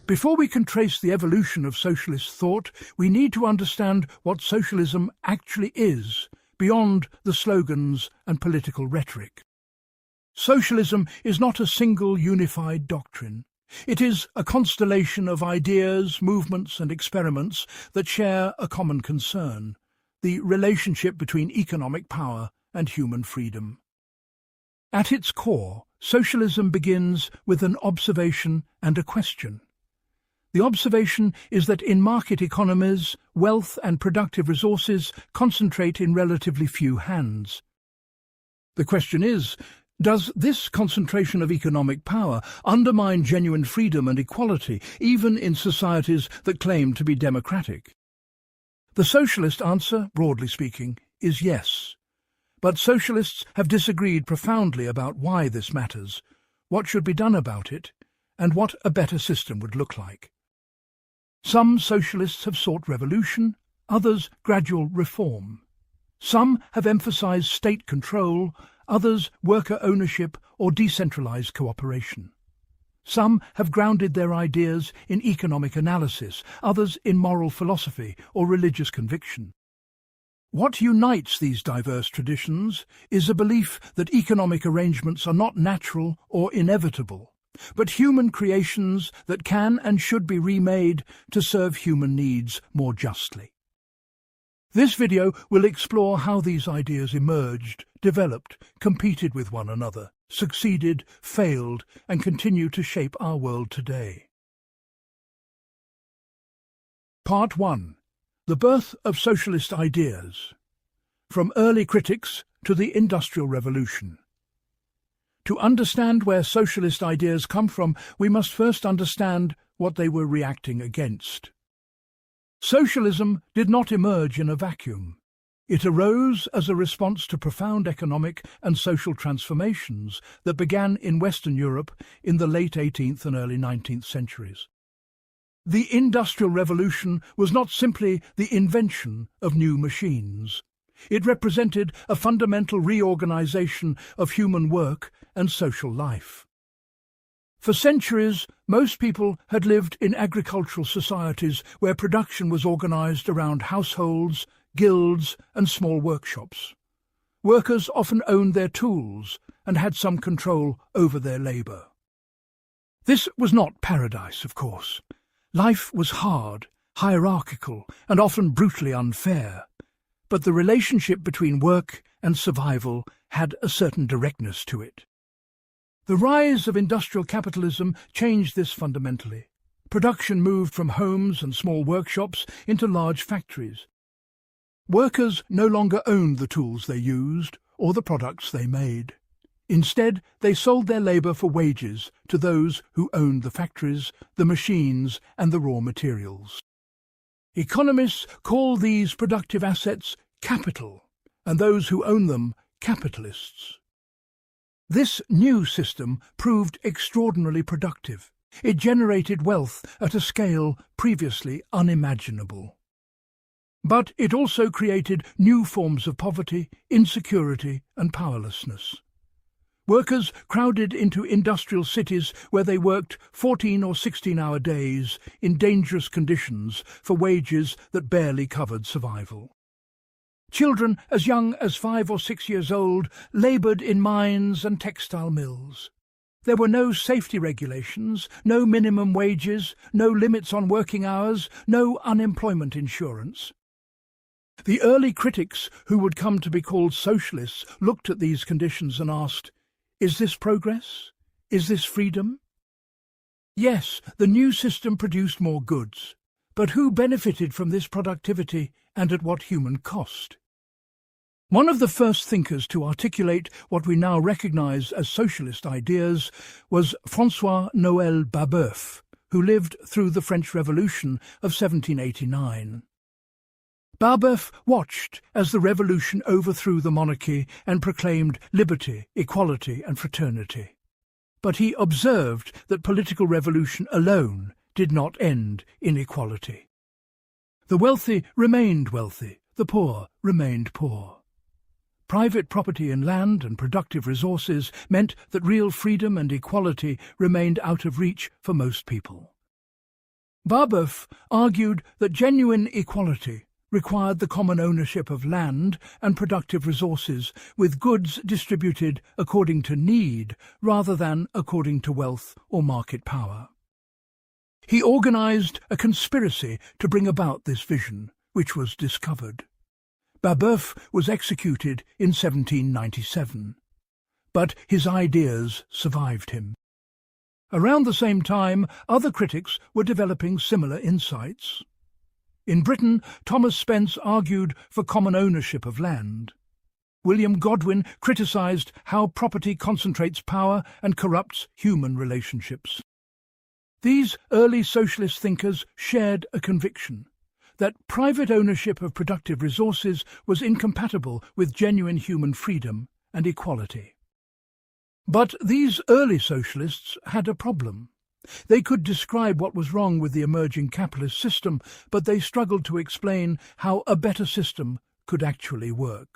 Before we can trace the evolution of socialist thought, we need to understand what socialism actually is, beyond the slogans and political rhetoric. Socialism is not a single unified doctrine. It is a constellation of ideas, movements and experiments that share a common concern: the relationship between economic power and human freedom. At its core, socialism begins with an observation and a question. The observation is that in market economies, wealth and productive resources concentrate in relatively few hands. The question is, does this concentration of economic power undermine genuine freedom and equality, even in societies that claim to be democratic? The socialist answer, broadly speaking, is yes. But socialists have disagreed profoundly about why this matters, what should be done about it, and what a better system would look like. Some socialists have sought revolution, others gradual reform. Some have emphasized state control, others worker ownership or decentralized cooperation. Some have grounded their ideas in economic analysis, others in moral philosophy or religious conviction. What unites these diverse traditions is a belief that economic arrangements are not natural or inevitable, but human creations that can and should be remade to serve human needs more justly. This video will explore how these ideas emerged, developed, competed with one another, succeeded, failed, and continue to shape our world today. Part 1. The birth of socialist ideas. From early critics to the Industrial Revolution. To understand where socialist ideas come from, we must first understand what they were reacting against. Socialism did not emerge in a vacuum. It arose as a response to profound economic and social transformations that began in Western Europe in the late 18th and early 19th centuries. The Industrial Revolution was not simply the invention of new machines. It represented a fundamental reorganization of human work and social life. For centuries, most people had lived in agricultural societies where production was organized around households, guilds, and small workshops. Workers often owned their tools and had some control over their labor. This was not paradise, of course. Life was hard, hierarchical, and often brutally unfair. But the relationship between work and survival had a certain directness to it. The rise of industrial capitalism changed this fundamentally. Production moved from homes and small workshops into large factories. Workers no longer owned the tools they used or the products they made. Instead, they sold their labor for wages to those who owned the factories, the machines, and the raw materials. Economists call these productive assets capital, and those who own them capitalists. This new system proved extraordinarily productive. It generated wealth at a scale previously unimaginable. But it also created new forms of poverty, insecurity, and powerlessness. Workers crowded into industrial cities where they worked 14 or 16-hour days in dangerous conditions for wages that barely covered survival. Children as young as 5 or 6 years old laboured in mines and textile mills. There were no safety regulations, no minimum wages, no limits on working hours, no unemployment insurance. The early critics, who would come to be called socialists, looked at these conditions and asked, "Is this progress? Is this freedom?" Yes, the new system produced more goods. But who benefited from this productivity and at what human cost? One of the first thinkers to articulate what we now recognize as socialist ideas was François-Noël Babeuf, who lived through the French Revolution of 1789. Babeuf watched as the revolution overthrew the monarchy and proclaimed liberty, equality, and fraternity. But he observed that political revolution alone did not end inequality. The wealthy remained wealthy, the poor remained poor. Private property in land and productive resources meant that real freedom and equality remained out of reach for most people. Babeuf argued that genuine equality required the common ownership of land and productive resources, with goods distributed according to need rather than according to wealth or market power. He organized a conspiracy to bring about this vision, which was discovered. Babeuf was executed in 1797, but his ideas survived him. Around the same time, other critics were developing similar insights. In Britain, Thomas Spence argued for common ownership of land. William Godwin criticized how property concentrates power and corrupts human relationships. These early socialist thinkers shared a conviction that private ownership of productive resources was incompatible with genuine human freedom and equality. But these early socialists had a problem. They could describe what was wrong with the emerging capitalist system, but they struggled to explain how a better system could actually work.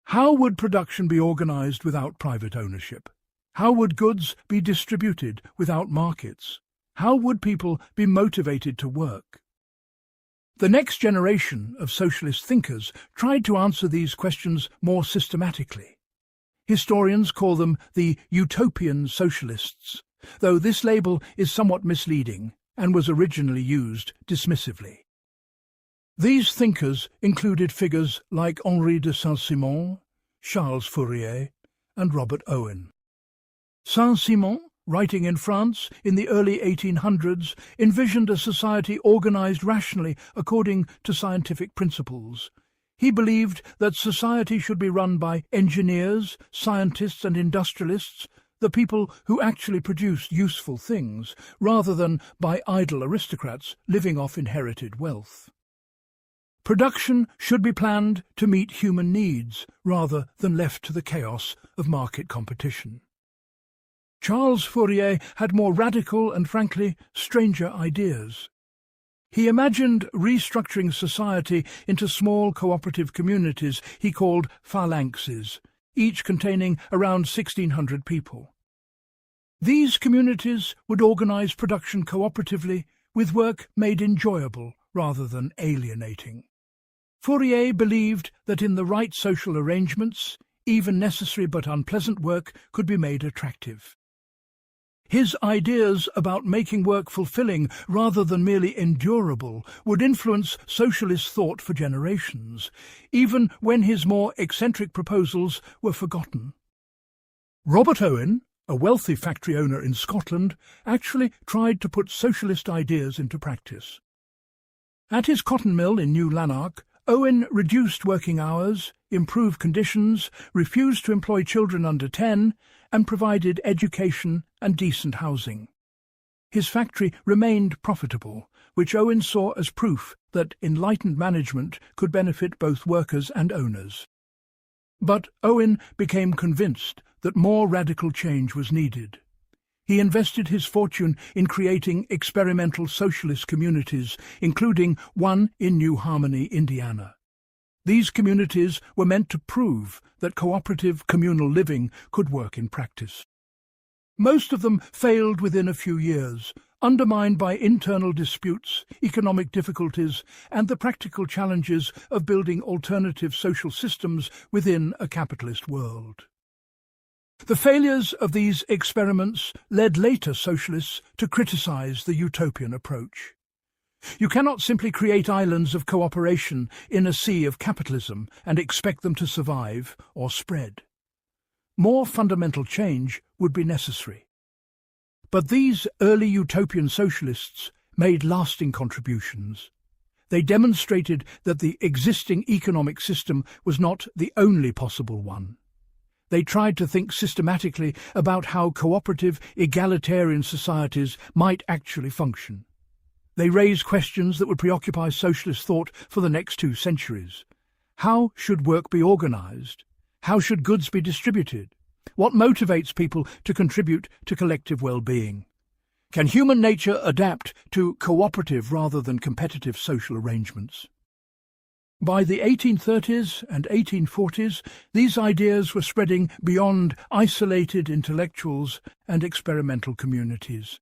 How would production be organized without private ownership? How would goods be distributed without markets? How would people be motivated to work? The next generation of socialist thinkers tried to answer these questions more systematically. Historians call them the utopian socialists, though this label is somewhat misleading and was originally used dismissively. These thinkers included figures like Henri de Saint-Simon, Charles Fourier, and Robert Owen. Saint-Simon, writing in France in the early 1800s, envisioned a society organized rationally according to scientific principles. He believed that society should be run by engineers, scientists and industrialists, the people who actually produced useful things, rather than by idle aristocrats living off inherited wealth. Production should be planned to meet human needs, rather than left to the chaos of market competition. Charles Fourier had more radical and, frankly, stranger ideas. He imagined restructuring society into small cooperative communities he called phalanxes, each containing around 1,600 people. These communities would organize production cooperatively, with work made enjoyable rather than alienating. Fourier believed that in the right social arrangements, even necessary but unpleasant work could be made attractive. His ideas about making work fulfilling rather than merely endurable would influence socialist thought for generations, even when his more eccentric proposals were forgotten. Robert Owen, a wealthy factory owner in Scotland, actually tried to put socialist ideas into practice. At his cotton mill in New Lanark, Owen reduced working hours, improved conditions, refused to employ children under 10, and provided education and decent housing. His factory remained profitable, which Owen saw as proof that enlightened management could benefit both workers and owners. But Owen became convinced that more radical change was needed. He invested his fortune in creating experimental socialist communities, including one in New Harmony, Indiana. These communities were meant to prove that cooperative communal living could work in practice. Most of them failed within a few years, undermined by internal disputes, economic difficulties, and the practical challenges of building alternative social systems within a capitalist world. The failures of these experiments led later socialists to criticize the utopian approach. You cannot simply create islands of cooperation in a sea of capitalism and expect them to survive or spread. More fundamental change would be necessary. But these early utopian socialists made lasting contributions. They demonstrated that the existing economic system was not the only possible one. They tried to think systematically about how cooperative, egalitarian societies might actually function. They raised questions that would preoccupy socialist thought for the next 2 centuries. How should work be organized? How should goods be distributed? What motivates people to contribute to collective well-being? Can human nature adapt to cooperative rather than competitive social arrangements? By the 1830s and 1840s, these ideas were spreading beyond isolated intellectuals and experimental communities.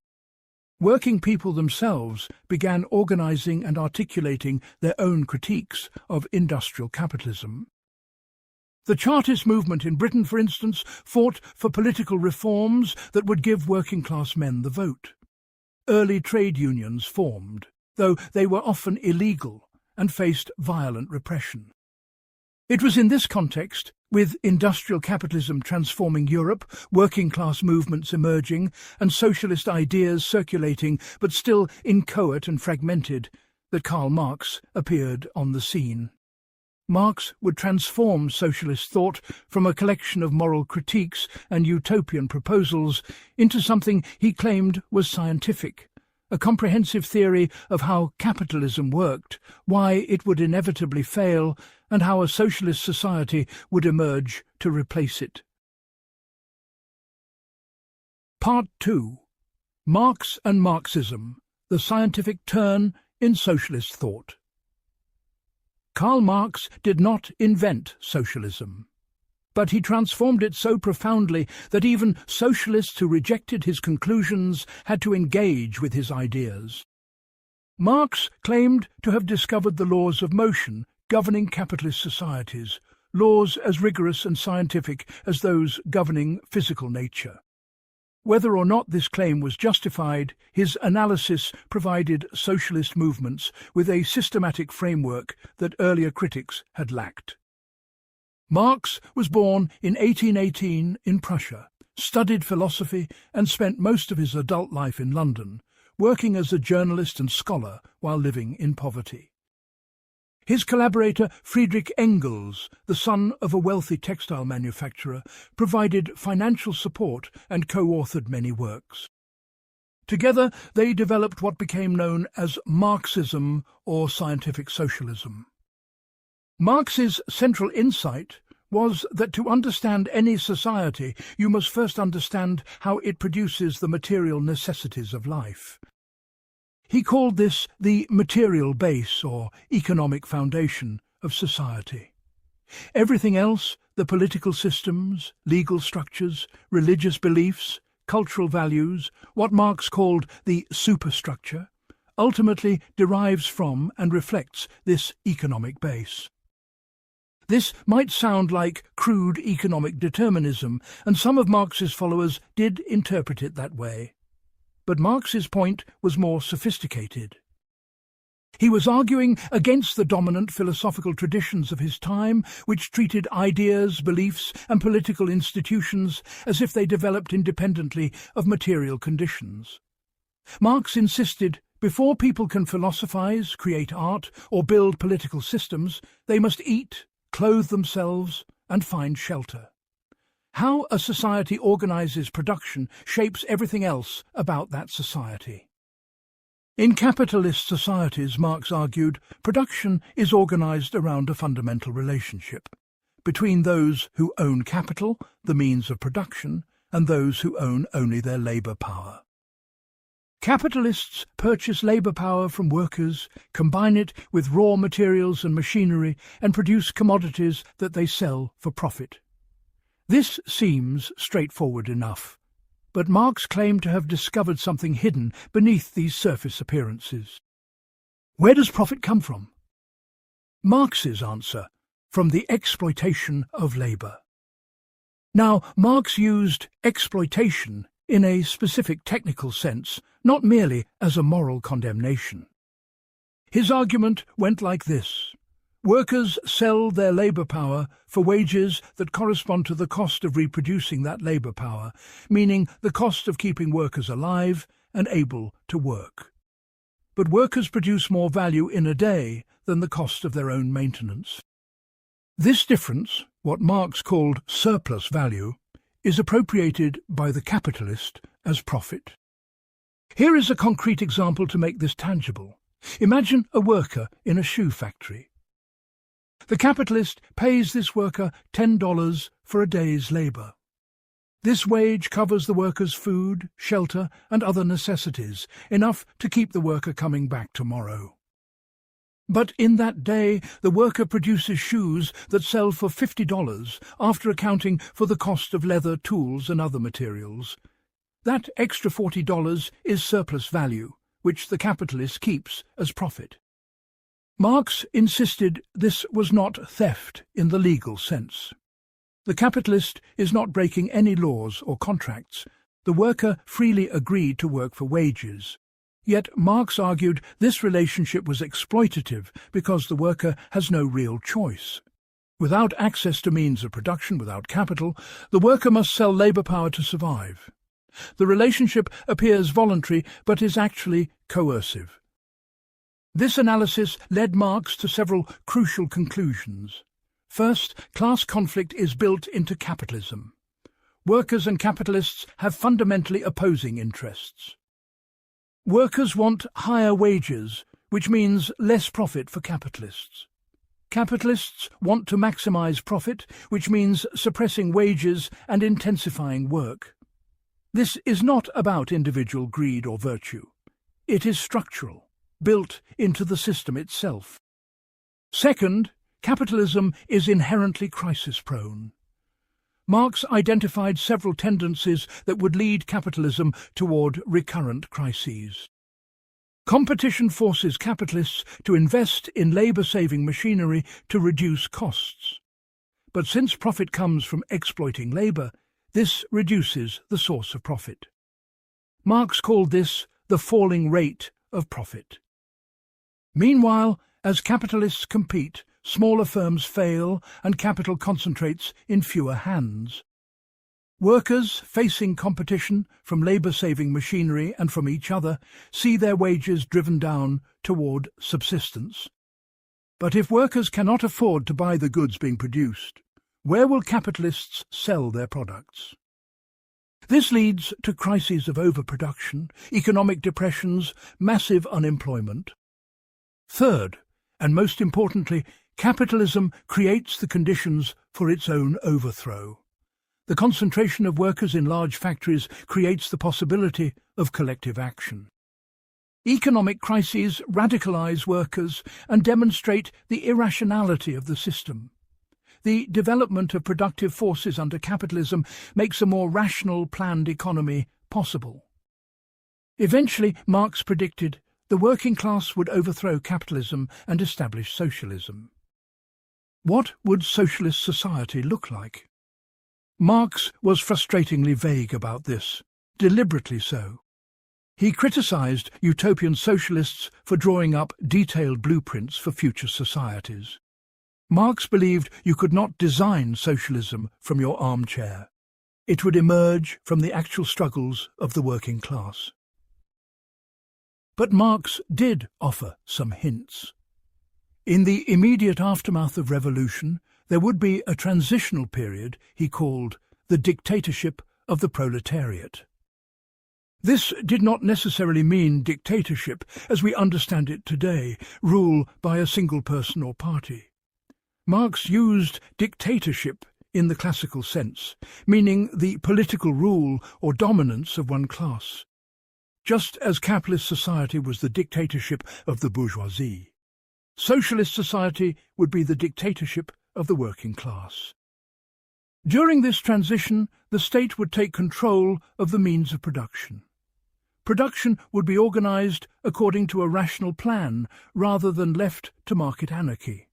working people themselves began organizing and articulating their own critiques of industrial capitalism. The Chartist movement in Britain, for instance, fought for political reforms that would give working-class men the vote. Early trade unions formed, though they were often illegal and faced violent repression. It was in this context, with industrial capitalism transforming Europe, working-class movements emerging, and socialist ideas circulating but still inchoate and fragmented, that Karl Marx appeared on the scene. Marx would transform socialist thought from a collection of moral critiques and utopian proposals into something he claimed was scientific, a comprehensive theory of how capitalism worked, why it would inevitably fail, and how a socialist society would emerge to replace it. Part 2. Marx and Marxism, the scientific turn in socialist thought. Karl Marx did not invent socialism, but he transformed it so profoundly that even socialists who rejected his conclusions had to engage with his ideas. Marx claimed to have discovered the laws of motion governing capitalist societies, laws as rigorous and scientific as those governing physical nature. Whether or not this claim was justified, his analysis provided socialist movements with a systematic framework that earlier critics had lacked. Marx was born in 1818 in Prussia, studied philosophy, and spent most of his adult life in London, working as a journalist and scholar while living in poverty. His collaborator Friedrich Engels, the son of a wealthy textile manufacturer, provided financial support and co-authored many works. Together they developed what became known as Marxism or scientific socialism. Marx's central insight was that to understand any society, you must first understand how it produces the material necessities of life. He called this the material base or economic foundation of society. Everything else, the political systems, legal structures, religious beliefs, cultural values, what Marx called the superstructure, ultimately derives from and reflects this economic base. This might sound like crude economic determinism, and some of Marx's followers did interpret it that way. But Marx's point was more sophisticated. He was arguing against the dominant philosophical traditions of his time, which treated ideas, beliefs, and political institutions as if they developed independently of material conditions. Marx insisted, before people can philosophize, create art, or build political systems, they must eat, clothe themselves, and find shelter. How a society organizes production shapes everything else about that society. In capitalist societies, Marx argued, production is organized around a fundamental relationship between those who own capital, the means of production, and those who own only their labor power. Capitalists purchase labor power from workers, combine it with raw materials and machinery, and produce commodities that they sell for profit. This seems straightforward enough, but Marx claimed to have discovered something hidden beneath these surface appearances. Where does profit come from? Marx's answer: from the exploitation of labor. Now, Marx used exploitation in a specific technical sense, not merely as a moral condemnation. His argument went like this. Workers sell their labor power for wages that correspond to the cost of reproducing that labor power, meaning the cost of keeping workers alive and able to work. But workers produce more value in a day than the cost of their own maintenance. This difference, what Marx called surplus value, is appropriated by the capitalist as profit. Here is a concrete example to make this tangible. Imagine a worker in a shoe factory. The capitalist pays this worker $10 for a day's labor. This wage covers the worker's food, shelter, and other necessities, enough to keep the worker coming back tomorrow. But in that day, the worker produces shoes that sell for $50 after accounting for the cost of leather, tools, and other materials. That extra $40 is surplus value, which the capitalist keeps as profit. Marx insisted this was not theft in the legal sense. The capitalist is not breaking any laws or contracts. The worker freely agreed to work for wages. Yet Marx argued this relationship was exploitative because the worker has no real choice. Without access to means of production, without capital, the worker must sell labour power to survive. The relationship appears voluntary but is actually coercive. This analysis led Marx to several crucial conclusions. First, class conflict is built into capitalism. Workers and capitalists have fundamentally opposing interests. Workers want higher wages, which means less profit for capitalists. Capitalists want to maximize profit, which means suppressing wages and intensifying work. This is not about individual greed or virtue. It is structural, built into the system itself. Second, capitalism is inherently crisis-prone. Marx identified several tendencies that would lead capitalism toward recurrent crises. Competition forces capitalists to invest in labour-saving machinery to reduce costs. But since profit comes from exploiting labour, this reduces the source of profit. Marx called this the falling rate of profit. Meanwhile, as capitalists compete, smaller firms fail and capital concentrates in fewer hands. Workers, facing competition from labour-saving machinery and from each other, see their wages driven down toward subsistence. But if workers cannot afford to buy the goods being produced, where will capitalists sell their products? This leads to crises of overproduction, economic depressions, massive unemployment. Third, and most importantly, capitalism creates the conditions for its own overthrow. The concentration of workers in large factories creates the possibility of collective action. Economic crises radicalize workers and demonstrate the irrationality of the system. The development of productive forces under capitalism makes a more rational, planned economy possible. Eventually, Marx predicted the working class would overthrow capitalism and establish socialism. What would socialist society look like? Marx was frustratingly vague about this, deliberately so. He criticized utopian socialists for drawing up detailed blueprints for future societies. Marx believed you could not design socialism from your armchair. It would emerge from the actual struggles of the working class. But Marx did offer some hints. In the immediate aftermath of revolution, there would be a transitional period he called the dictatorship of the proletariat. This did not necessarily mean dictatorship as we understand it today, rule by a single person or party. Marx used dictatorship in the classical sense, meaning the political rule or dominance of one class. Just as capitalist society was the dictatorship of the bourgeoisie, socialist society would be the dictatorship of the working class. During this transition, the state would take control of the means of production. Production would be organized according to a rational plan rather than left to market anarchy.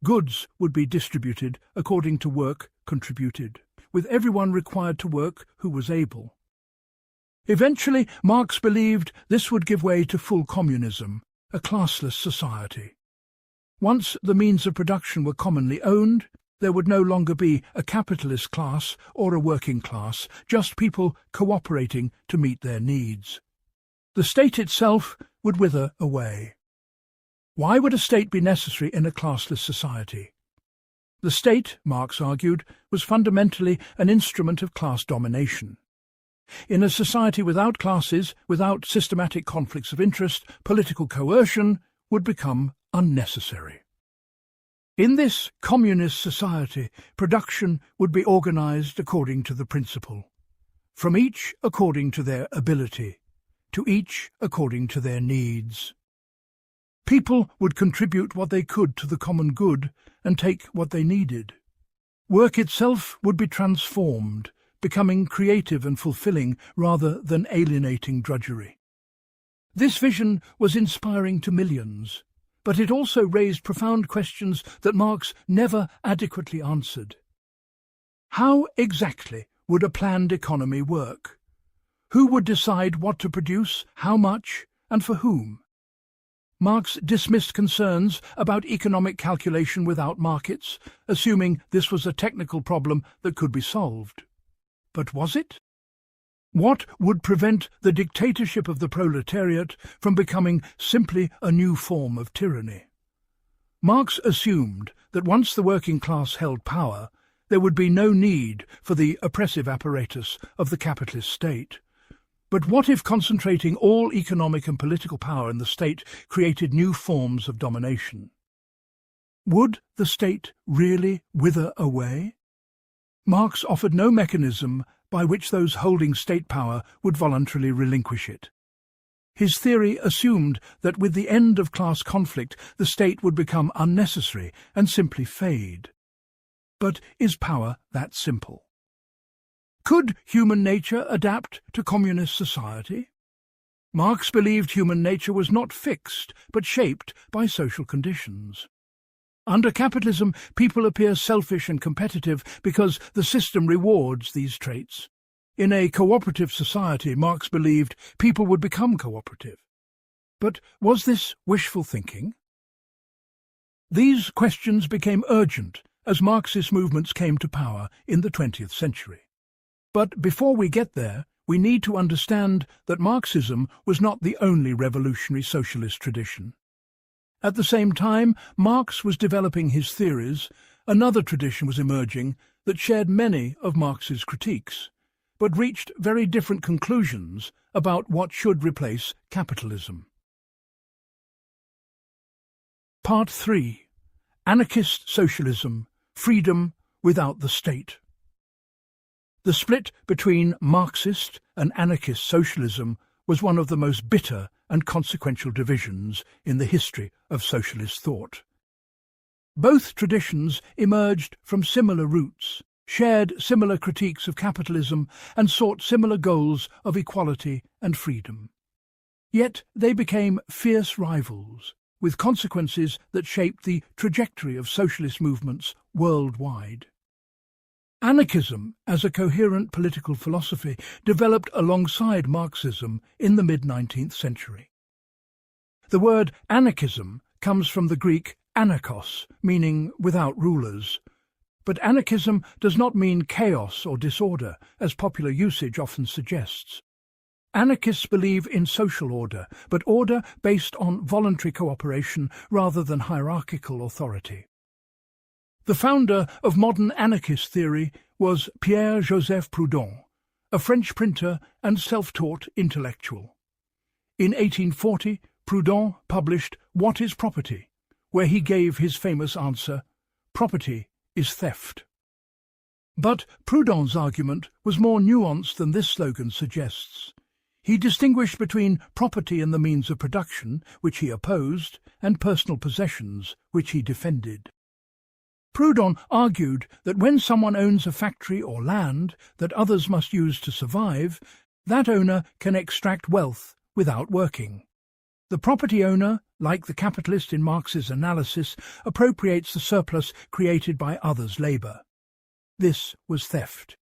Goods would be distributed according to work contributed, with everyone required to work who was able. Eventually, Marx believed this would give way to full communism, a classless society. Once the means of production were commonly owned, there would no longer be a capitalist class or a working class, just people cooperating to meet their needs. The state itself would wither away. Why would a state be necessary in a classless society? The state, Marx argued, was fundamentally an instrument of class domination. In a society without classes, without systematic conflicts of interest, political coercion would become unnecessary. In this communist society, production would be organized according to the principle, from each according to their ability, to each according to their needs. People would contribute what they could to the common good and take what they needed. Work itself would be transformed, becoming creative and fulfilling rather than alienating drudgery. This vision was inspiring to millions, but it also raised profound questions that Marx never adequately answered. How exactly would a planned economy work? Who would decide what to produce, how much, and for whom? Marx dismissed concerns about economic calculation without markets, assuming this was a technical problem that could be solved. But was it? What would prevent the dictatorship of the proletariat from becoming simply a new form of tyranny? Marx assumed that once the working class held power, there would be no need for the oppressive apparatus of the capitalist state. But what if concentrating all economic and political power in the state created new forms of domination? Would the state really wither away? Marx offered no mechanism by which those holding state power would voluntarily relinquish it. His theory assumed that with the end of class conflict, the state would become unnecessary and simply fade. But is power that simple? Could human nature adapt to communist society? Marx believed human nature was not fixed, but shaped by social conditions. Under capitalism, people appear selfish and competitive because the system rewards these traits. In a cooperative society, Marx believed people would become cooperative. But was this wishful thinking? These questions became urgent as Marxist movements came to power in the 20th century. But before we get there, we need to understand that Marxism was not the only revolutionary socialist tradition. At the same time Marx was developing his theories, another tradition was emerging that shared many of Marx's critiques, but reached very different conclusions about what should replace capitalism. Part 3. Anarchist Socialism, Freedom Without the State. The split between Marxist and anarchist socialism was one of the most bitter and consequential divisions in the history of socialist thought. Both traditions emerged from similar roots, shared similar critiques of capitalism, and sought similar goals of equality and freedom. Yet they became fierce rivals, with consequences that shaped the trajectory of socialist movements worldwide. Anarchism, as a coherent political philosophy, developed alongside Marxism in the mid-19th century. The word anarchism comes from the Greek anarchos, meaning without rulers. But anarchism does not mean chaos or disorder, as popular usage often suggests. Anarchists believe in social order, but order based on voluntary cooperation rather than hierarchical authority. The founder of modern anarchist theory was Pierre-Joseph Proudhon, a French printer and self-taught intellectual. In 1840, Proudhon published What is Property?, where he gave his famous answer, "Property is theft." But Proudhon's argument was more nuanced than this slogan suggests. He distinguished between property and the means of production, which he opposed, and personal possessions, which he defended. Proudhon argued that when someone owns a factory or land that others must use to survive, that owner can extract wealth without working. The property owner, like the capitalist in Marx's analysis, appropriates the surplus created by others' labour. This was theft.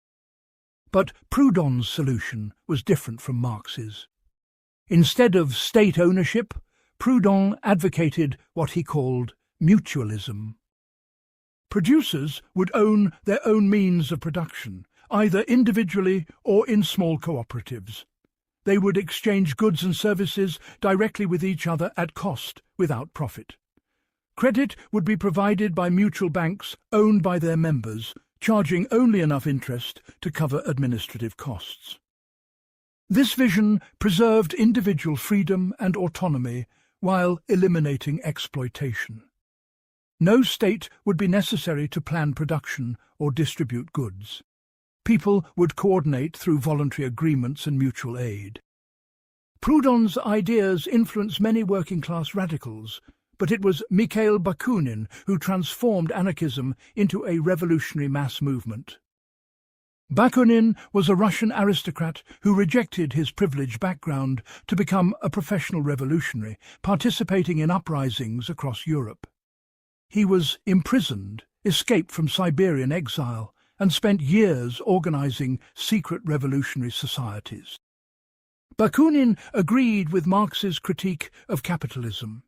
But Proudhon's solution was different from Marx's. Instead of state ownership, Proudhon advocated what he called mutualism. Producers would own their own means of production, either individually or in small cooperatives. They would exchange goods and services directly with each other at cost, without profit. Credit would be provided by mutual banks owned by their members, charging only enough interest to cover administrative costs. This vision preserved individual freedom and autonomy while eliminating exploitation. No state would be necessary to plan production or distribute goods. People would coordinate through voluntary agreements and mutual aid. Proudhon's ideas influenced many working-class radicals, but it was Mikhail Bakunin who transformed anarchism into a revolutionary mass movement. Bakunin was a Russian aristocrat who rejected his privileged background to become a professional revolutionary, participating in uprisings across Europe. He was imprisoned, escaped from Siberian exile, and spent years organizing secret revolutionary societies. Bakunin agreed with Marx's critique of capitalism.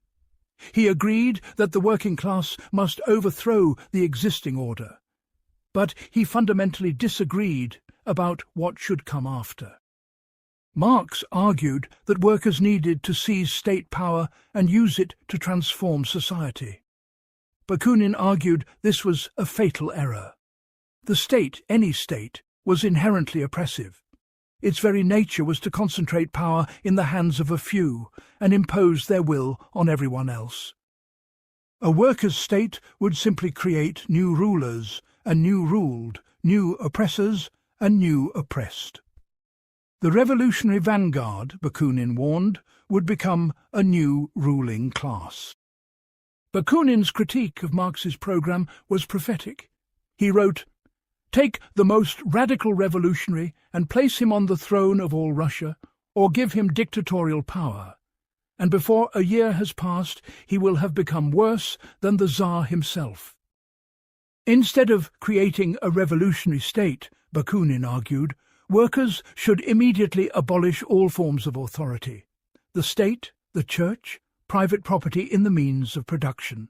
He agreed that the working class must overthrow the existing order, but he fundamentally disagreed about what should come after. Marx argued that workers needed to seize state power and use it to transform society. Bakunin argued this was a fatal error. The state, any state, was inherently oppressive. Its very nature was to concentrate power in the hands of a few and impose their will on everyone else. A workers' state would simply create new rulers and new ruled, new oppressors and new oppressed. The revolutionary vanguard, Bakunin warned, would become a new ruling class. Bakunin's critique of Marx's program was prophetic. He wrote, "Take the most radical revolutionary and place him on the throne of all Russia, or give him dictatorial power, and before a year has passed he will have become worse than the Tsar himself." Instead of creating a revolutionary state, Bakunin argued, workers should immediately abolish all forms of authority: the state, the church, private property in the means of production.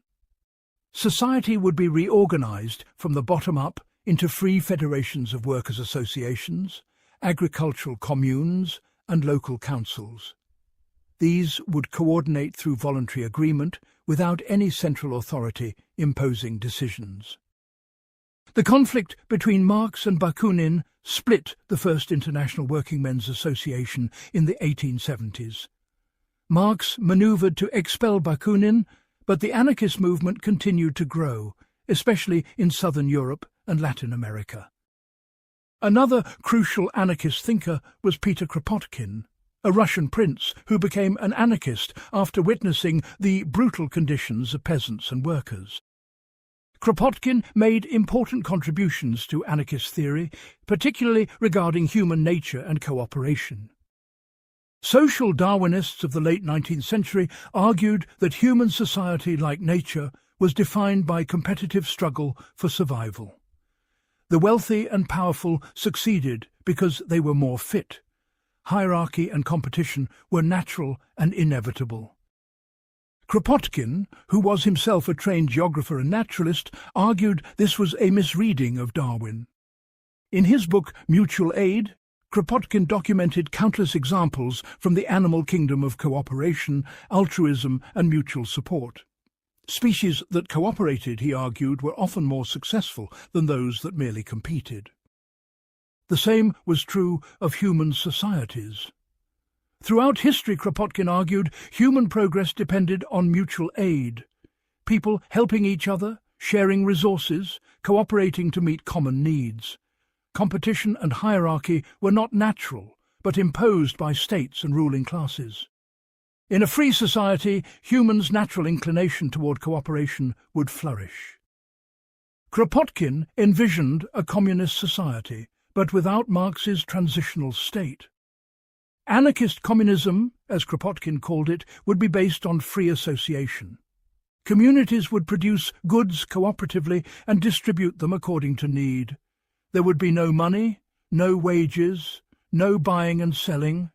Society would be reorganized from the bottom up into free federations of workers' associations, agricultural communes, and local councils. These would coordinate through voluntary agreement without any central authority imposing decisions. The conflict between Marx and Bakunin split the First International Working Men's Association in the 1870s. Marx maneuvered to expel Bakunin, but the anarchist movement continued to grow, especially in southern Europe and Latin America. Another crucial anarchist thinker was Peter Kropotkin, a Russian prince who became an anarchist after witnessing the brutal conditions of peasants and workers. Kropotkin made important contributions to anarchist theory, particularly regarding human nature and cooperation. Social Darwinists of the late 19th century argued that human society, like nature, was defined by competitive struggle for survival. The wealthy and powerful succeeded because they were more fit. Hierarchy and competition were natural and inevitable. Kropotkin, who was himself a trained geographer and naturalist, argued this was a misreading of Darwin. In his book Mutual Aid, Kropotkin documented countless examples from the animal kingdom of cooperation, altruism, and mutual support. Species that cooperated, he argued, were often more successful than those that merely competed. The same was true of human societies. Throughout history, Kropotkin argued, human progress depended on mutual aid, people helping each other, sharing resources, cooperating to meet common needs. Competition and hierarchy were not natural, but imposed by states and ruling classes. In a free society, humans' natural inclination toward cooperation would flourish. Kropotkin envisioned a communist society, but without Marx's transitional state. Anarchist communism, as Kropotkin called it, would be based on free association. Communities would produce goods cooperatively and distribute them according to need. There would be no money, no wages, no buying and selling.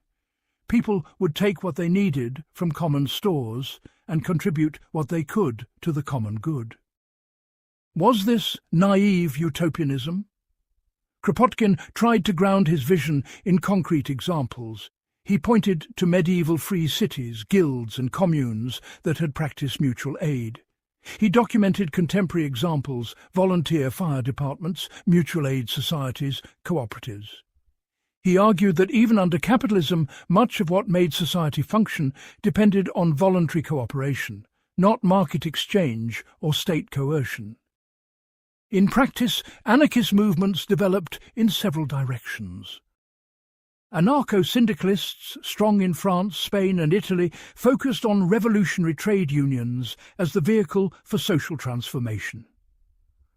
People would take what they needed from common stores and contribute what they could to the common good. Was this naive utopianism? Kropotkin tried to ground his vision in concrete examples. He pointed to medieval free cities, guilds and communes that had practiced mutual aid. He documented contemporary examples, volunteer fire departments, mutual aid societies, cooperatives. He argued that even under capitalism, much of what made society function depended on voluntary cooperation, not market exchange or state coercion. In practice, anarchist movements developed in several directions. Anarcho-syndicalists, strong in France, Spain and Italy, focused on revolutionary trade unions as the vehicle for social transformation.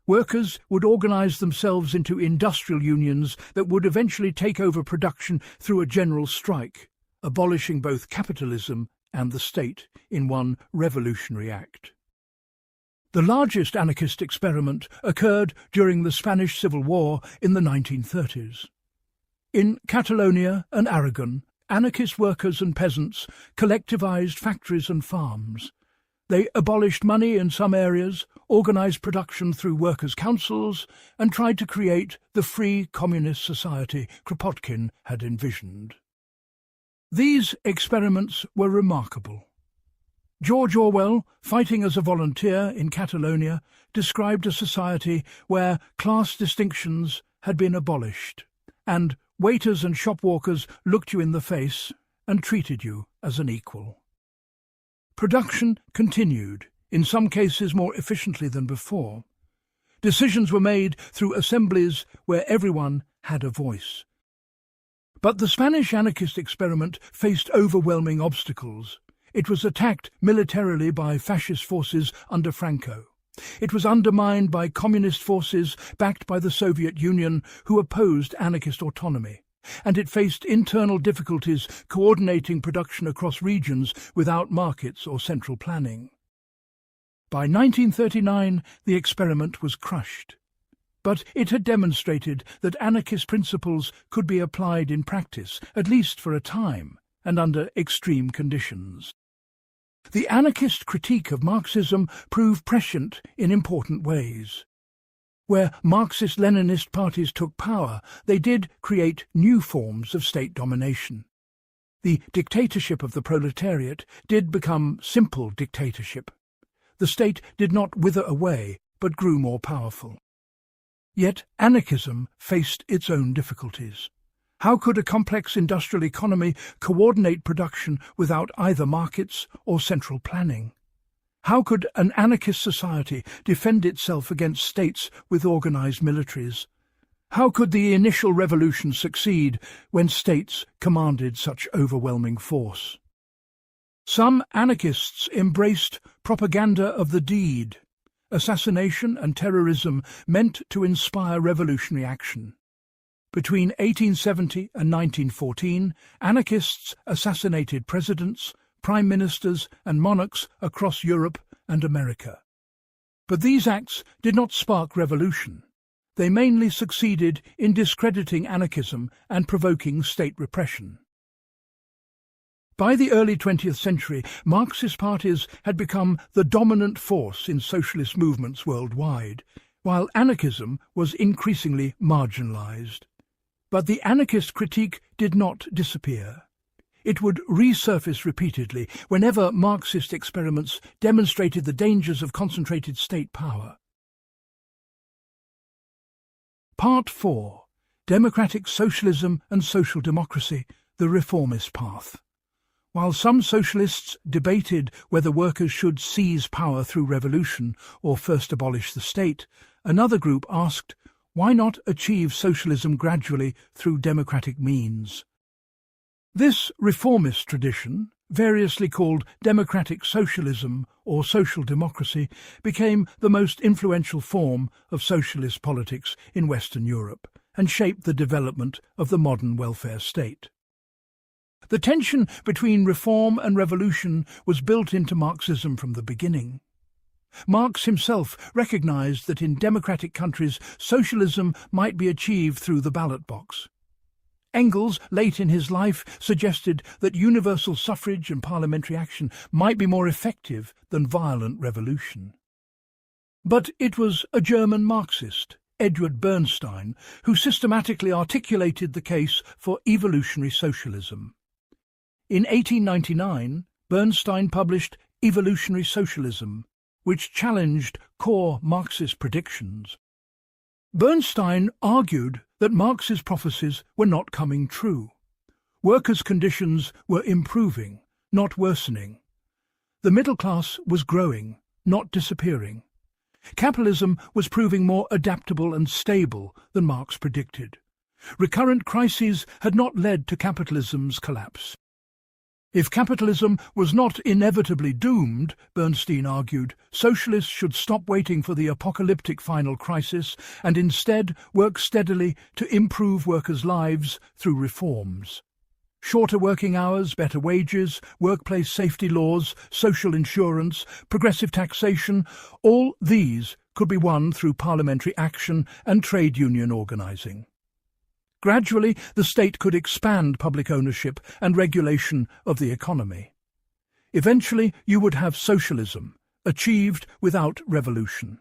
Workers would organize themselves into industrial unions that would eventually take over production through a general strike, abolishing both capitalism and the state in one revolutionary act. The largest anarchist experiment occurred during the Spanish Civil War in the 1930s. In Catalonia and Aragon, anarchist workers and peasants collectivized factories and farms. They abolished money in some areas, organized production through workers' councils, and tried to create the free communist society Kropotkin had envisioned. These experiments were remarkable. George Orwell, fighting as a volunteer in Catalonia, described a society where class distinctions had been abolished, and waiters and shopwalkers looked you in the face and treated you as an equal. Production continued, in some cases more efficiently than before. Decisions were made through assemblies where everyone had a voice. But the Spanish anarchist experiment faced overwhelming obstacles. It was attacked militarily by fascist forces under Franco. It was undermined by communist forces backed by the Soviet Union who opposed anarchist autonomy. And it faced internal difficulties coordinating production across regions without markets or central planning. By 1939, the experiment was crushed. But it had demonstrated that anarchist principles could be applied in practice, at least for a time, and under extreme conditions. The anarchist critique of Marxism proved prescient in important ways. Where Marxist-Leninist parties took power, they did create new forms of state domination. The dictatorship of the proletariat did become simple dictatorship. The state did not wither away, but grew more powerful. Yet anarchism faced its own difficulties. How could a complex industrial economy coordinate production without either markets or central planning? How could an anarchist society defend itself against states with organized militaries? How could the initial revolution succeed when states commanded such overwhelming force? Some anarchists embraced propaganda of the deed. Assassination and terrorism meant to inspire revolutionary action. Between 1870 and 1914, anarchists assassinated presidents, prime ministers and monarchs across Europe and America. But these acts did not spark revolution. They mainly succeeded in discrediting anarchism and provoking state repression. By the early 20th century, Marxist parties had become the dominant force in socialist movements worldwide, while anarchism was increasingly marginalized. But the anarchist critique did not disappear. It would resurface repeatedly whenever Marxist experiments demonstrated the dangers of concentrated state power. Part 4. Democratic Socialism and Social Democracy, the Reformist Path. While some socialists debated whether workers should seize power through revolution or first abolish the state, another group asked, why not achieve socialism gradually through democratic means? This reformist tradition, variously called democratic socialism or social democracy, became the most influential form of socialist politics in Western Europe and shaped the development of the modern welfare state. The tension between reform and revolution was built into Marxism from the beginning. Marx himself recognized that in democratic countries socialism might be achieved through the ballot box. Engels, late in his life, suggested that universal suffrage and parliamentary action might be more effective than violent revolution. But it was a German Marxist, Edward Bernstein, who systematically articulated the case for evolutionary socialism. In 1899, Bernstein published Evolutionary Socialism, which challenged core Marxist predictions. Bernstein argued that Marx's prophecies were not coming true. Workers' conditions were improving, not worsening. The middle class was growing, not disappearing. Capitalism was proving more adaptable and stable than Marx predicted. Recurrent crises had not led to capitalism's collapse. If capitalism was not inevitably doomed, Bernstein argued, socialists should stop waiting for the apocalyptic final crisis and instead work steadily to improve workers' lives through reforms. Shorter working hours, better wages, workplace safety laws, social insurance, progressive taxation, all these could be won through parliamentary action and trade union organising. Gradually, the state could expand public ownership and regulation of the economy. Eventually, you would have socialism, achieved without revolution.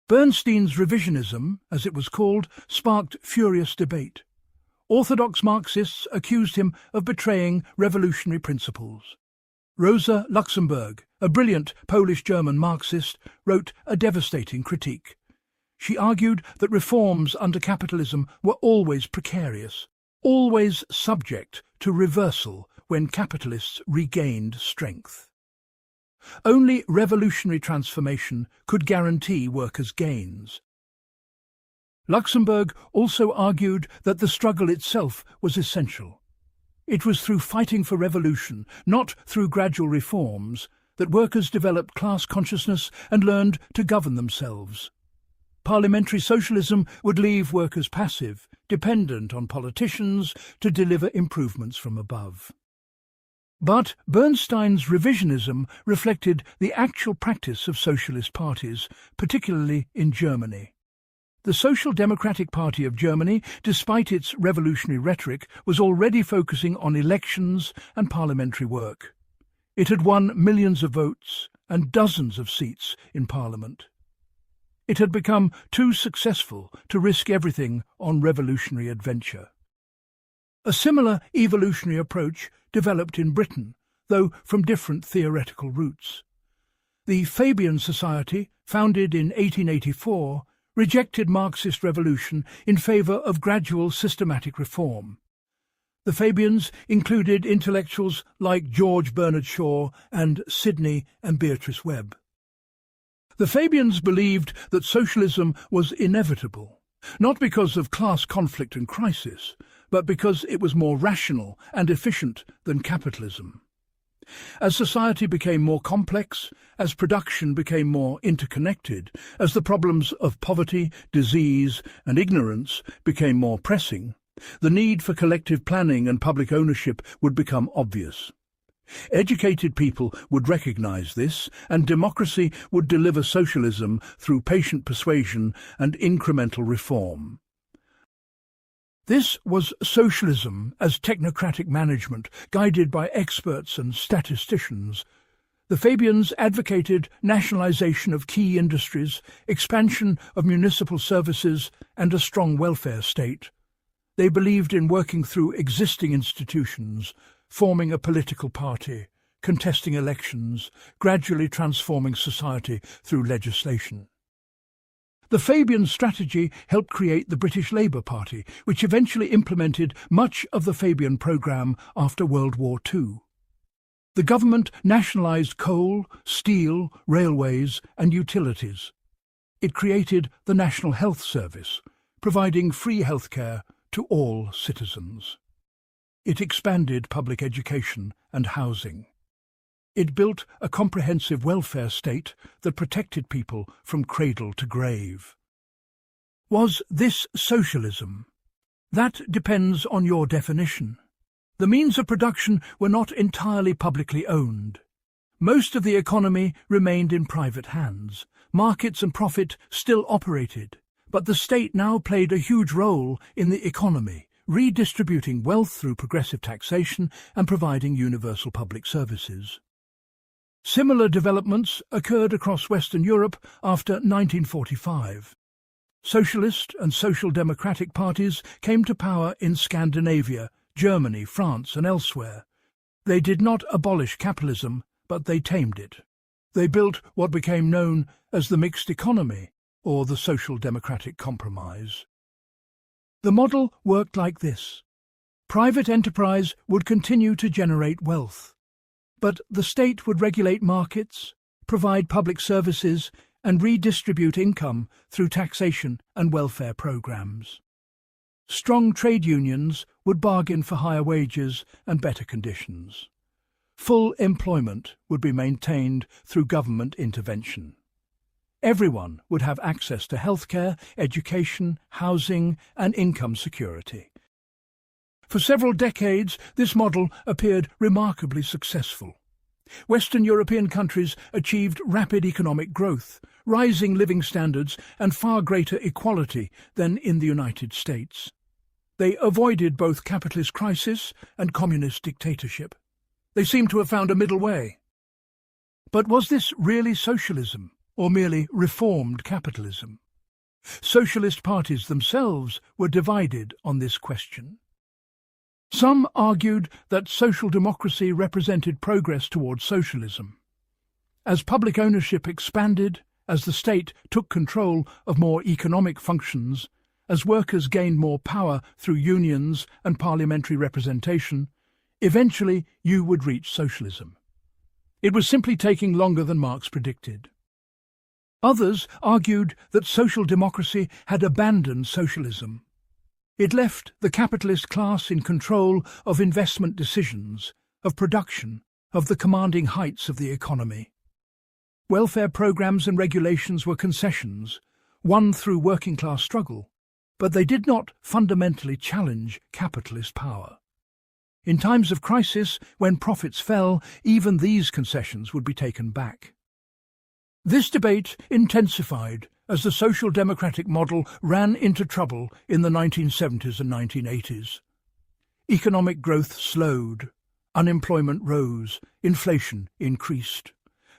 Bernstein's revisionism, as it was called, sparked furious debate. Orthodox Marxists accused him of betraying revolutionary principles. Rosa Luxemburg, a brilliant Polish-German Marxist, wrote a devastating critique. She argued that reforms under capitalism were always precarious, always subject to reversal when capitalists regained strength. Only revolutionary transformation could guarantee workers' gains. Luxemburg also argued that the struggle itself was essential. It was through fighting for revolution, not through gradual reforms, that workers developed class consciousness and learned to govern themselves. Parliamentary socialism would leave workers passive, dependent on politicians to deliver improvements from above. But Bernstein's revisionism reflected the actual practice of socialist parties, particularly in Germany. The Social Democratic Party of Germany, despite its revolutionary rhetoric, was already focusing on elections and parliamentary work. It had won millions of votes and dozens of seats in parliament. It had become too successful to risk everything on revolutionary adventure. A similar evolutionary approach developed in Britain, though from different theoretical roots. The Fabian Society, founded in 1884, rejected Marxist revolution in favour of gradual systematic reform. The Fabians included intellectuals like George Bernard Shaw and Sidney and Beatrice Webb. The Fabians believed that socialism was inevitable, not because of class conflict and crisis, but because it was more rational and efficient than capitalism. As society became more complex, as production became more interconnected, as the problems of poverty, disease and ignorance became more pressing, the need for collective planning and public ownership would become obvious. Educated people would recognize this, and democracy would deliver socialism through patient persuasion and incremental reform. This was socialism as technocratic management, guided by experts and statisticians. The Fabians advocated nationalization of key industries, expansion of municipal services, and a strong welfare state. They believed in working through existing institutions, forming a political party, contesting elections, gradually transforming society through legislation. The Fabian strategy helped create the British Labour Party, which eventually implemented much of the Fabian programme after World War II. The government nationalised coal, steel, railways and utilities. It created the National Health Service, providing free healthcare to all citizens. It expanded public education and housing. It built a comprehensive welfare state that protected people from cradle to grave. Was this socialism? That depends on your definition. The means of production were not entirely publicly owned. Most of the economy remained in private hands. Markets and profit still operated, but the state now played a huge role in the economy, redistributing wealth through progressive taxation and providing universal public services. Similar developments occurred across Western Europe after 1945. Socialist and social democratic parties came to power in Scandinavia, Germany, France and elsewhere. They did not abolish capitalism, but they tamed it. They built what became known as the mixed economy, or the social democratic compromise. The model worked like this. Private enterprise would continue to generate wealth, but the state would regulate markets, provide public services, and redistribute income through taxation and welfare programs. Strong trade unions would bargain for higher wages and better conditions. Full employment would be maintained through government intervention. Everyone would have access to healthcare, education, housing, and income security. For several decades, this model appeared remarkably successful. Western European countries achieved rapid economic growth, rising living standards, and far greater equality than in the United States. They avoided both capitalist crisis and communist dictatorship. They seemed to have found a middle way. But was this really socialism, or merely reformed capitalism? Socialist parties themselves were divided on this question. Some argued that social democracy represented progress towards socialism. As public ownership expanded, as the state took control of more economic functions, as workers gained more power through unions and parliamentary representation, eventually you would reach socialism. It was simply taking longer than Marx predicted. Others argued that social democracy had abandoned socialism. It left the capitalist class in control of investment decisions, of production, of the commanding heights of the economy. Welfare programs and regulations were concessions, won through working-class struggle, but they did not fundamentally challenge capitalist power. In times of crisis, when profits fell, even these concessions would be taken back. This debate intensified as the social democratic model ran into trouble in the 1970s and 1980s. Economic growth slowed, unemployment rose, inflation increased.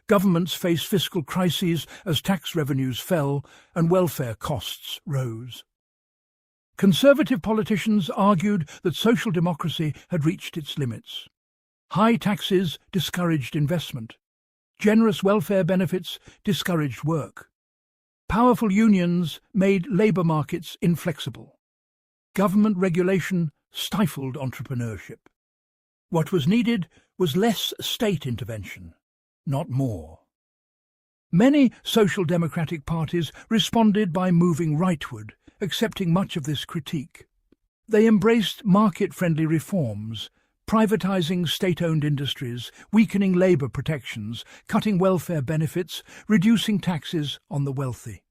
Governments faced fiscal crises as tax revenues fell and welfare costs rose. Conservative politicians argued that social democracy had reached its limits. High taxes discouraged investment. Generous welfare benefits discouraged work. Powerful unions made labour markets inflexible. Government regulation stifled entrepreneurship. What was needed was less state intervention, not more. Many social democratic parties responded by moving rightward, accepting much of this critique. They embraced market-friendly reforms, privatising state-owned industries, weakening labour protections, cutting welfare benefits, reducing taxes on the wealthy.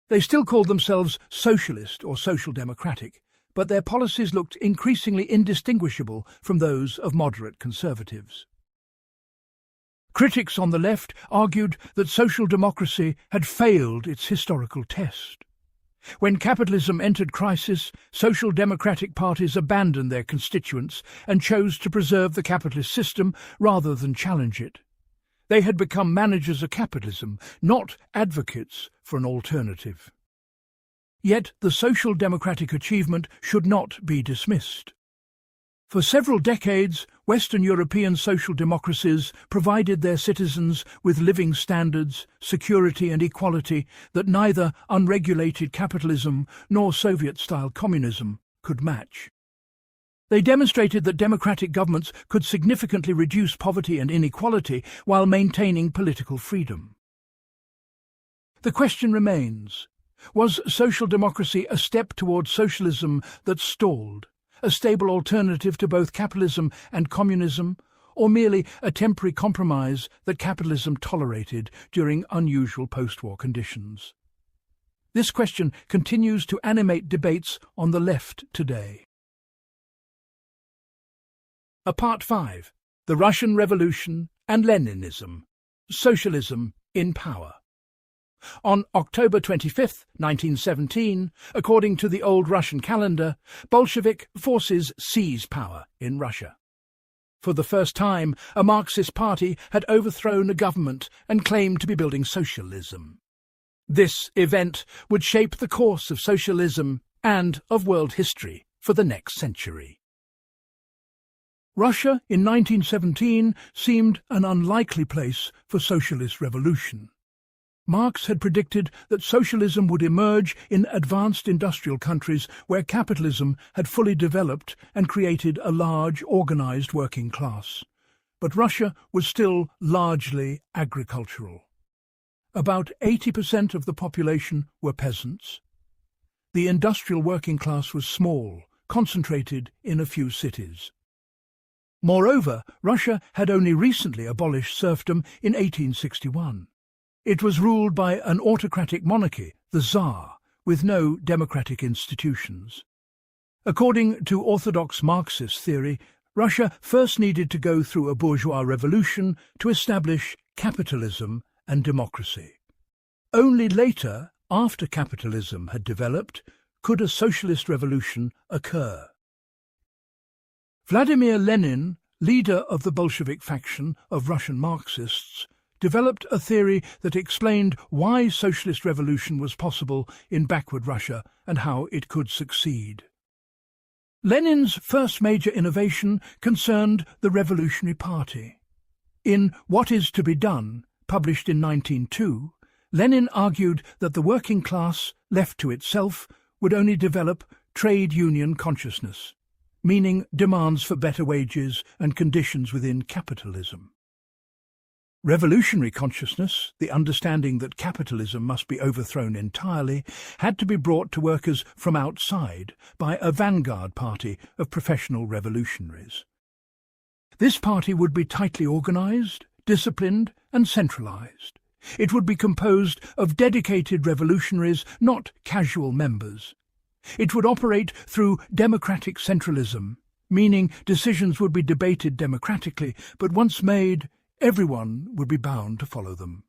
They still called themselves socialist or social democratic, but their policies looked increasingly indistinguishable from those of moderate conservatives. Critics on the left argued that social democracy had failed its historical test. When capitalism entered crisis, social democratic parties abandoned their constituents and chose to preserve the capitalist system rather than challenge it. They had become managers of capitalism, not advocates for an alternative. Yet the social democratic achievement should not be dismissed. For several decades, Western European social democracies provided their citizens with living standards, security and equality that neither unregulated capitalism nor Soviet-style communism could match. They demonstrated that democratic governments could significantly reduce poverty and inequality while maintaining political freedom. The question remains, was social democracy a step towards socialism that stalled, a stable alternative to both capitalism and communism, or merely a temporary compromise that capitalism tolerated during unusual post-war conditions? This question continues to animate debates on the left today. Part 5. The Russian Revolution and Leninism. Socialism in Power. On October 25, 1917, according to the old Russian calendar, Bolshevik forces seized power in Russia. For the first time, a Marxist party had overthrown a government and claimed to be building socialism. This event would shape the course of socialism and of world history for the next century. Russia in 1917 seemed an unlikely place for socialist revolution. Marx had predicted that socialism would emerge in advanced industrial countries where capitalism had fully developed and created a large, organized working class. But Russia was still largely agricultural. About 80% of the population were peasants. The industrial working class was small, concentrated in a few cities. Moreover, Russia had only recently abolished serfdom in 1861. It was ruled by an autocratic monarchy, the Tsar, with no democratic institutions. According to orthodox Marxist theory, Russia first needed to go through a bourgeois revolution to establish capitalism and democracy. Only later, after capitalism had developed, could a socialist revolution occur. Vladimir Lenin, leader of the Bolshevik faction of Russian Marxists, developed a theory that explained why socialist revolution was possible in backward Russia and how it could succeed. Lenin's first major innovation concerned the Revolutionary Party. In What Is to Be Done, published in 1902, Lenin argued that the working class, left to itself, would only develop trade union consciousness, meaning demands for better wages and conditions within capitalism. Revolutionary consciousness, the understanding that capitalism must be overthrown entirely, had to be brought to workers from outside by a vanguard party of professional revolutionaries. This party would be tightly organized, disciplined, and centralized. It would be composed of dedicated revolutionaries, not casual members. It would operate through democratic centralism, meaning decisions would be debated democratically, but once made, everyone would be bound to follow them.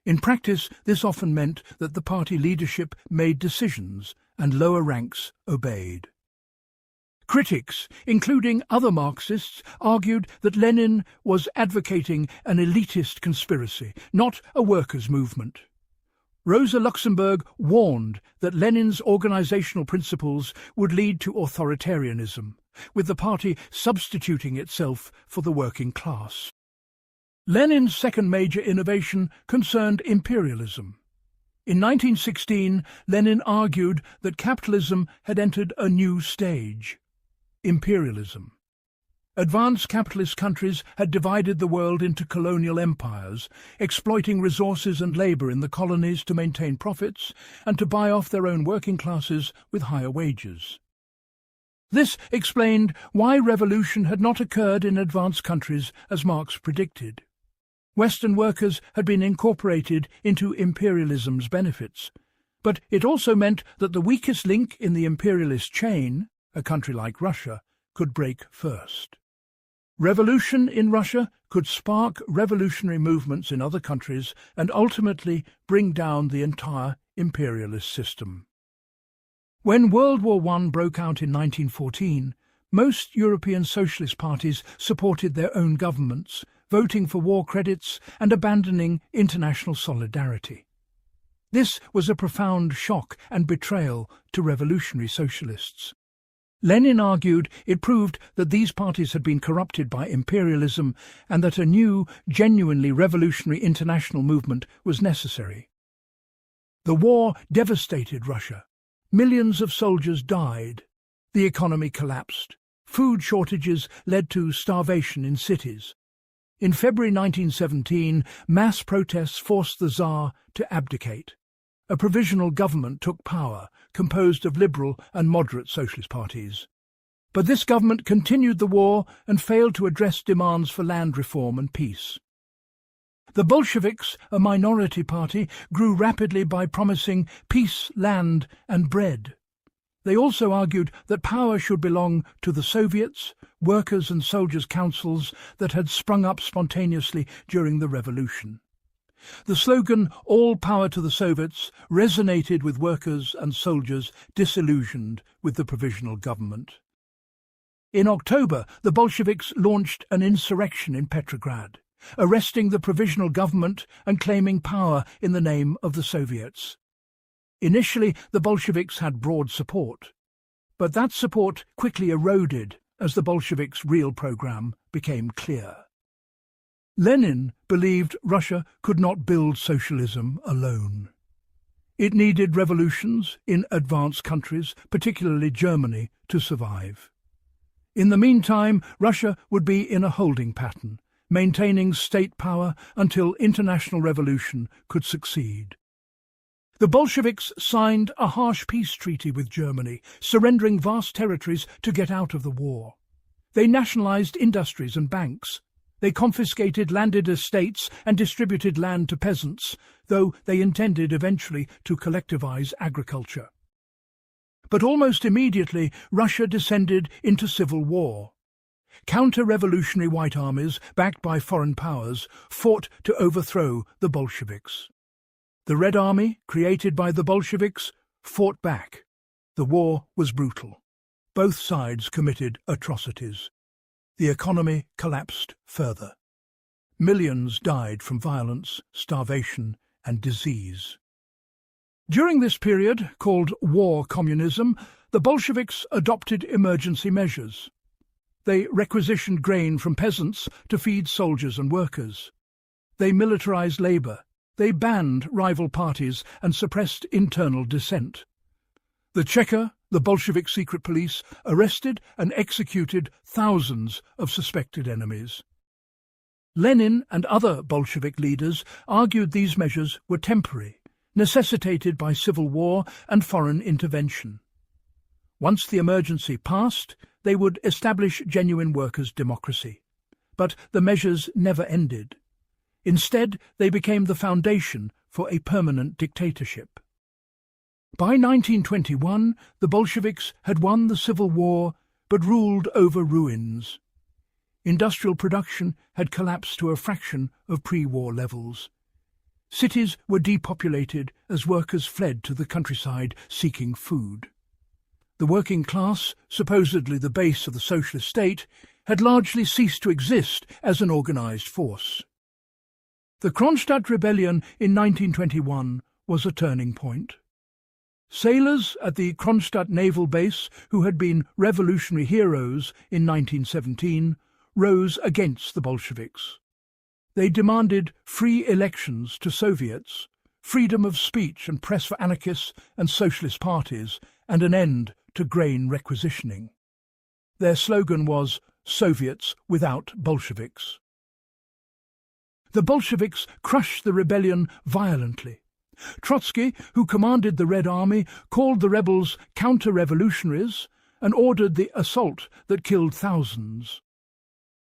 In practice, this often meant that the party leadership made decisions and lower ranks obeyed. Critics, including other Marxists, argued that Lenin was advocating an elitist conspiracy, not a workers' movement. Rosa Luxemburg warned that Lenin's organizational principles would lead to authoritarianism, with the party substituting itself for the working class. Lenin's second major innovation concerned imperialism. In 1916, Lenin argued that capitalism had entered a new stage: imperialism. Advanced capitalist countries had divided the world into colonial empires, exploiting resources and labour in the colonies to maintain profits and to buy off their own working classes with higher wages. This explained why revolution had not occurred in advanced countries as Marx predicted. Western workers had been incorporated into imperialism's benefits, but it also meant that the weakest link in the imperialist chain, a country like Russia, could break first. Revolution in Russia could spark revolutionary movements in other countries and ultimately bring down the entire imperialist system. When World War I broke out in 1914, most European socialist parties supported their own governments, voting for war credits and abandoning international solidarity. This was a profound shock and betrayal to revolutionary socialists. Lenin argued it proved that these parties had been corrupted by imperialism and that a new, genuinely revolutionary international movement was necessary. The war devastated Russia. Millions of soldiers died. The economy collapsed. Food shortages led to starvation in cities. In February 1917, mass protests forced the Tsar to abdicate. A provisional government took power, composed of liberal and moderate socialist parties. But this government continued the war and failed to address demands for land reform and peace. The Bolsheviks, a minority party, grew rapidly by promising peace, land, and bread. They also argued that power should belong to the Soviets, workers' and soldiers' councils that had sprung up spontaneously during the revolution. The slogan, "All power to the Soviets," resonated with workers and soldiers disillusioned with the provisional government. In October, the Bolsheviks launched an insurrection in Petrograd, arresting the provisional government and claiming power in the name of the Soviets. Initially, the Bolsheviks had broad support, but that support quickly eroded as the Bolsheviks' real program became clear. Lenin believed Russia could not build socialism alone. It needed revolutions in advanced countries, particularly Germany, to survive. In the meantime, Russia would be in a holding pattern, maintaining state power until international revolution could succeed. The Bolsheviks signed a harsh peace treaty with Germany, surrendering vast territories to get out of the war. They nationalized industries and banks. They confiscated landed estates and distributed land to peasants, though they intended eventually to collectivize agriculture. But almost immediately, Russia descended into civil war. Counter-revolutionary white armies, backed by foreign powers, fought to overthrow the Bolsheviks. The Red Army, created by the Bolsheviks, fought back. The war was brutal. Both sides committed atrocities. The economy collapsed further. Millions died from violence, starvation, and disease. During this period, called War Communism, the Bolsheviks adopted emergency measures. They requisitioned grain from peasants to feed soldiers and workers. They militarized labor. They banned rival parties and suppressed internal dissent. The Cheka, the Bolshevik secret police, arrested and executed thousands of suspected enemies. Lenin and other Bolshevik leaders argued these measures were temporary, necessitated by civil war and foreign intervention. Once the emergency passed, they would establish genuine workers' democracy. But the measures never ended. Instead, they became the foundation for a permanent dictatorship. By 1921, the Bolsheviks had won the civil war, but ruled over ruins. Industrial production had collapsed to a fraction of pre-war levels. Cities were depopulated as workers fled to the countryside seeking food. The working class, supposedly the base of the socialist state, had largely ceased to exist as an organized force. The Kronstadt Rebellion in 1921 was a turning point. Sailors at the Kronstadt naval base, who had been revolutionary heroes in 1917, rose against the Bolsheviks. They demanded free elections to Soviets, freedom of speech and press for anarchists and socialist parties, and an end to grain requisitioning. Their slogan was, "Soviets without Bolsheviks." The Bolsheviks crushed the rebellion violently. Trotsky, who commanded the Red Army, called the rebels counter-revolutionaries and ordered the assault that killed thousands.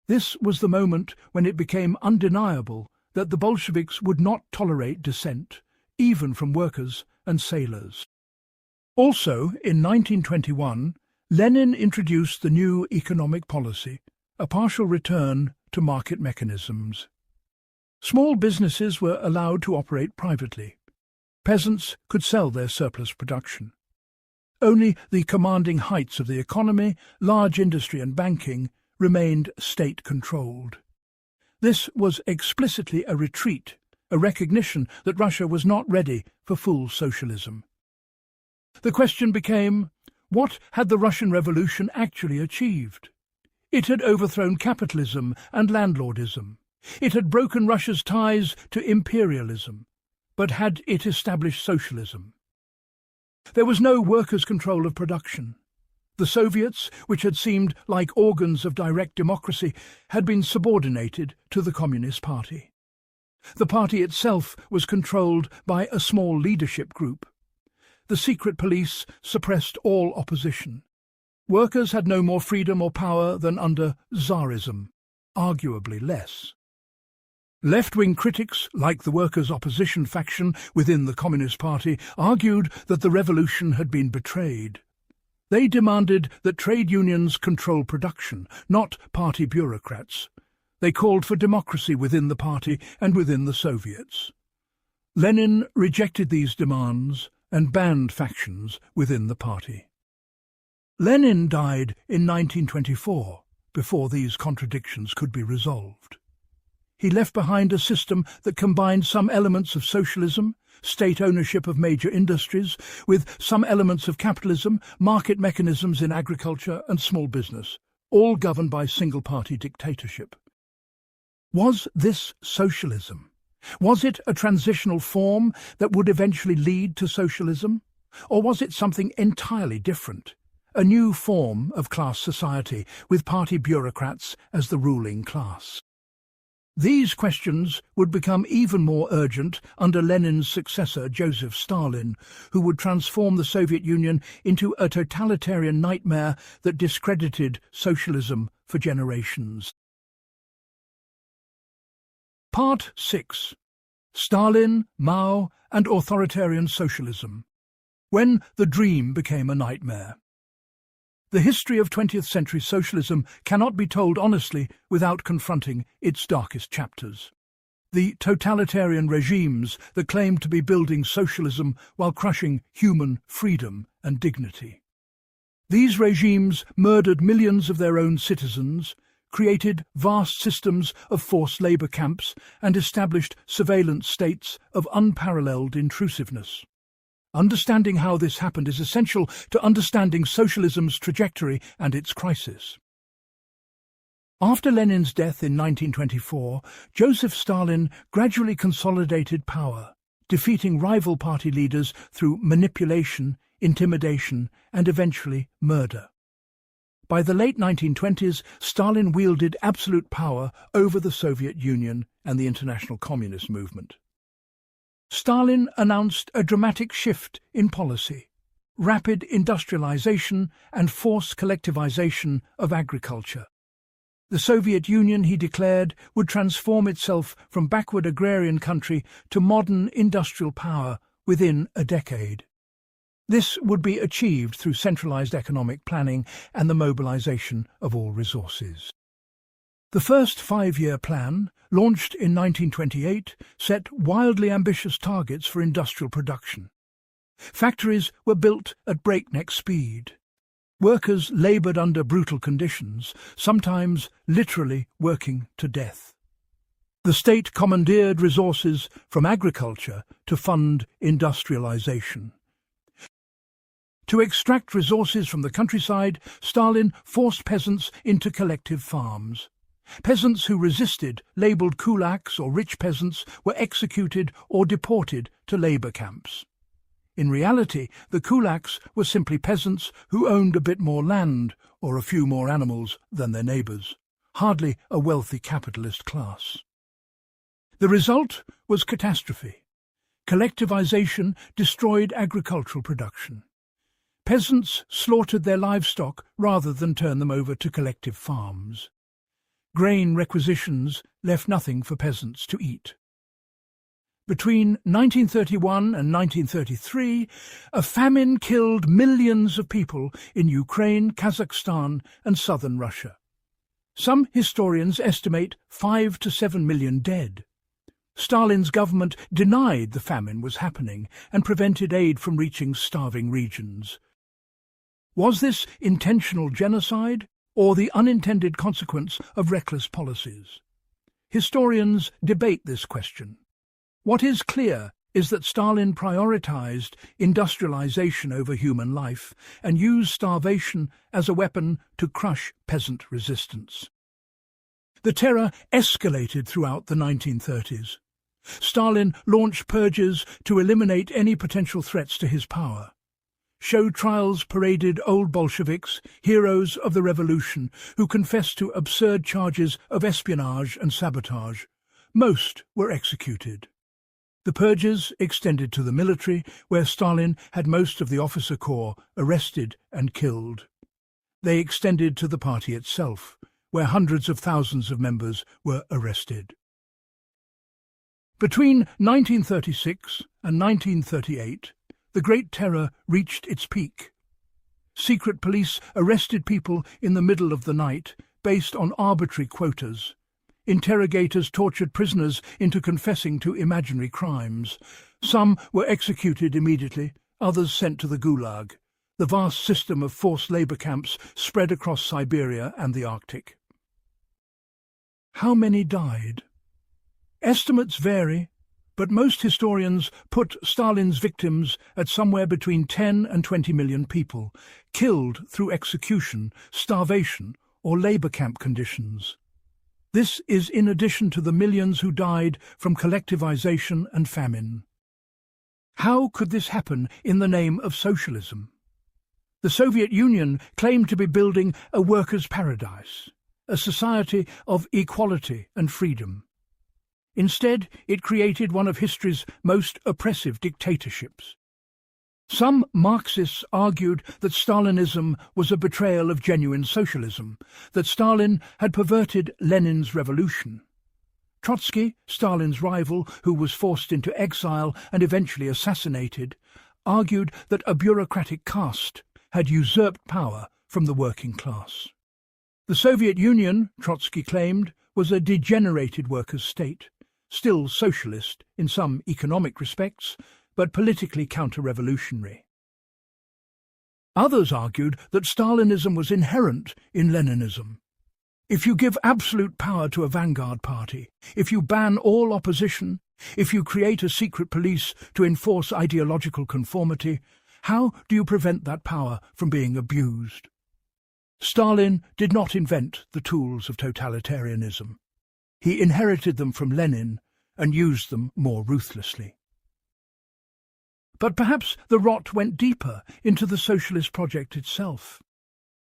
This was the moment when it became undeniable that the Bolsheviks would not tolerate dissent, even from workers and sailors. Also, in 1921, Lenin introduced the new economic policy, a partial return to market mechanisms. Small businesses were allowed to operate privately. Peasants could sell their surplus production. Only the commanding heights of the economy, large industry and banking, remained state-controlled. This was explicitly a retreat, a recognition that Russia was not ready for full socialism. The question became, what had the Russian Revolution actually achieved? It had overthrown capitalism and landlordism. It had broken Russia's ties to imperialism. But had it established socialism? There was no workers' control of production. The Soviets, which had seemed like organs of direct democracy, had been subordinated to the Communist Party. The party itself was controlled by a small leadership group. The secret police suppressed all opposition. Workers had no more freedom or power than under Tsarism, arguably less. Left-wing critics, like the workers' opposition faction within the Communist Party, argued that the revolution had been betrayed. They demanded that trade unions control production, not party bureaucrats. They called for democracy within the party and within the Soviets. Lenin rejected these demands and banned factions within the party. Lenin died in 1924, before these contradictions could be resolved. He left behind a system that combined some elements of socialism, state ownership of major industries, with some elements of capitalism, market mechanisms in agriculture and small business, all governed by single-party dictatorship. Was this socialism? Was it a transitional form that would eventually lead to socialism? Or was it something entirely different, a new form of class society with party bureaucrats as the ruling class? These questions would become even more urgent under Lenin's successor, Joseph Stalin, who would transform the Soviet Union into a totalitarian nightmare that discredited socialism for generations. Part 6. Stalin, Mao, and Authoritarian Socialism. When the dream became a nightmare. The history of 20th century socialism cannot be told honestly without confronting its darkest chapters. The totalitarian regimes that claimed to be building socialism while crushing human freedom and dignity. These regimes murdered millions of their own citizens, created vast systems of forced labour camps, and established surveillance states of unparalleled intrusiveness. Understanding how this happened is essential to understanding socialism's trajectory and its crisis. After Lenin's death in 1924, Joseph Stalin gradually consolidated power, defeating rival party leaders through manipulation, intimidation, and eventually murder. By the late 1920s, Stalin wielded absolute power over the Soviet Union and the international communist movement. Stalin announced a dramatic shift in policy, rapid industrialization and forced collectivization of agriculture. The Soviet Union, he declared, would transform itself from backward agrarian country to modern industrial power within a decade. This would be achieved through centralized economic planning and the mobilization of all resources. The first five-year plan, launched in 1928, set wildly ambitious targets for industrial production. Factories were built at breakneck speed. Workers laboured under brutal conditions, sometimes literally working to death. The state commandeered resources from agriculture to fund industrialization. To extract resources from the countryside, Stalin forced peasants into collective farms. Peasants who resisted, labelled kulaks or rich peasants, were executed or deported to labour camps. In reality, the kulaks were simply peasants who owned a bit more land or a few more animals than their neighbours, hardly a wealthy capitalist class. The result was catastrophe. Collectivization destroyed agricultural production. Peasants slaughtered their livestock rather than turn them over to collective farms. Grain requisitions left nothing for peasants to eat. Between 1931 and 1933, a famine killed millions of people in Ukraine, Kazakhstan, and southern Russia. Some historians estimate 5 to 7 million dead. Stalin's government denied the famine was happening and prevented aid from reaching starving regions. Was this intentional genocide, or the unintended consequence of reckless policies? Historians debate this question. What is clear is that Stalin prioritized industrialization over human life and used starvation as a weapon to crush peasant resistance. The terror escalated throughout the 1930s. Stalin launched purges to eliminate any potential threats to his power. Show trials paraded old Bolsheviks, heroes of the revolution, who confessed to absurd charges of espionage and sabotage. Most were executed. The purges extended to the military, where Stalin had most of the officer corps arrested and killed. They extended to the party itself, where hundreds of thousands of members were arrested. Between 1936 and 1938, the Great Terror reached its peak. Secret police arrested people in the middle of the night based on arbitrary quotas. Interrogators tortured prisoners into confessing to imaginary crimes. Some were executed immediately, others sent to the Gulag, the vast system of forced labour camps spread across Siberia and the Arctic. How many died? Estimates vary, but most historians put Stalin's victims at somewhere between 10 and 20 million people, killed through execution, starvation, or labour camp conditions. This is in addition to the millions who died from collectivization and famine. How could this happen in the name of socialism? The Soviet Union claimed to be building a workers' paradise, a society of equality and freedom. Instead, it created one of history's most oppressive dictatorships. Some Marxists argued that Stalinism was a betrayal of genuine socialism, that Stalin had perverted Lenin's revolution. Trotsky, Stalin's rival, who was forced into exile and eventually assassinated, argued that a bureaucratic caste had usurped power from the working class. The Soviet Union, Trotsky claimed, was a degenerated workers' state, still socialist in some economic respects, but politically counter-revolutionary. Others argued that Stalinism was inherent in Leninism. If you give absolute power to a vanguard party, if you ban all opposition, if you create a secret police to enforce ideological conformity, how do you prevent that power from being abused? Stalin did not invent the tools of totalitarianism. He inherited them from Lenin and used them more ruthlessly. But perhaps the rot went deeper into the socialist project itself.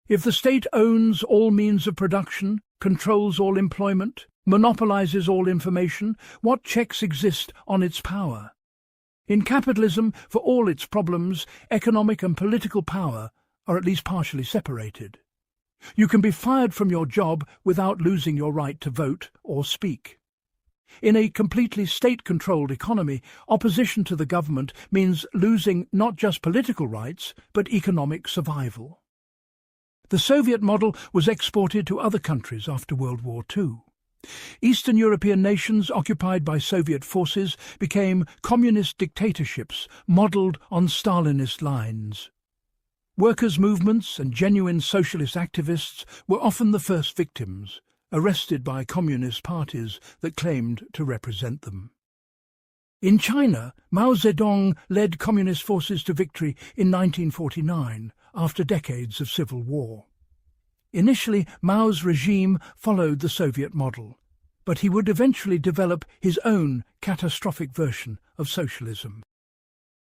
If the state owns all means of production, controls all employment, monopolizes all information, what checks exist on its power? In capitalism, for all its problems, economic and political power are at least partially separated. You can be fired from your job without losing your right to vote or speak. In a completely state-controlled economy, opposition to the government means losing not just political rights, but economic survival. The Soviet model was exported to other countries after World War II. Eastern European nations occupied by Soviet forces became communist dictatorships modelled on Stalinist lines. Workers' movements and genuine socialist activists were often the first victims, arrested by communist parties that claimed to represent them. In China, Mao Zedong led communist forces to victory in 1949, after decades of civil war. Initially, Mao's regime followed the Soviet model, but he would eventually develop his own catastrophic version of socialism.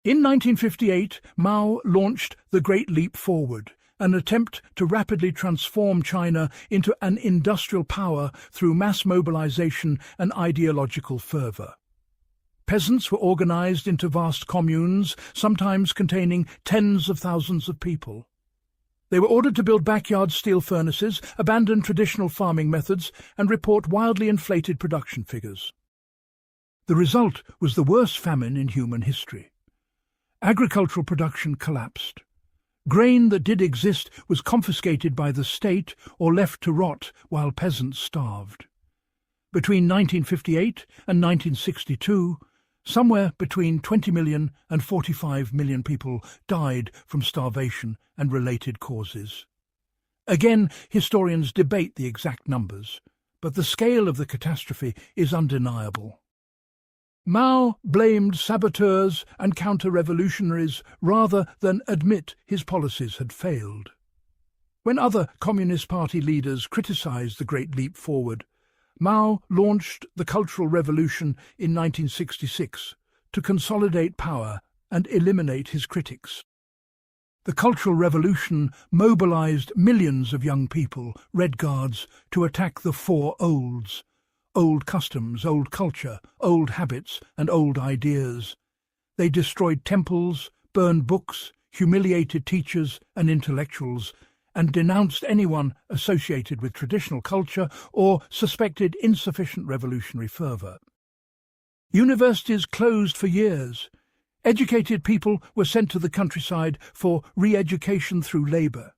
In 1958, Mao launched the Great Leap Forward, an attempt to rapidly transform China into an industrial power through mass mobilization and ideological fervor. Peasants were organized into vast communes, sometimes containing tens of thousands of people. They were ordered to build backyard steel furnaces, abandon traditional farming methods, and report wildly inflated production figures. The result was the worst famine in human history. Agricultural production collapsed. Grain that did exist was confiscated by the state or left to rot while peasants starved. Between 1958 and 1962, somewhere between 20 million and 45 million people died from starvation and related causes. Again, historians debate the exact numbers, but the scale of the catastrophe is undeniable. Mao blamed saboteurs and counter-revolutionaries rather than admit his policies had failed. When other Communist Party leaders criticized the Great Leap Forward, Mao launched the Cultural Revolution in 1966 to consolidate power and eliminate his critics. The Cultural Revolution mobilized millions of young people, Red Guards, to attack the four olds: old customs, old culture, old habits, and old ideas. They destroyed temples, burned books, humiliated teachers and intellectuals, and denounced anyone associated with traditional culture or suspected insufficient revolutionary fervour. Universities closed for years. Educated people were sent to the countryside for re-education through labour.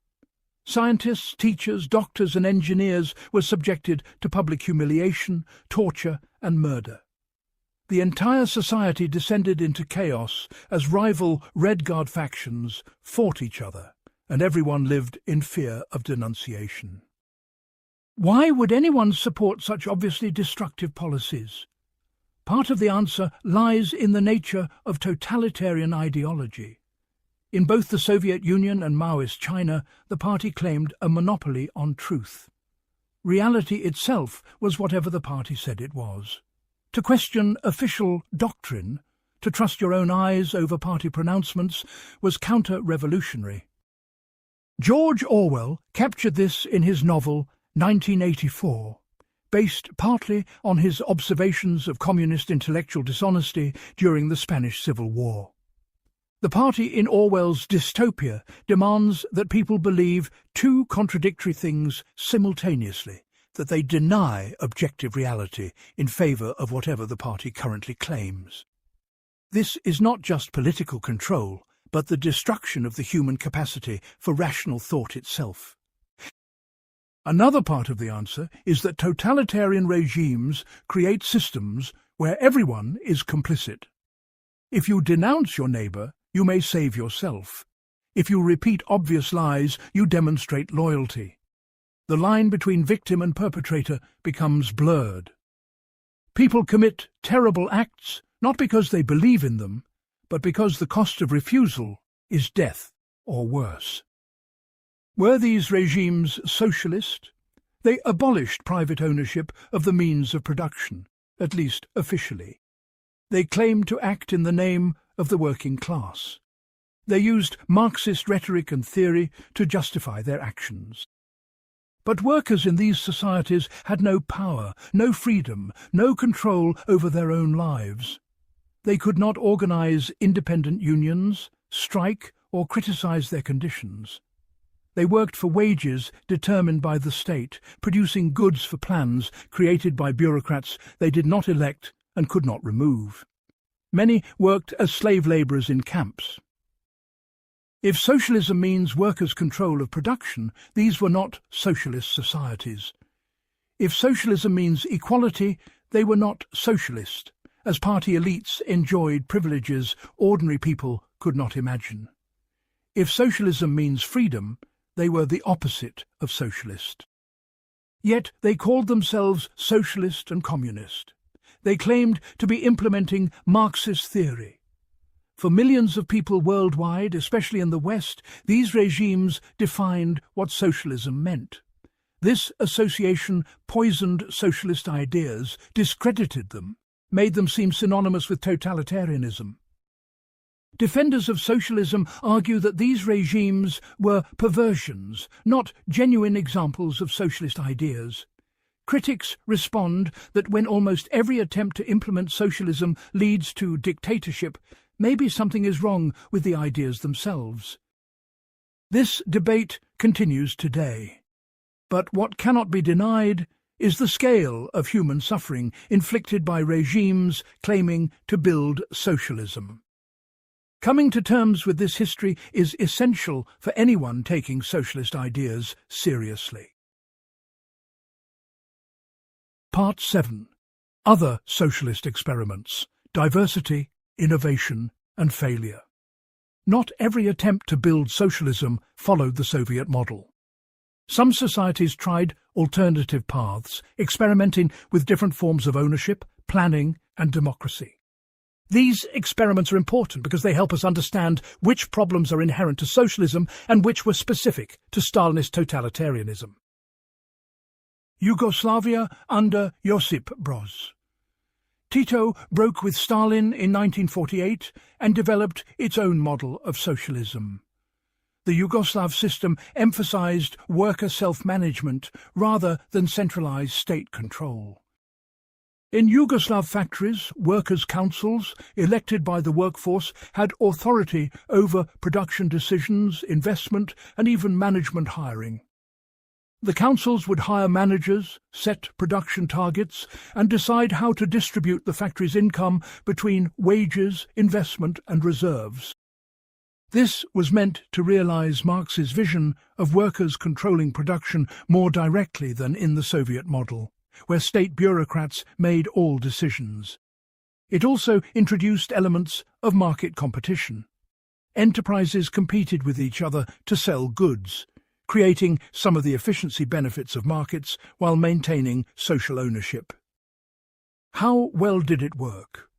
Scientists, teachers, doctors and engineers were subjected to public humiliation, torture and murder. The entire society descended into chaos as rival Red Guard factions fought each other, and everyone lived in fear of denunciation. Why would anyone support such obviously destructive policies? Part of the answer lies in the nature of totalitarian ideology. In both the Soviet Union and Maoist China, the party claimed a monopoly on truth. Reality itself was whatever the party said it was. To question official doctrine, to trust your own eyes over party pronouncements, was counter-revolutionary. George Orwell captured this in his novel 1984. based partly on his observations of communist intellectual dishonesty during the Spanish Civil War. The party in Orwell's dystopia demands that people believe two contradictory things simultaneously, that they deny objective reality in favour of whatever the party currently claims. This is not just political control, but the destruction of the human capacity for rational thought itself. Another part of the answer is that totalitarian regimes create systems where everyone is complicit. If you denounce your neighbour, you may save yourself. If you repeat obvious lies, you demonstrate loyalty. The line between victim and perpetrator becomes blurred. People commit terrible acts not because they believe in them, but because the cost of refusal is death or worse. Were these regimes socialist? They abolished private ownership of the means of production, at least officially. They claimed to act in the name of the working class. They used Marxist rhetoric and theory to justify their actions. But workers in these societies had no power, no freedom, no control over their own lives. They could not organize independent unions, strike, or criticize their conditions. They worked for wages determined by the state, producing goods for plans created by bureaucrats they did not elect and could not remove. Many worked as slave labourers in camps. If socialism means workers' control of production, these were not socialist societies. If socialism means equality, they were not socialist, as party elites enjoyed privileges ordinary people could not imagine. If socialism means freedom, they were the opposite of socialist. Yet they called themselves socialist and communist. They claimed to be implementing Marxist theory. For millions of people worldwide, especially in the West, these regimes defined what socialism meant. This association poisoned socialist ideas, discredited them, made them seem synonymous with totalitarianism. Defenders of socialism argue that these regimes were perversions, not genuine examples of socialist ideas. Critics respond that when almost every attempt to implement socialism leads to dictatorship, maybe something is wrong with the ideas themselves. This debate continues today. But what cannot be denied is the scale of human suffering inflicted by regimes claiming to build socialism. Coming to terms with this history is essential for anyone taking socialist ideas seriously. Part 7. Other socialist experiments: diversity, innovation, and failure. Not every attempt to build socialism followed the Soviet model. Some societies tried alternative paths, experimenting with different forms of ownership, planning, and democracy. These experiments are important because they help us understand which problems are inherent to socialism and which were specific to Stalinist totalitarianism. Yugoslavia under Josip Broz. Tito broke with Stalin in 1948 and developed its own model of socialism. The Yugoslav system emphasized worker self-management rather than centralized state control. In Yugoslav factories, workers' councils, elected by the workforce, had authority over production decisions, investment, and even management hiring. The councils would hire managers, set production targets, and decide how to distribute the factory's income between wages, investment, and reserves. This was meant to realize Marx's vision of workers controlling production more directly than in the Soviet model, where state bureaucrats made all decisions. It also introduced elements of market competition. Enterprises competed with each other to sell goods, creating some of the efficiency benefits of markets while maintaining social ownership. How well did it work?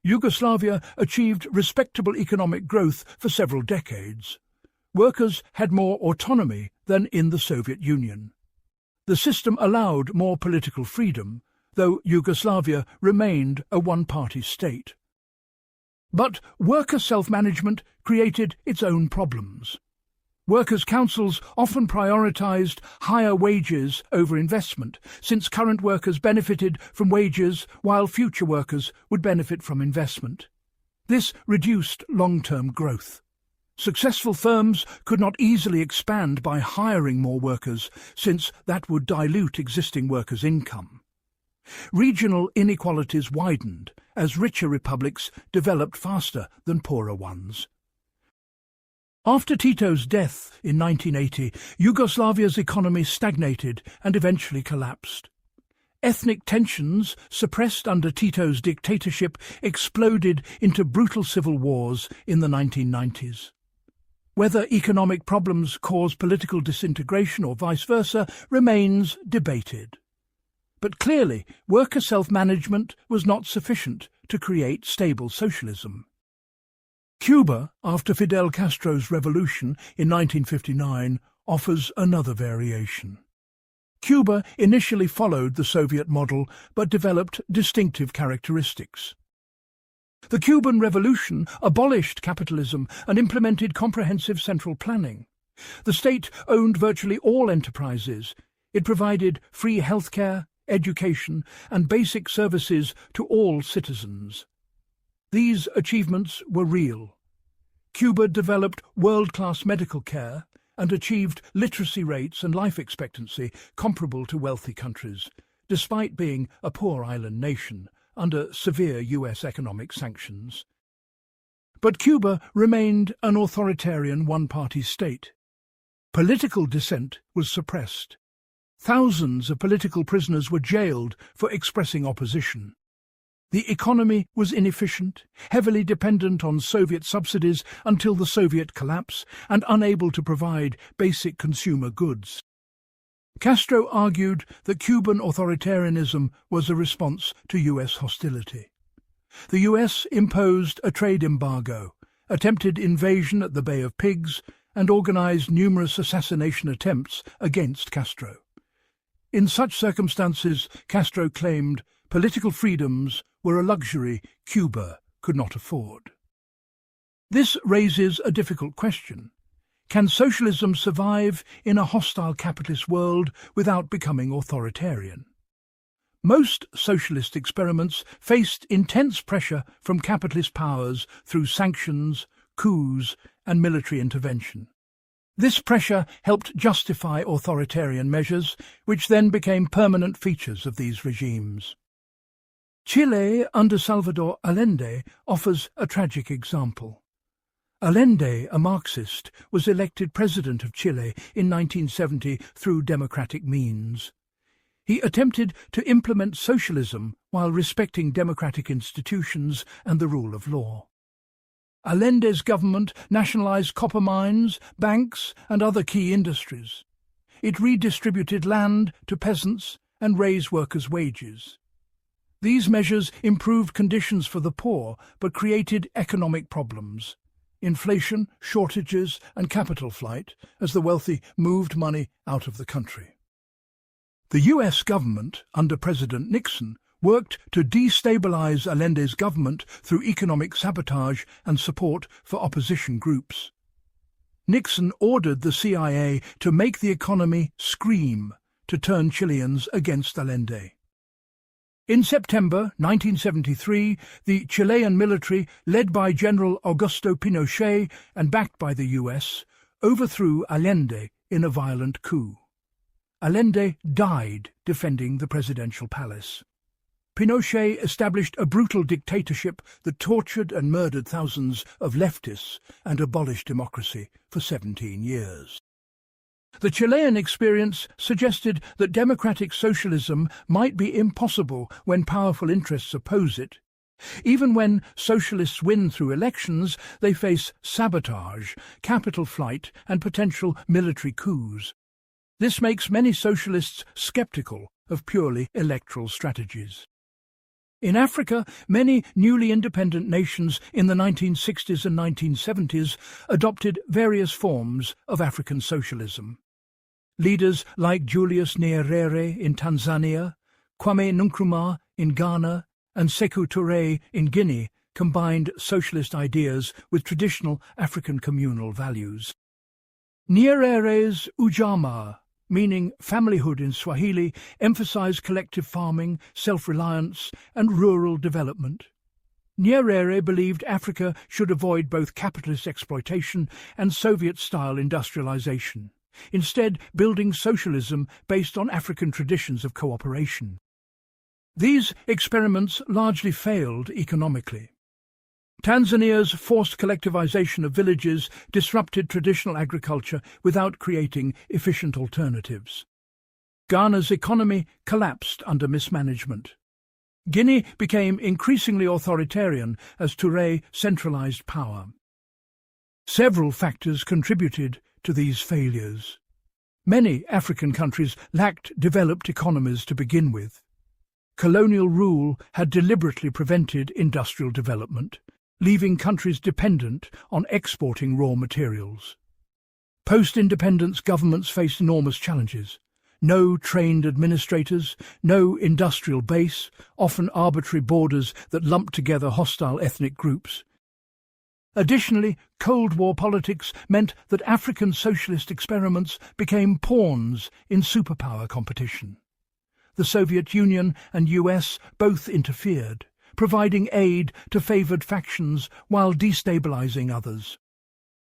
Yugoslavia achieved respectable economic growth for several decades. Workers had more autonomy than in the Soviet Union. The system allowed more political freedom, though Yugoslavia remained a one-party state. But worker self-management created its own problems. Workers' councils often prioritized higher wages over investment, since current workers benefited from wages while future workers would benefit from investment. This reduced long-term growth. Successful firms could not easily expand by hiring more workers, since that would dilute existing workers' income. Regional inequalities widened as richer republics developed faster than poorer ones. After Tito's death in 1980, Yugoslavia's economy stagnated and eventually collapsed. Ethnic tensions, suppressed under Tito's dictatorship, exploded into brutal civil wars in the 1990s. Whether economic problems cause political disintegration or vice versa remains debated. But clearly, worker self-management was not sufficient to create stable socialism. Cuba, after Fidel Castro's revolution in 1959, offers another variation. Cuba initially followed the Soviet model but developed distinctive characteristics. The Cuban Revolution abolished capitalism and implemented comprehensive central planning. The state owned virtually all enterprises. It provided free healthcare, education, and basic services to all citizens. These achievements were real. Cuba developed world-class medical care and achieved literacy rates and life expectancy comparable to wealthy countries, despite being a poor island nation under severe US economic sanctions. But Cuba remained an authoritarian one-party state. Political dissent was suppressed. Thousands of political prisoners were jailed for expressing opposition. The economy was inefficient, heavily dependent on Soviet subsidies until the Soviet collapse, and unable to provide basic consumer goods. Castro argued that Cuban authoritarianism was a response to US hostility. The US imposed a trade embargo, attempted invasion at the Bay of Pigs, and organized numerous assassination attempts against Castro. In such circumstances, Castro claimed political freedoms were a luxury Cuba could not afford. This raises a difficult question. Can socialism survive in a hostile capitalist world without becoming authoritarian? Most socialist experiments faced intense pressure from capitalist powers through sanctions, coups, and military intervention. This pressure helped justify authoritarian measures, which then became permanent features of these regimes. Chile under Salvador Allende offers a tragic example. Allende, a Marxist, was elected president of Chile in 1970 through democratic means. He attempted to implement socialism while respecting democratic institutions and the rule of law. Allende's government nationalized copper mines, banks, and other key industries. It redistributed land to peasants and raised workers' wages. These measures improved conditions for the poor but created economic problems: inflation, shortages, and capital flight as the wealthy moved money out of the country. The US government, under President Nixon, worked to destabilize Allende's government through economic sabotage and support for opposition groups. Nixon ordered the CIA to make the economy scream to turn Chileans against Allende. In September 1973, the Chilean military, led by General Augusto Pinochet and backed by the US, overthrew Allende in a violent coup. Allende died defending the presidential palace. Pinochet established a brutal dictatorship that tortured and murdered thousands of leftists and abolished democracy for 17 years. The Chilean experience suggested that democratic socialism might be impossible when powerful interests oppose it. Even when socialists win through elections, they face sabotage, capital flight, and potential military coups. This makes many socialists skeptical of purely electoral strategies. In Africa, many newly independent nations in the 1960s and 1970s adopted various forms of African socialism. Leaders like Julius Nyerere in Tanzania, Kwame Nkrumah in Ghana, and Sékou Touré in Guinea combined socialist ideas with traditional African communal values. Nyerere's ujamaa, meaning familyhood in Swahili, emphasized collective farming, self-reliance, and rural development. Nyerere believed Africa should avoid both capitalist exploitation and Soviet-style industrialization, instead building socialism based on African traditions of cooperation. These experiments largely failed economically. Tanzania's forced collectivization of villages disrupted traditional agriculture without creating efficient alternatives. Ghana's economy collapsed under mismanagement. Guinea became increasingly authoritarian as Touré centralized power. Several factors contributed to these failures. Many African countries lacked developed economies to begin with. Colonial rule had deliberately prevented industrial development, leaving countries dependent on exporting raw materials. Post-independence governments faced enormous challenges. No trained administrators, no industrial base, often arbitrary borders that lumped together hostile ethnic groups. Additionally, Cold War politics meant that African socialist experiments became pawns in superpower competition. The Soviet Union and US both interfered, providing aid to favoured factions while destabilizing others.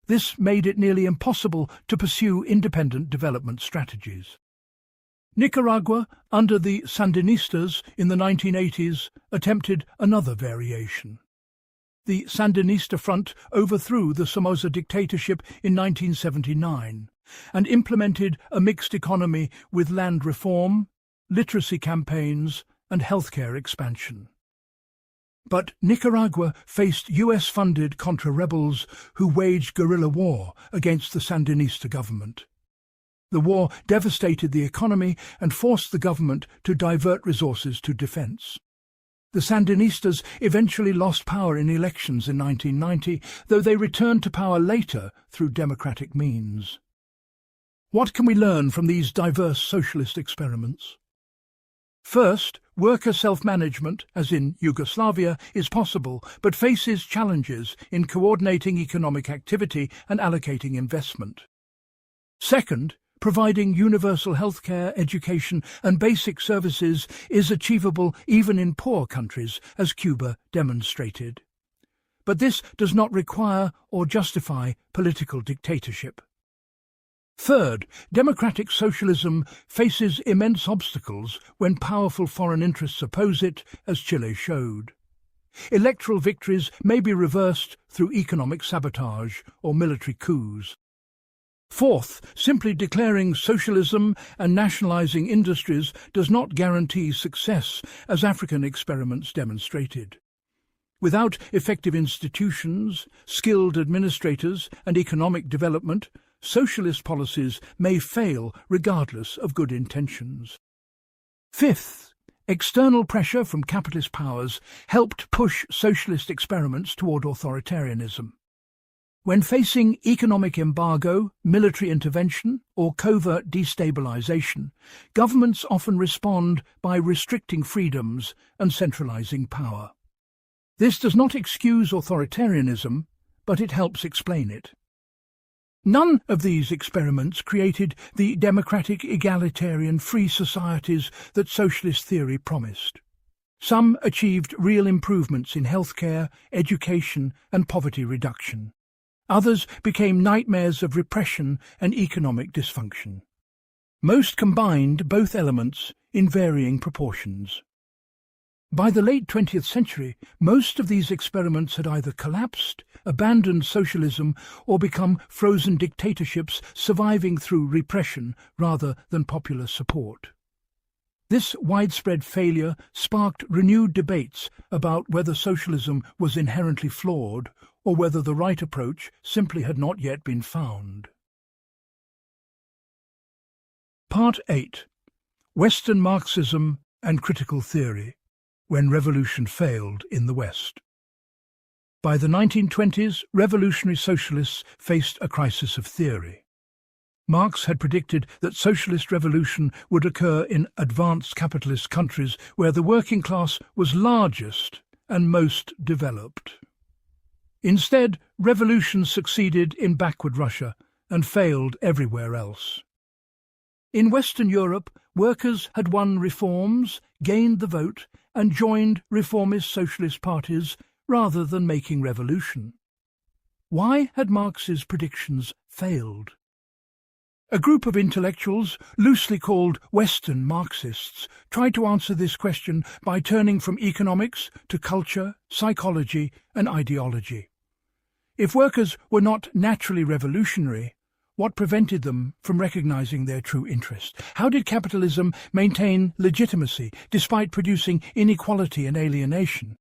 This made it nearly impossible to pursue independent development strategies. Nicaragua, under the Sandinistas in the 1980s, attempted another variation. The Sandinista Front overthrew the Somoza dictatorship in 1979 and implemented a mixed economy with land reform, literacy campaigns, and healthcare expansion. But Nicaragua faced US-funded contra-rebels who waged guerrilla war against the Sandinista government. The war devastated the economy and forced the government to divert resources to defense. The Sandinistas eventually lost power in elections in 1990, though they returned to power later through democratic means. What can we learn from these diverse socialist experiments? First, worker self-management, as in Yugoslavia, is possible, but faces challenges in coordinating economic activity and allocating investment. Second, providing universal healthcare, education and basic services is achievable even in poor countries, as Cuba demonstrated. But this does not require or justify political dictatorship. Third, democratic socialism faces immense obstacles when powerful foreign interests oppose it, as Chile showed. Electoral victories may be reversed through economic sabotage or military coups. Fourth, simply declaring socialism and nationalizing industries does not guarantee success, as African experiments demonstrated. Without effective institutions, skilled administrators, and economic development, socialist policies may fail regardless of good intentions. Fifth, external pressure from capitalist powers helped push socialist experiments toward authoritarianism. When facing economic embargo, military intervention, or covert destabilization, governments often respond by restricting freedoms and centralizing power. This does not excuse authoritarianism, but it helps explain it. None of these experiments created the democratic, egalitarian, free societies that socialist theory promised. Some achieved real improvements in healthcare, education, and poverty reduction. Others became nightmares of repression and economic dysfunction. Most combined both elements in varying proportions. By the late 20th century, most of these experiments had either collapsed, abandoned socialism, or become frozen dictatorships surviving through repression rather than popular support. This widespread failure sparked renewed debates about whether socialism was inherently flawed or whether the right approach simply had not yet been found. Part 8. Western Marxism and Critical Theory, when revolution failed in the West. By the 1920s, revolutionary socialists faced a crisis of theory. Marx had predicted that socialist revolution would occur in advanced capitalist countries where the working class was largest and most developed. Instead, revolution succeeded in backward Russia and failed everywhere else. In Western Europe, workers had won reforms, gained the vote, and joined reformist socialist parties rather than making revolution. Why had Marx's predictions failed? A group of intellectuals, loosely called Western Marxists, tried to answer this question by turning from economics to culture, psychology, and ideology. If workers were not naturally revolutionary, what prevented them from recognizing their true interest? How did capitalism maintain legitimacy despite producing inequality and alienation?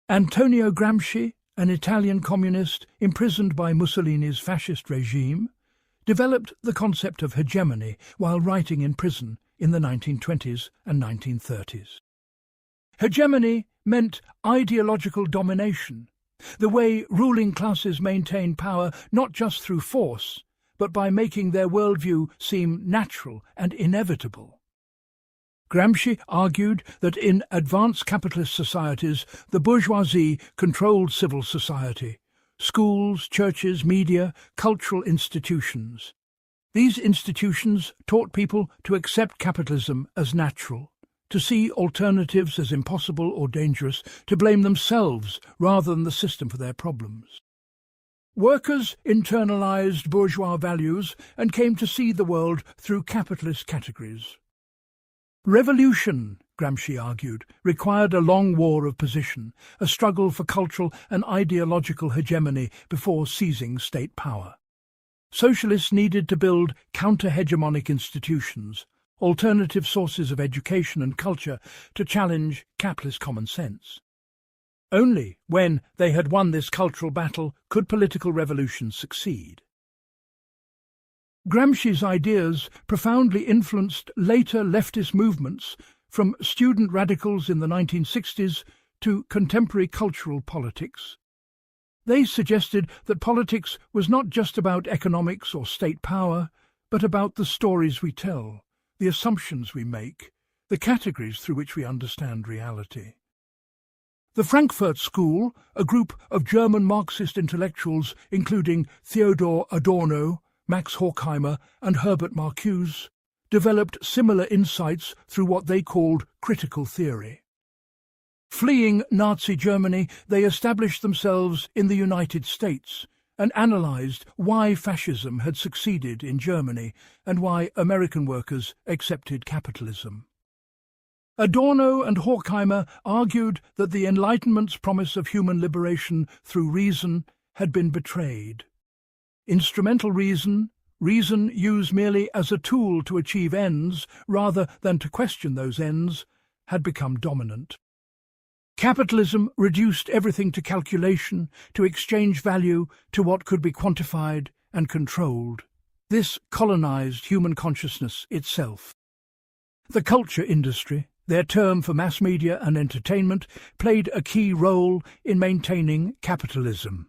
Antonio Gramsci, an Italian communist imprisoned by Mussolini's fascist regime, developed the concept of hegemony while writing in prison in the 1920s and 1930s. Hegemony meant ideological domination, the way ruling classes maintain power not just through force, but by making their worldview seem natural and inevitable. Gramsci argued that in advanced capitalist societies, the bourgeoisie controlled civil society, schools, churches, media, cultural institutions. These institutions taught people to accept capitalism as natural, to see alternatives as impossible or dangerous, to blame themselves rather than the system for their problems. Workers internalized bourgeois values and came to see the world through capitalist categories. Revolution, Gramsci argued, required a long war of position, a struggle for cultural and ideological hegemony before seizing state power. Socialists needed to build counter-hegemonic institutions, alternative sources of education and culture to challenge capitalist common sense. Only when they had won this cultural battle could political revolution succeed. Gramsci's ideas profoundly influenced later leftist movements, from student radicals in the 1960s to contemporary cultural politics. They suggested that politics was not just about economics or state power, but about the stories we tell, the assumptions we make, the categories through which we understand reality. The Frankfurt School, a group of German Marxist intellectuals including Theodor Adorno, Max Horkheimer and Herbert Marcuse, developed similar insights through what they called critical theory. Fleeing Nazi Germany, they established themselves in the United States and analyzed why fascism had succeeded in Germany and why American workers accepted capitalism. Adorno and Horkheimer argued that the Enlightenment's promise of human liberation through reason had been betrayed. Instrumental reason used merely as a tool to achieve ends rather than to question those ends, had become dominant. Capitalism reduced everything to calculation, to exchange value, to what could be quantified and controlled. This colonized human consciousness itself. The culture industry, their term for mass media and entertainment, played a key role in maintaining capitalism.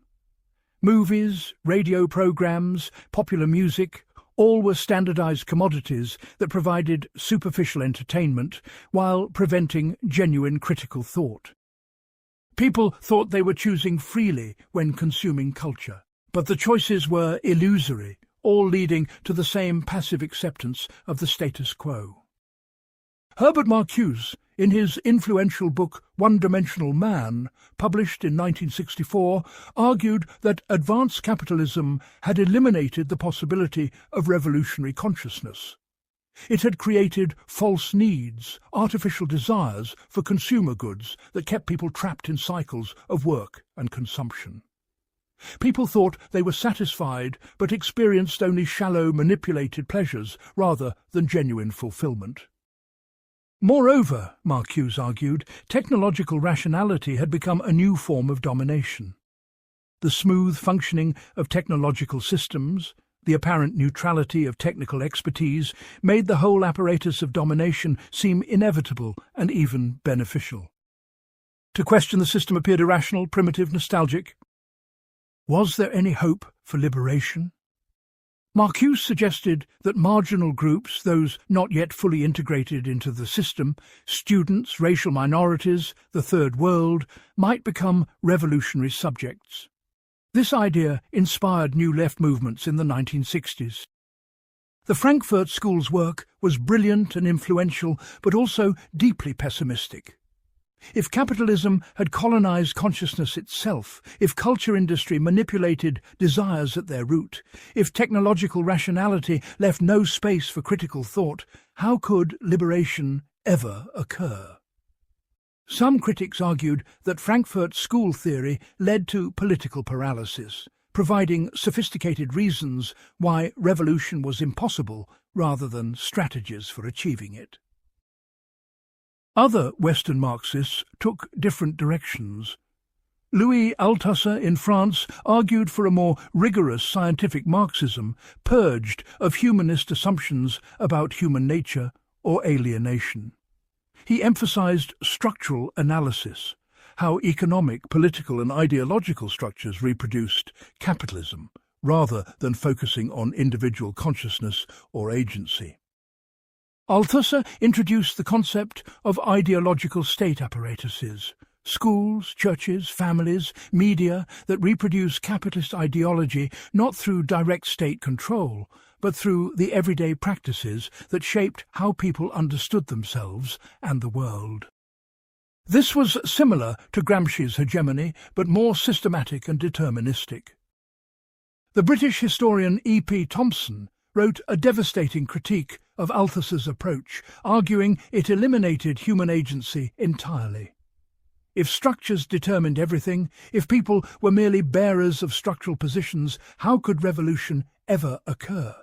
Movies, radio programs, popular music, all were standardized commodities that provided superficial entertainment while preventing genuine critical thought. People thought they were choosing freely when consuming culture, but the choices were illusory, all leading to the same passive acceptance of the status quo. Herbert Marcuse, in his influential book One-Dimensional Man, published in 1964, argued that advanced capitalism had eliminated the possibility of revolutionary consciousness. It had created false needs, artificial desires for consumer goods that kept people trapped in cycles of work and consumption. People thought they were satisfied but experienced only shallow, manipulated pleasures rather than genuine fulfillment. Moreover, Marcuse argued, technological rationality had become a new form of domination. The smooth functioning of technological systems, the apparent neutrality of technical expertise, made the whole apparatus of domination seem inevitable and even beneficial. To question the system appeared irrational, primitive, nostalgic. Was there any hope for liberation? Marcuse suggested that marginal groups, those not yet fully integrated into the system, students, racial minorities, the Third World, might become revolutionary subjects. This idea inspired new left movements in the 1960s. The Frankfurt School's work was brilliant and influential, but also deeply pessimistic. If capitalism had colonized consciousness itself, if culture industry manipulated desires at their root, if technological rationality left no space for critical thought, how could liberation ever occur? Some critics argued that Frankfurt School theory led to political paralysis, providing sophisticated reasons why revolution was impossible rather than strategies for achieving it. Other Western Marxists took different directions. Louis Althusser in France argued for a more rigorous scientific Marxism, purged of humanist assumptions about human nature or alienation. He emphasized structural analysis, how economic, political and ideological structures reproduced capitalism, rather than focusing on individual consciousness or agency. Althusser introduced the concept of ideological state apparatuses, schools, churches, families, media that reproduce capitalist ideology not through direct state control, but through the everyday practices that shaped how people understood themselves and the world. This was similar to Gramsci's hegemony, but more systematic and deterministic. The British historian E.P. Thompson wrote a devastating critique of Althusser's approach, arguing it eliminated human agency entirely. If structures determined everything, if people were merely bearers of structural positions, how could revolution ever occur?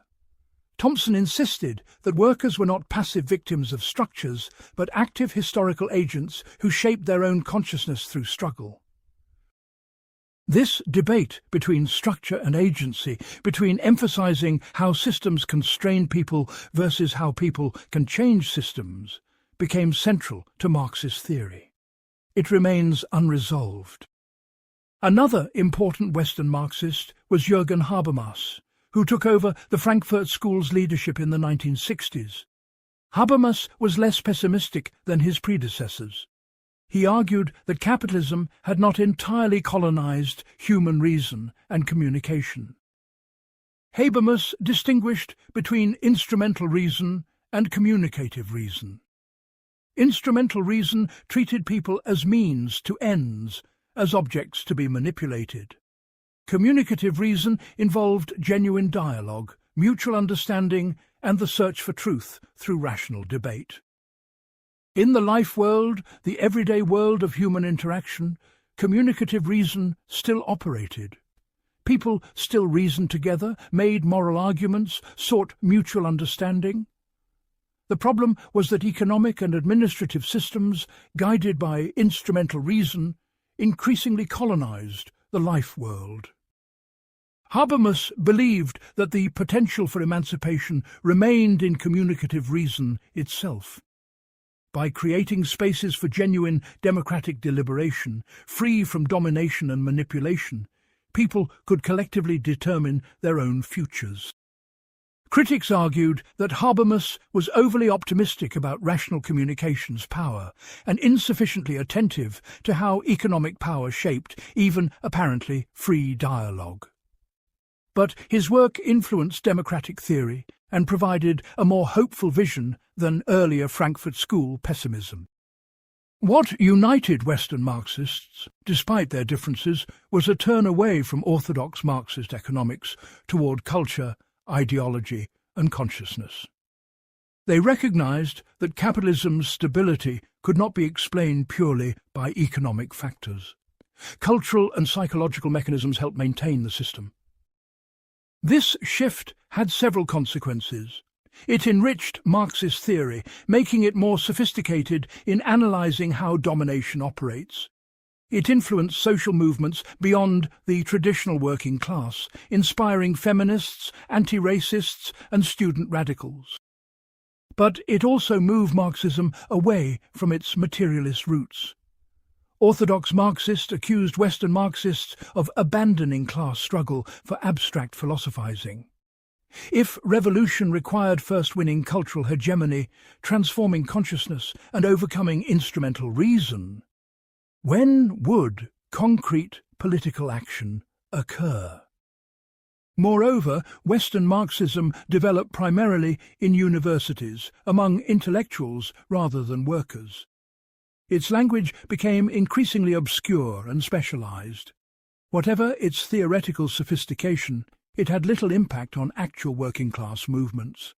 Thompson insisted that workers were not passive victims of structures, but active historical agents who shaped their own consciousness through struggle. This debate between structure and agency, between emphasizing how systems constrain people versus how people can change systems, became central to Marxist theory. It remains unresolved. Another important Western Marxist was Jürgen Habermas, who took over the Frankfurt School's leadership in the 1960s. Habermas was less pessimistic than his predecessors. He argued that capitalism had not entirely colonized human reason and communication. Habermas distinguished between instrumental reason and communicative reason. Instrumental reason treated people as means to ends, as objects to be manipulated. Communicative reason involved genuine dialogue, mutual understanding, and the search for truth through rational debate. In the life world, the everyday world of human interaction, communicative reason still operated. People still reasoned together, made moral arguments, sought mutual understanding. The problem was that economic and administrative systems, guided by instrumental reason, increasingly colonized the life world. Habermas believed that the potential for emancipation remained in communicative reason itself. By creating spaces for genuine democratic deliberation, free from domination and manipulation, people could collectively determine their own futures. Critics argued that Habermas was overly optimistic about rational communication's power and insufficiently attentive to how economic power shaped even apparently free dialogue. But his work influenced democratic theory and provided a more hopeful vision than earlier Frankfurt School pessimism. What united Western Marxists, despite their differences, was a turn away from orthodox Marxist economics toward culture, ideology, and consciousness. They recognized that capitalism's stability could not be explained purely by economic factors. Cultural and psychological mechanisms helped maintain the system. This shift had several consequences. It enriched Marxist theory, making it more sophisticated in analyzing how domination operates. It influenced social movements beyond the traditional working class, inspiring feminists, anti-racists, and student radicals. But it also moved Marxism away from its materialist roots. Orthodox Marxists accused Western Marxists of abandoning class struggle for abstract philosophizing. If revolution required first winning cultural hegemony, transforming consciousness, and overcoming instrumental reason, when would concrete political action occur. Moreover, Western Marxism developed primarily in universities, among intellectuals rather than workers. Its language became increasingly obscure and specialized. Whatever its theoretical sophistication, it had little impact on actual working-class movements.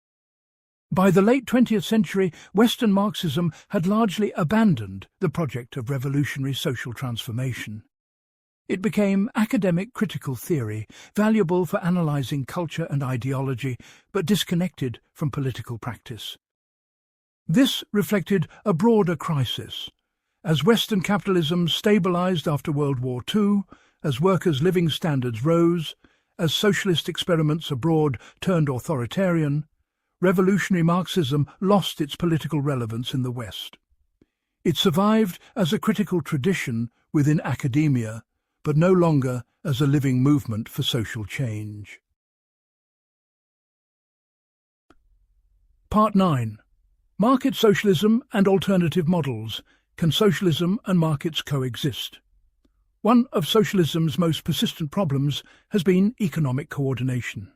By the late 20th century, Western Marxism had largely abandoned the project of revolutionary social transformation. It became academic critical theory, valuable for analyzing culture and ideology, but disconnected from political practice. This reflected a broader crisis. As Western capitalism stabilized after World War II, as workers' living standards rose, as socialist experiments abroad turned authoritarian, revolutionary Marxism lost its political relevance in the West. It survived as a critical tradition within academia, but no longer as a living movement for social change. Part 9. Market Socialism and Alternative Models. Can socialism and markets coexist? One of socialism's most persistent problems has been economic coordination.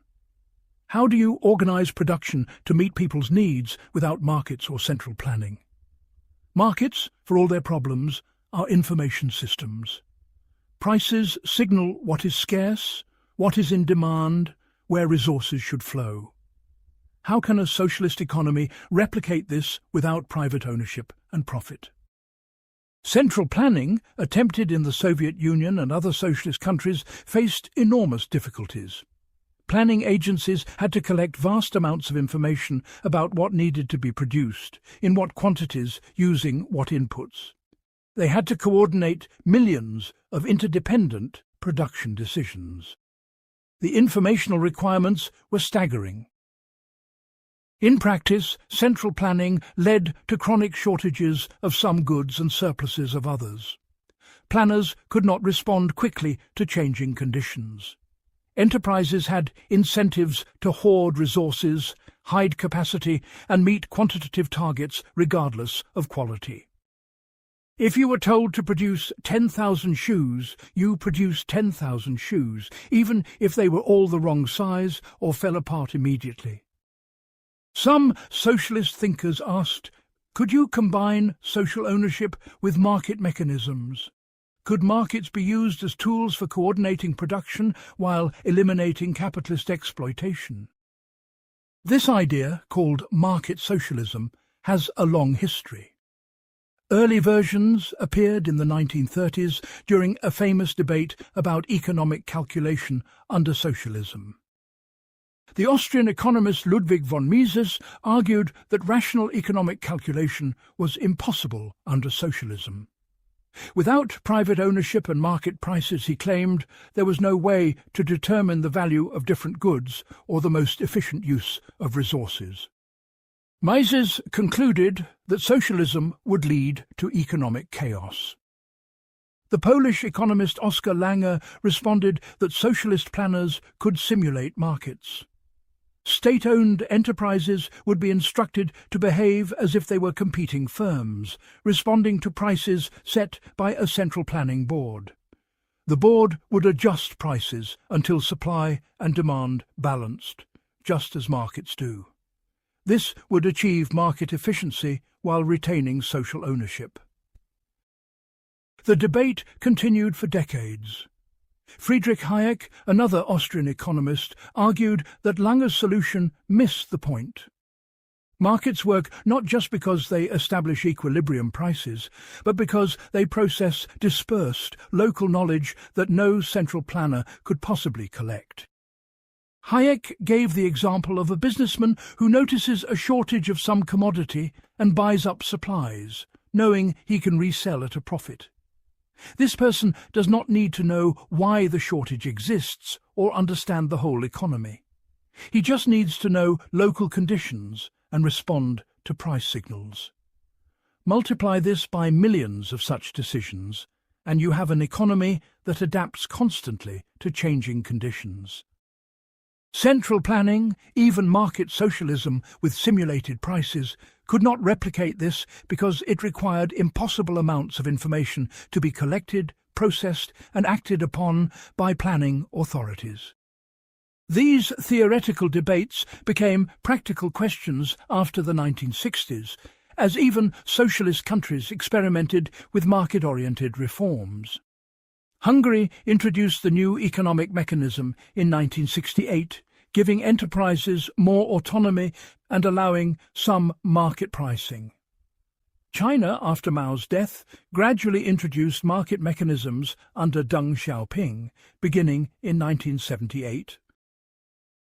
How do you organize production to meet people's needs without markets or central planning? Markets, for all their problems, are information systems. Prices signal what is scarce, what is in demand, where resources should flow. How can a socialist economy replicate this without private ownership and profit? Central planning, attempted in the Soviet Union and other socialist countries, faced enormous difficulties. Planning agencies had to collect vast amounts of information about what needed to be produced, in what quantities, using what inputs. They had to coordinate millions of interdependent production decisions. The informational requirements were staggering. In practice, central planning led to chronic shortages of some goods and surpluses of others. Planners could not respond quickly to changing conditions. Enterprises had incentives to hoard resources, hide capacity, and meet quantitative targets regardless of quality. If you were told to produce 10,000 shoes, you produced 10,000 shoes, even if they were all the wrong size or fell apart immediately. Some socialist thinkers asked, could you combine social ownership with market mechanisms? Could markets be used as tools for coordinating production while eliminating capitalist exploitation? This idea, called market socialism, has a long history. Early versions appeared in the 1930s during a famous debate about economic calculation under socialism. The Austrian economist Ludwig von Mises argued that rational economic calculation was impossible under socialism. Without private ownership and market prices, he claimed, there was no way to determine the value of different goods or the most efficient use of resources. Mises concluded that socialism would lead to economic chaos. The Polish economist Oskar Lange responded that socialist planners could simulate markets. State-owned enterprises would be instructed to behave as if they were competing firms, responding to prices set by a central planning board. The board would adjust prices until supply and demand balanced, just as markets do. This would achieve market efficiency while retaining social ownership. The debate continued for decades. Friedrich Hayek, another Austrian economist, argued that Lange's solution missed the point. Markets work not just because they establish equilibrium prices, but because they process dispersed, local knowledge that no central planner could possibly collect. Hayek gave the example of a businessman who notices a shortage of some commodity and buys up supplies, knowing he can resell at a profit. This person does not need to know why the shortage exists or understand the whole economy. He just needs to know local conditions and respond to price signals. Multiply this by millions of such decisions, and you have an economy that adapts constantly to changing conditions. Central planning, even market socialism with simulated prices, could not replicate this because it required impossible amounts of information to be collected, processed and acted upon by planning authorities. These theoretical debates became practical questions after the 1960s, as even socialist countries experimented with market-oriented reforms. Hungary introduced the new economic mechanism in 1968, giving enterprises more autonomy and allowing some market pricing. China, after Mao's death, gradually introduced market mechanisms under Deng Xiaoping, beginning in 1978.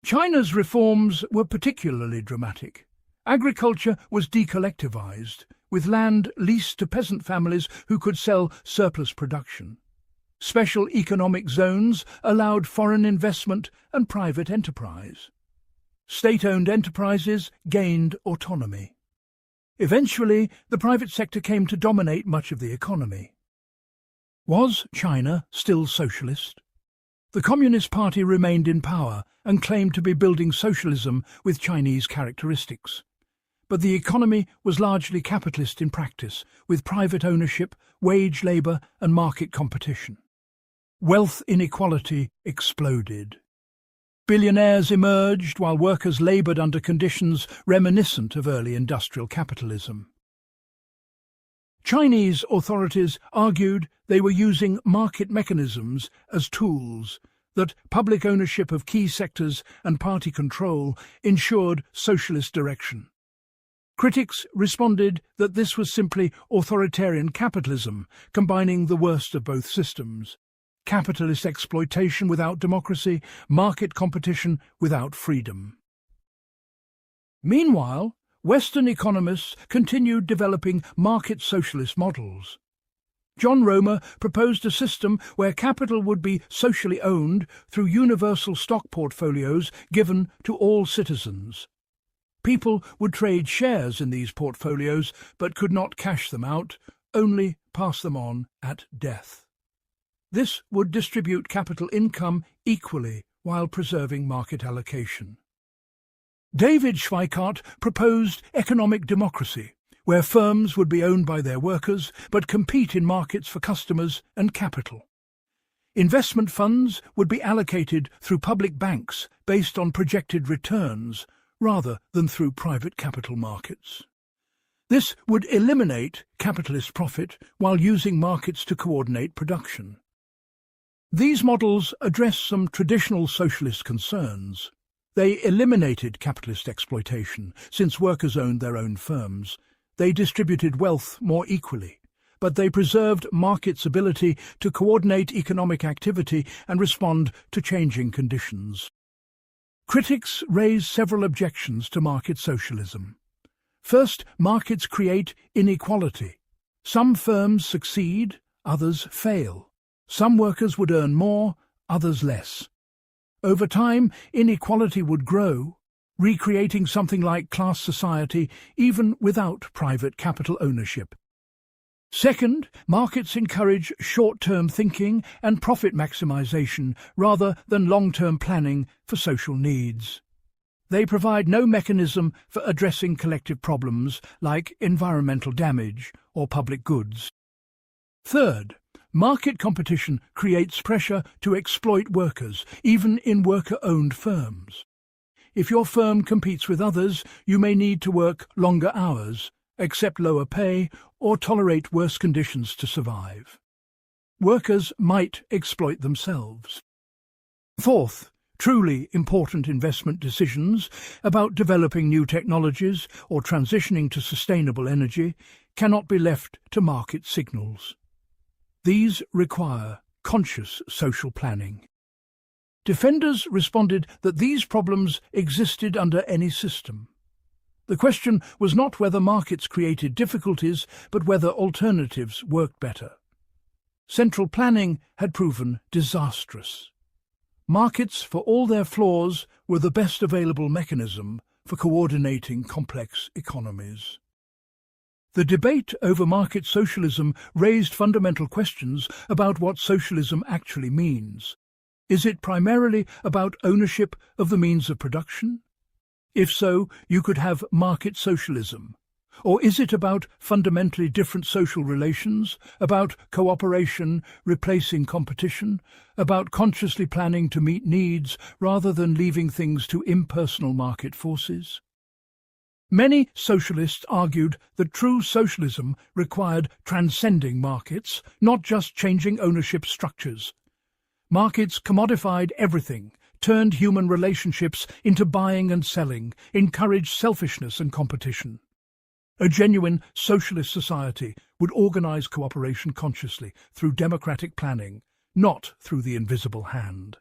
China's reforms were particularly dramatic. Agriculture was decollectivized, with land leased to peasant families who could sell surplus production. Special economic zones allowed foreign investment and private enterprise. State-owned enterprises gained autonomy. Eventually, the private sector came to dominate much of the economy. Was China still socialist? The Communist Party remained in power and claimed to be building socialism with Chinese characteristics. But the economy was largely capitalist in practice, with private ownership, wage labour and market competition. Wealth inequality exploded. Billionaires emerged while workers laboured under conditions reminiscent of early industrial capitalism. Chinese authorities argued they were using market mechanisms as tools, that public ownership of key sectors and party control ensured socialist direction. Critics responded that this was simply authoritarian capitalism, combining the worst of both systems: capitalist exploitation without democracy, market competition without freedom. Meanwhile, Western economists continued developing market socialist models. John Romer proposed a system where capital would be socially owned through universal stock portfolios given to all citizens. People would trade shares in these portfolios but could not cash them out, only pass them on at death. This would distribute capital income equally while preserving market allocation. David Schweikart proposed economic democracy, where firms would be owned by their workers but compete in markets for customers and capital. Investment funds would be allocated through public banks based on projected returns, rather than through private capital markets. This would eliminate capitalist profit while using markets to coordinate production. These models address some traditional socialist concerns. They eliminated capitalist exploitation, since workers owned their own firms. They distributed wealth more equally, but they preserved markets' ability to coordinate economic activity and respond to changing conditions. Critics raise several objections to market socialism. First, markets create inequality. Some firms succeed, others fail. Some workers would earn more, others less. Over time, inequality would grow, recreating something like class society even without private capital ownership. Second, markets encourage short-term thinking and profit maximization rather than long-term planning for social needs. They provide no mechanism for addressing collective problems like environmental damage or public goods. Third, market competition creates pressure to exploit workers, even in worker-owned firms. If your firm competes with others, you may need to work longer hours, accept lower pay, or tolerate worse conditions to survive. Workers might exploit themselves. Fourth, truly important investment decisions about developing new technologies or transitioning to sustainable energy cannot be left to market signals. These require conscious social planning. Defenders responded that these problems existed under any system. The question was not whether markets created difficulties, but whether alternatives worked better. Central planning had proven disastrous. Markets, for all their flaws, were the best available mechanism for coordinating complex economies. The debate over market socialism raised fundamental questions about what socialism actually means. Is it primarily about ownership of the means of production? If so, you could have market socialism, Or is it about fundamentally different social relations, about cooperation replacing competition, about consciously planning to meet needs rather than leaving things to impersonal market forces? Many socialists argued that true socialism required transcending markets, not just changing ownership structures. Markets commodified everything, turned human relationships into buying and selling, encouraged selfishness and competition. A genuine socialist society would organize cooperation consciously through democratic planning, not through the invisible hand.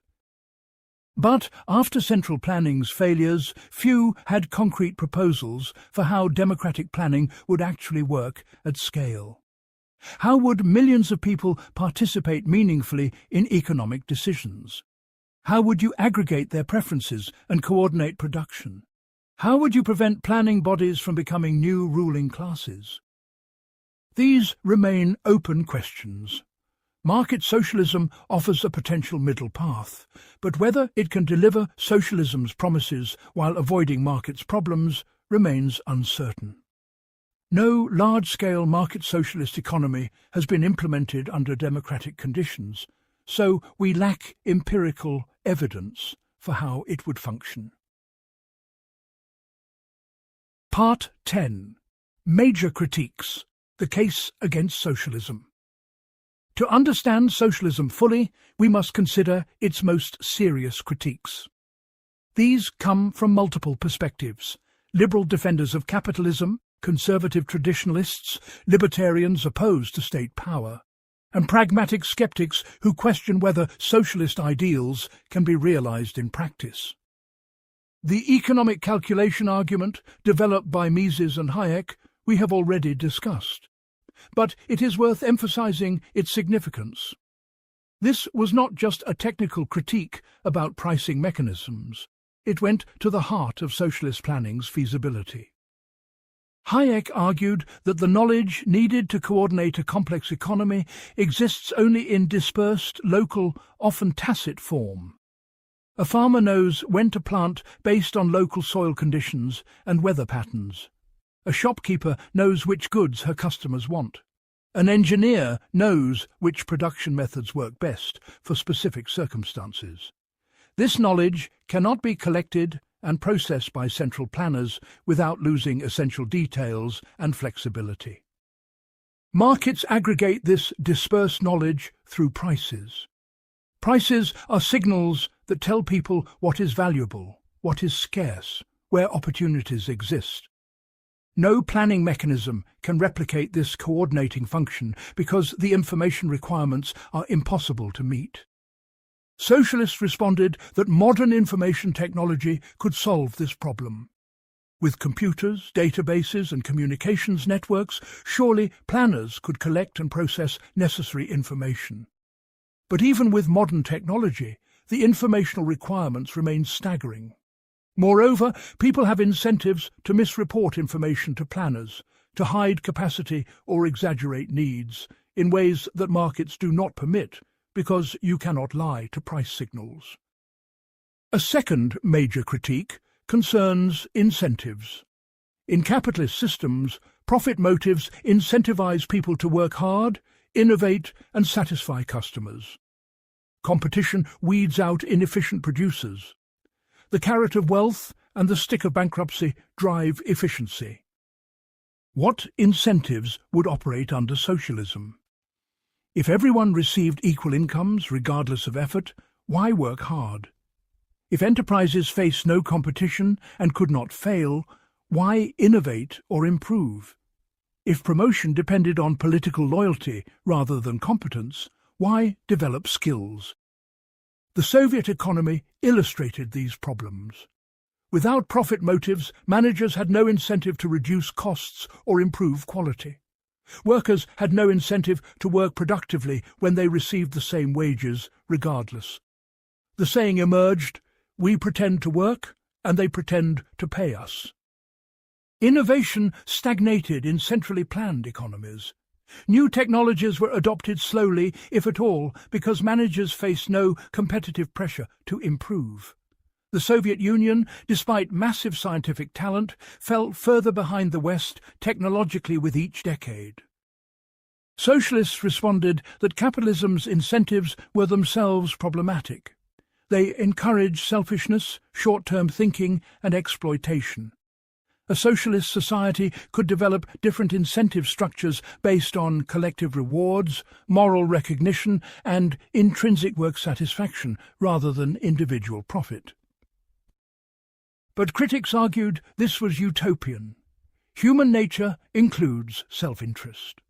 But after central planning's failures, few had concrete proposals for how democratic planning would actually work at scale. How would millions of people participate meaningfully in economic decisions? How would you aggregate their preferences and coordinate production? How would you prevent planning bodies from becoming new ruling classes? These remain open questions. Market socialism offers a potential middle path, but whether it can deliver socialism's promises while avoiding market's problems remains uncertain. No large-scale market socialist economy has been implemented under democratic conditions, so we lack empirical evidence for how it would function. Part 10. Major Critiques. The Case Against Socialism. To understand socialism fully, we must consider its most serious critiques. These come from multiple perspectives: liberal defenders of capitalism, conservative traditionalists, libertarians opposed to state power, and pragmatic skeptics who question whether socialist ideals can be realized in practice. The economic calculation argument, developed by Mises and Hayek, we have already discussed, but it is worth emphasizing its significance. This was not just a technical critique about pricing mechanisms. It went to the heart of socialist planning's feasibility. Hayek argued that the knowledge needed to coordinate a complex economy exists only in dispersed, local, often tacit form. A farmer knows when to plant based on local soil conditions and weather patterns. A shopkeeper knows which goods her customers want. An engineer knows which production methods work best for specific circumstances. This knowledge cannot be collected and processed by central planners without losing essential details and flexibility. Markets aggregate this dispersed knowledge through prices. Prices are signals that tell people what is valuable, what is scarce, where opportunities exist. No planning mechanism can replicate this coordinating function because the information requirements are impossible to meet. Socialists responded that modern information technology could solve this problem. With computers, databases, and communications networks, surely planners could collect and process necessary information. But even with modern technology, the informational requirements remain staggering. Moreover, people have incentives to misreport information to planners, to hide capacity or exaggerate needs in ways that markets do not permit, because you cannot lie to price signals. A second major critique concerns incentives. In capitalist systems, profit motives incentivize people to work hard, innovate, and satisfy customers. Competition weeds out inefficient producers. The carrot of wealth and the stick of bankruptcy drive efficiency. What incentives would operate under socialism? If everyone received equal incomes regardless of effort, why work hard? If enterprises face no competition and could not fail, why innovate or improve? If promotion depended on political loyalty rather than competence, why develop skills? The Soviet economy illustrated these problems. Without profit motives, managers had no incentive to reduce costs or improve quality. Workers had no incentive to work productively when they received the same wages, regardless. The saying emerged, "We pretend to work, and they pretend to pay us." Innovation stagnated in centrally planned economies. New technologies were adopted slowly, if at all, because managers faced no competitive pressure to improve. The Soviet Union, despite massive scientific talent, fell further behind the West technologically with each decade. Socialists responded that capitalism's incentives were themselves problematic. They encouraged selfishness, short-term thinking, and exploitation. A socialist society could develop different incentive structures based on collective rewards, moral recognition, and intrinsic work satisfaction rather than individual profit. But critics argued this was utopian. Human nature includes self-interest.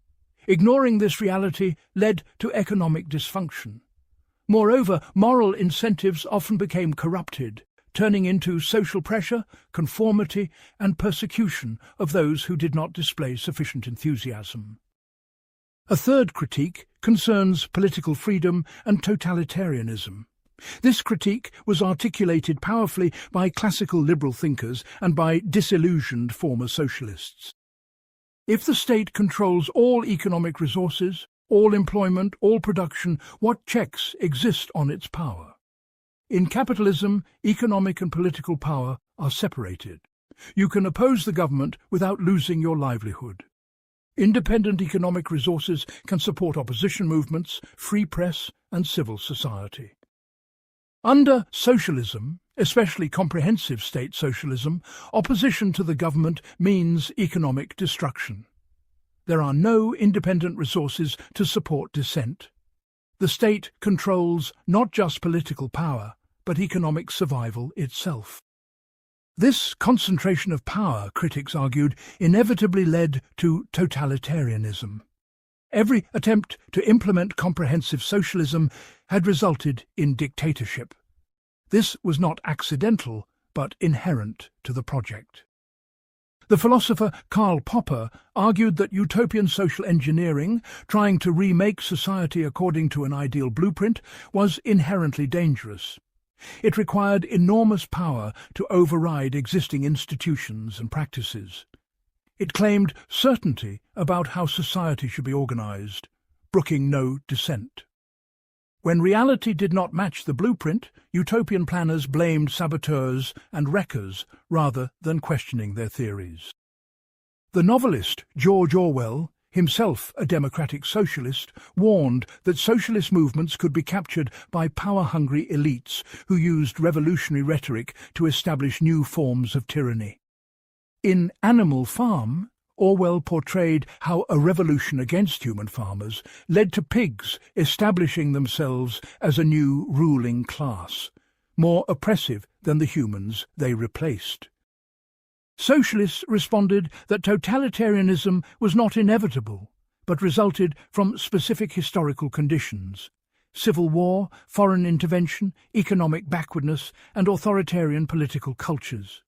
Ignoring this reality led to economic dysfunction. Moreover, moral incentives often became corrupted, turning into social pressure, conformity, and persecution of those who did not display sufficient enthusiasm. A third critique concerns political freedom and totalitarianism. This critique was articulated powerfully by classical liberal thinkers and by disillusioned former socialists. If the state controls all economic resources, all employment, all production, what checks exist on its power? In capitalism, economic and political power are separated. You can oppose the government without losing your livelihood. Independent economic resources can support opposition movements, free press, and civil society. Under socialism, especially comprehensive state socialism, opposition to the government means economic destruction. There are no independent resources to support dissent. The state controls not just political power, but economic survival itself. This concentration of power, critics argued, inevitably led to totalitarianism. Every attempt to implement comprehensive socialism had resulted in dictatorship. This was not accidental, but inherent to the project. The philosopher Karl Popper argued that utopian social engineering, trying to remake society according to an ideal blueprint, was inherently dangerous. It required enormous power to override existing institutions and practices. It claimed certainty about how society should be organized, brooking no dissent. When reality did not match the blueprint, utopian planners blamed saboteurs and wreckers rather than questioning their theories. The novelist George Orwell, himself a democratic socialist, warned that socialist movements could be captured by power-hungry elites who used revolutionary rhetoric to establish new forms of tyranny. In Animal Farm, Orwell portrayed how a revolution against human farmers led to pigs establishing themselves as a new ruling class, more oppressive than the humans they replaced. Socialists responded that totalitarianism was not inevitable, but resulted from specific historical conditions: civil war, foreign intervention, economic backwardness, and authoritarian political cultures.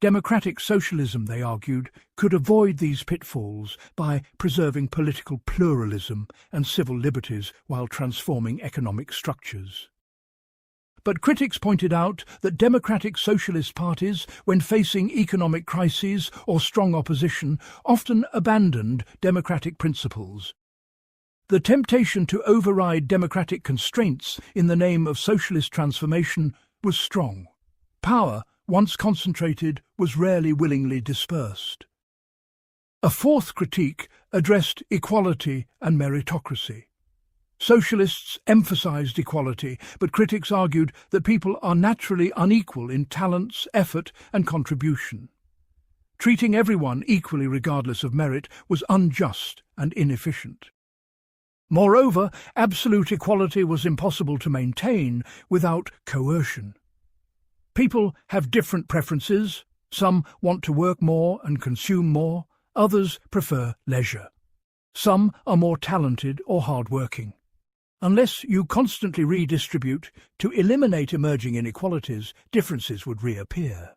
Democratic socialism, they argued, could avoid these pitfalls by preserving political pluralism and civil liberties while transforming economic structures. But critics pointed out that democratic socialist parties, when facing economic crises or strong opposition, often abandoned democratic principles. The temptation to override democratic constraints in the name of socialist transformation was strong. Power, once concentrated, was rarely willingly dispersed. A fourth critique addressed equality and meritocracy. Socialists emphasized equality, but critics argued that people are naturally unequal in talents, effort, and contribution. Treating everyone equally regardless of merit was unjust and inefficient. Moreover, absolute equality was impossible to maintain without coercion. People have different preferences. Some want to work more and consume more. Others prefer leisure. Some are more talented or hard-working. Unless you constantly redistribute to eliminate emerging inequalities, differences would reappear.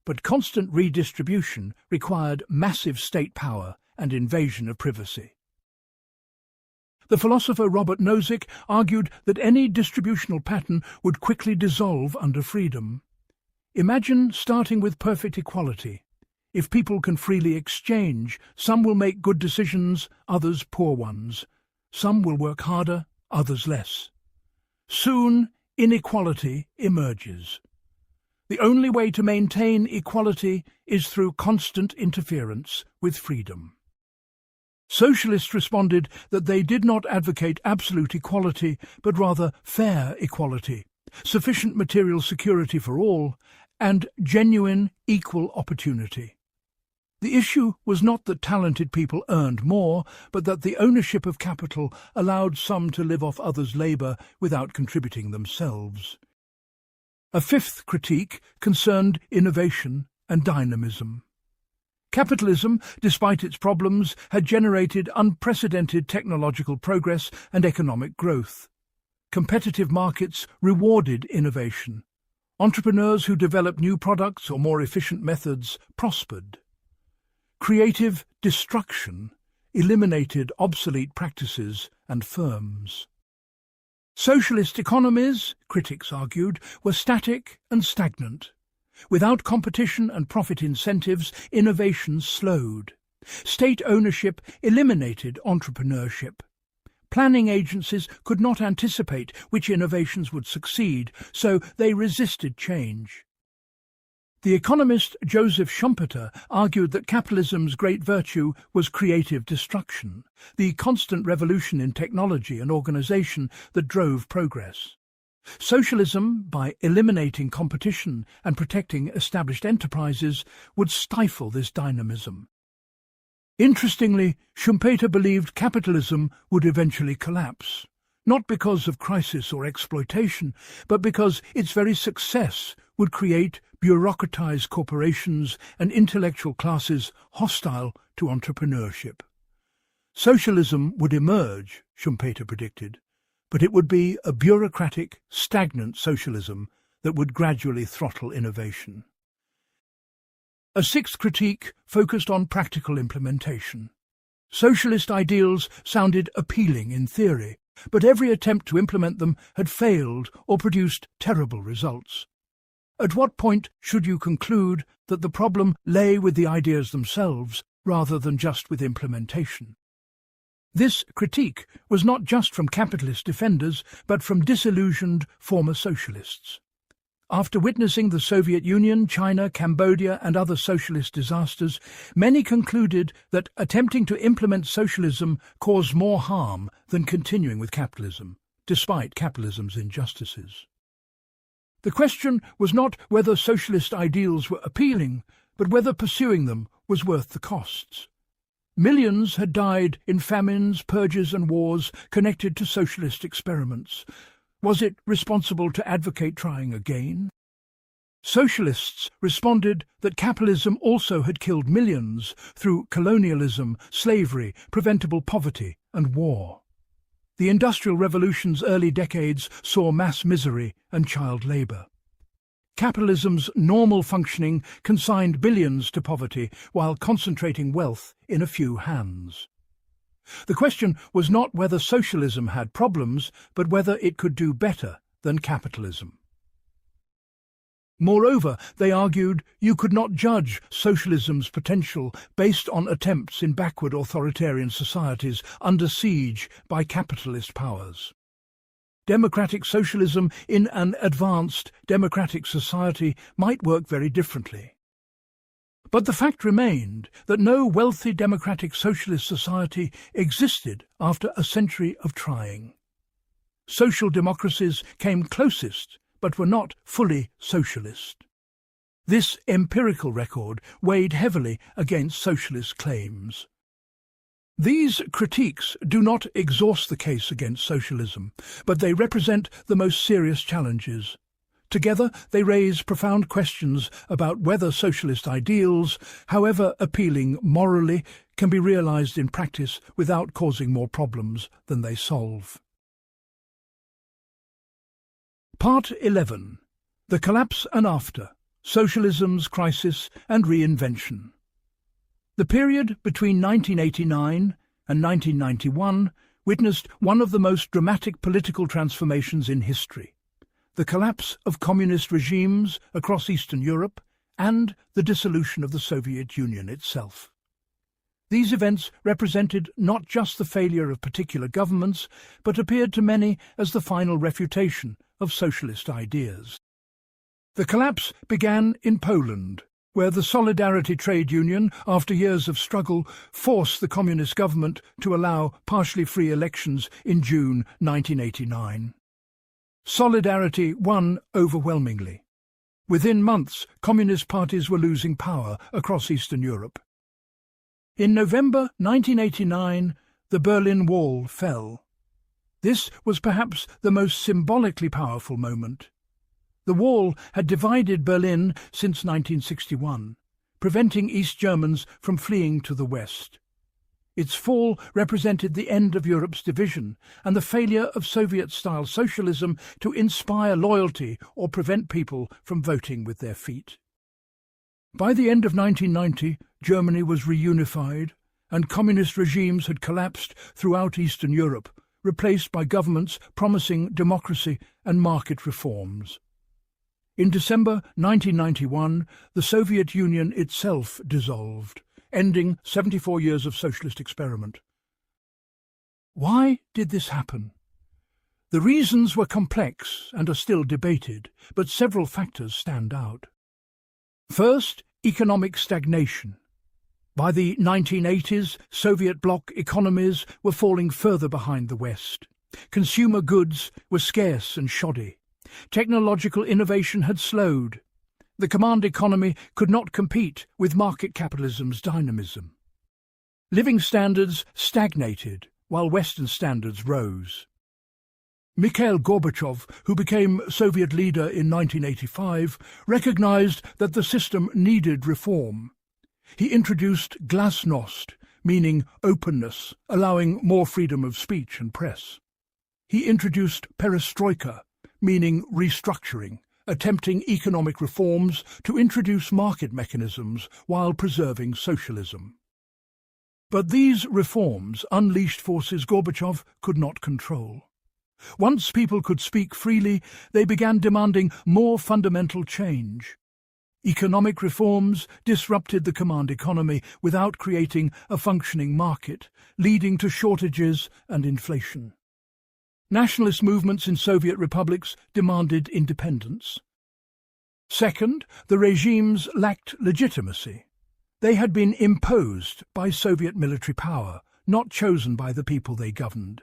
But constant redistribution required massive state power and invasion of privacy. The philosopher Robert Nozick argued that any distributional pattern would quickly dissolve under freedom. Imagine starting with perfect equality. If people can freely exchange, some will make good decisions, others poor ones. Some will work harder, others less. Soon, inequality emerges. The only way to maintain equality is through constant interference with freedom. Socialists responded that they did not advocate absolute equality, but rather fair equality, sufficient material security for all, and genuine equal opportunity. The issue was not that talented people earned more, but that the ownership of capital allowed some to live off others' labour without contributing themselves. A fifth critique concerned innovation and dynamism. Capitalism, despite its problems, had generated unprecedented technological progress and economic growth. Competitive markets rewarded innovation. Entrepreneurs who developed new products or more efficient methods prospered. Creative destruction eliminated obsolete practices and firms. Socialist economies, critics argued, were static and stagnant. Without competition and profit incentives, innovation slowed. State ownership eliminated entrepreneurship. Planning agencies could not anticipate which innovations would succeed, so they resisted change. The economist Joseph Schumpeter argued that capitalism's great virtue was creative destruction, the constant revolution in technology and organization that drove progress. Socialism, by eliminating competition and protecting established enterprises, would stifle this dynamism. Interestingly, Schumpeter believed capitalism would eventually collapse, not because of crisis or exploitation, but because its very success would create bureaucratized corporations and intellectual classes hostile to entrepreneurship. Socialism would emerge, Schumpeter predicted, but it would be a bureaucratic, stagnant socialism that would gradually throttle innovation. A sixth critique focused on practical implementation. Socialist ideals sounded appealing in theory, but every attempt to implement them had failed or produced terrible results. At what point should you conclude that the problem lay with the ideas themselves rather than just with implementation? This critique was not just from capitalist defenders, but from disillusioned former socialists. After witnessing the Soviet Union, China, Cambodia, and other socialist disasters, many concluded that attempting to implement socialism caused more harm than continuing with capitalism, despite capitalism's injustices. The question was not whether socialist ideals were appealing, but whether pursuing them was worth the costs. Millions had died in famines, purges and wars connected to socialist experiments. Was it responsible to advocate trying again? Socialists responded that capitalism also had killed millions through colonialism, slavery, preventable poverty and war. The Industrial Revolution's early decades saw mass misery and child labour. Capitalism's normal functioning consigned billions to poverty while concentrating wealth in a few hands. The question was not whether socialism had problems, but whether it could do better than capitalism. Moreover, they argued you could not judge socialism's potential based on attempts in backward authoritarian societies under siege by capitalist powers. Democratic socialism in an advanced democratic society might work very differently. But the fact remained that no wealthy democratic socialist society existed after a century of trying. Social democracies came closest, but were not fully socialist. This empirical record weighed heavily against socialist claims. These critiques do not exhaust the case against socialism, but they represent the most serious challenges. Together, they raise profound questions about whether socialist ideals, however appealing morally, can be realized in practice without causing more problems than they solve. Part 11. The Collapse and After: Socialism's Crisis and Reinvention. The period between 1989 and 1991 witnessed one of the most dramatic political transformations in history: the collapse of communist regimes across Eastern Europe and the dissolution of the Soviet Union itself. These events represented not just the failure of particular governments, but appeared to many as the final refutation of socialist ideas. The collapse began in Poland, where the Solidarity trade union, after years of struggle, forced the communist government to allow partially free elections in June 1989. Solidarity won overwhelmingly. Within months, communist parties were losing power across Eastern Europe. In November 1989, the Berlin Wall fell. This was perhaps the most symbolically powerful moment. The wall had divided Berlin since 1961, preventing East Germans from fleeing to the west. Its fall represented the end of Europe's division and the failure of Soviet-style socialism to inspire loyalty or prevent people from voting with their feet. By the end of 1990, Germany was reunified, and communist regimes had collapsed throughout Eastern Europe, replaced by governments promising democracy and market reforms. In December 1991, the Soviet Union itself dissolved, ending 74 years of socialist experiment. Why did this happen? The reasons were complex and are still debated, but several factors stand out. First, economic stagnation. By the 1980s, Soviet bloc economies were falling further behind the West. Consumer goods were scarce and shoddy. Technological innovation had slowed. The command economy could not compete with market capitalism's dynamism. Living standards stagnated, while Western standards rose. Mikhail Gorbachev, who became Soviet leader in 1985, recognized that the system needed reform. He introduced glasnost, meaning openness, allowing more freedom of speech and press. He introduced perestroika, meaning restructuring, attempting economic reforms to introduce market mechanisms while preserving socialism. But these reforms unleashed forces Gorbachev could not control. Once people could speak freely, they began demanding more fundamental change. Economic reforms disrupted the command economy without creating a functioning market, leading to shortages and inflation. Nationalist movements in Soviet republics demanded independence. Second, the regimes lacked legitimacy. They had been imposed by Soviet military power, not chosen by the people they governed.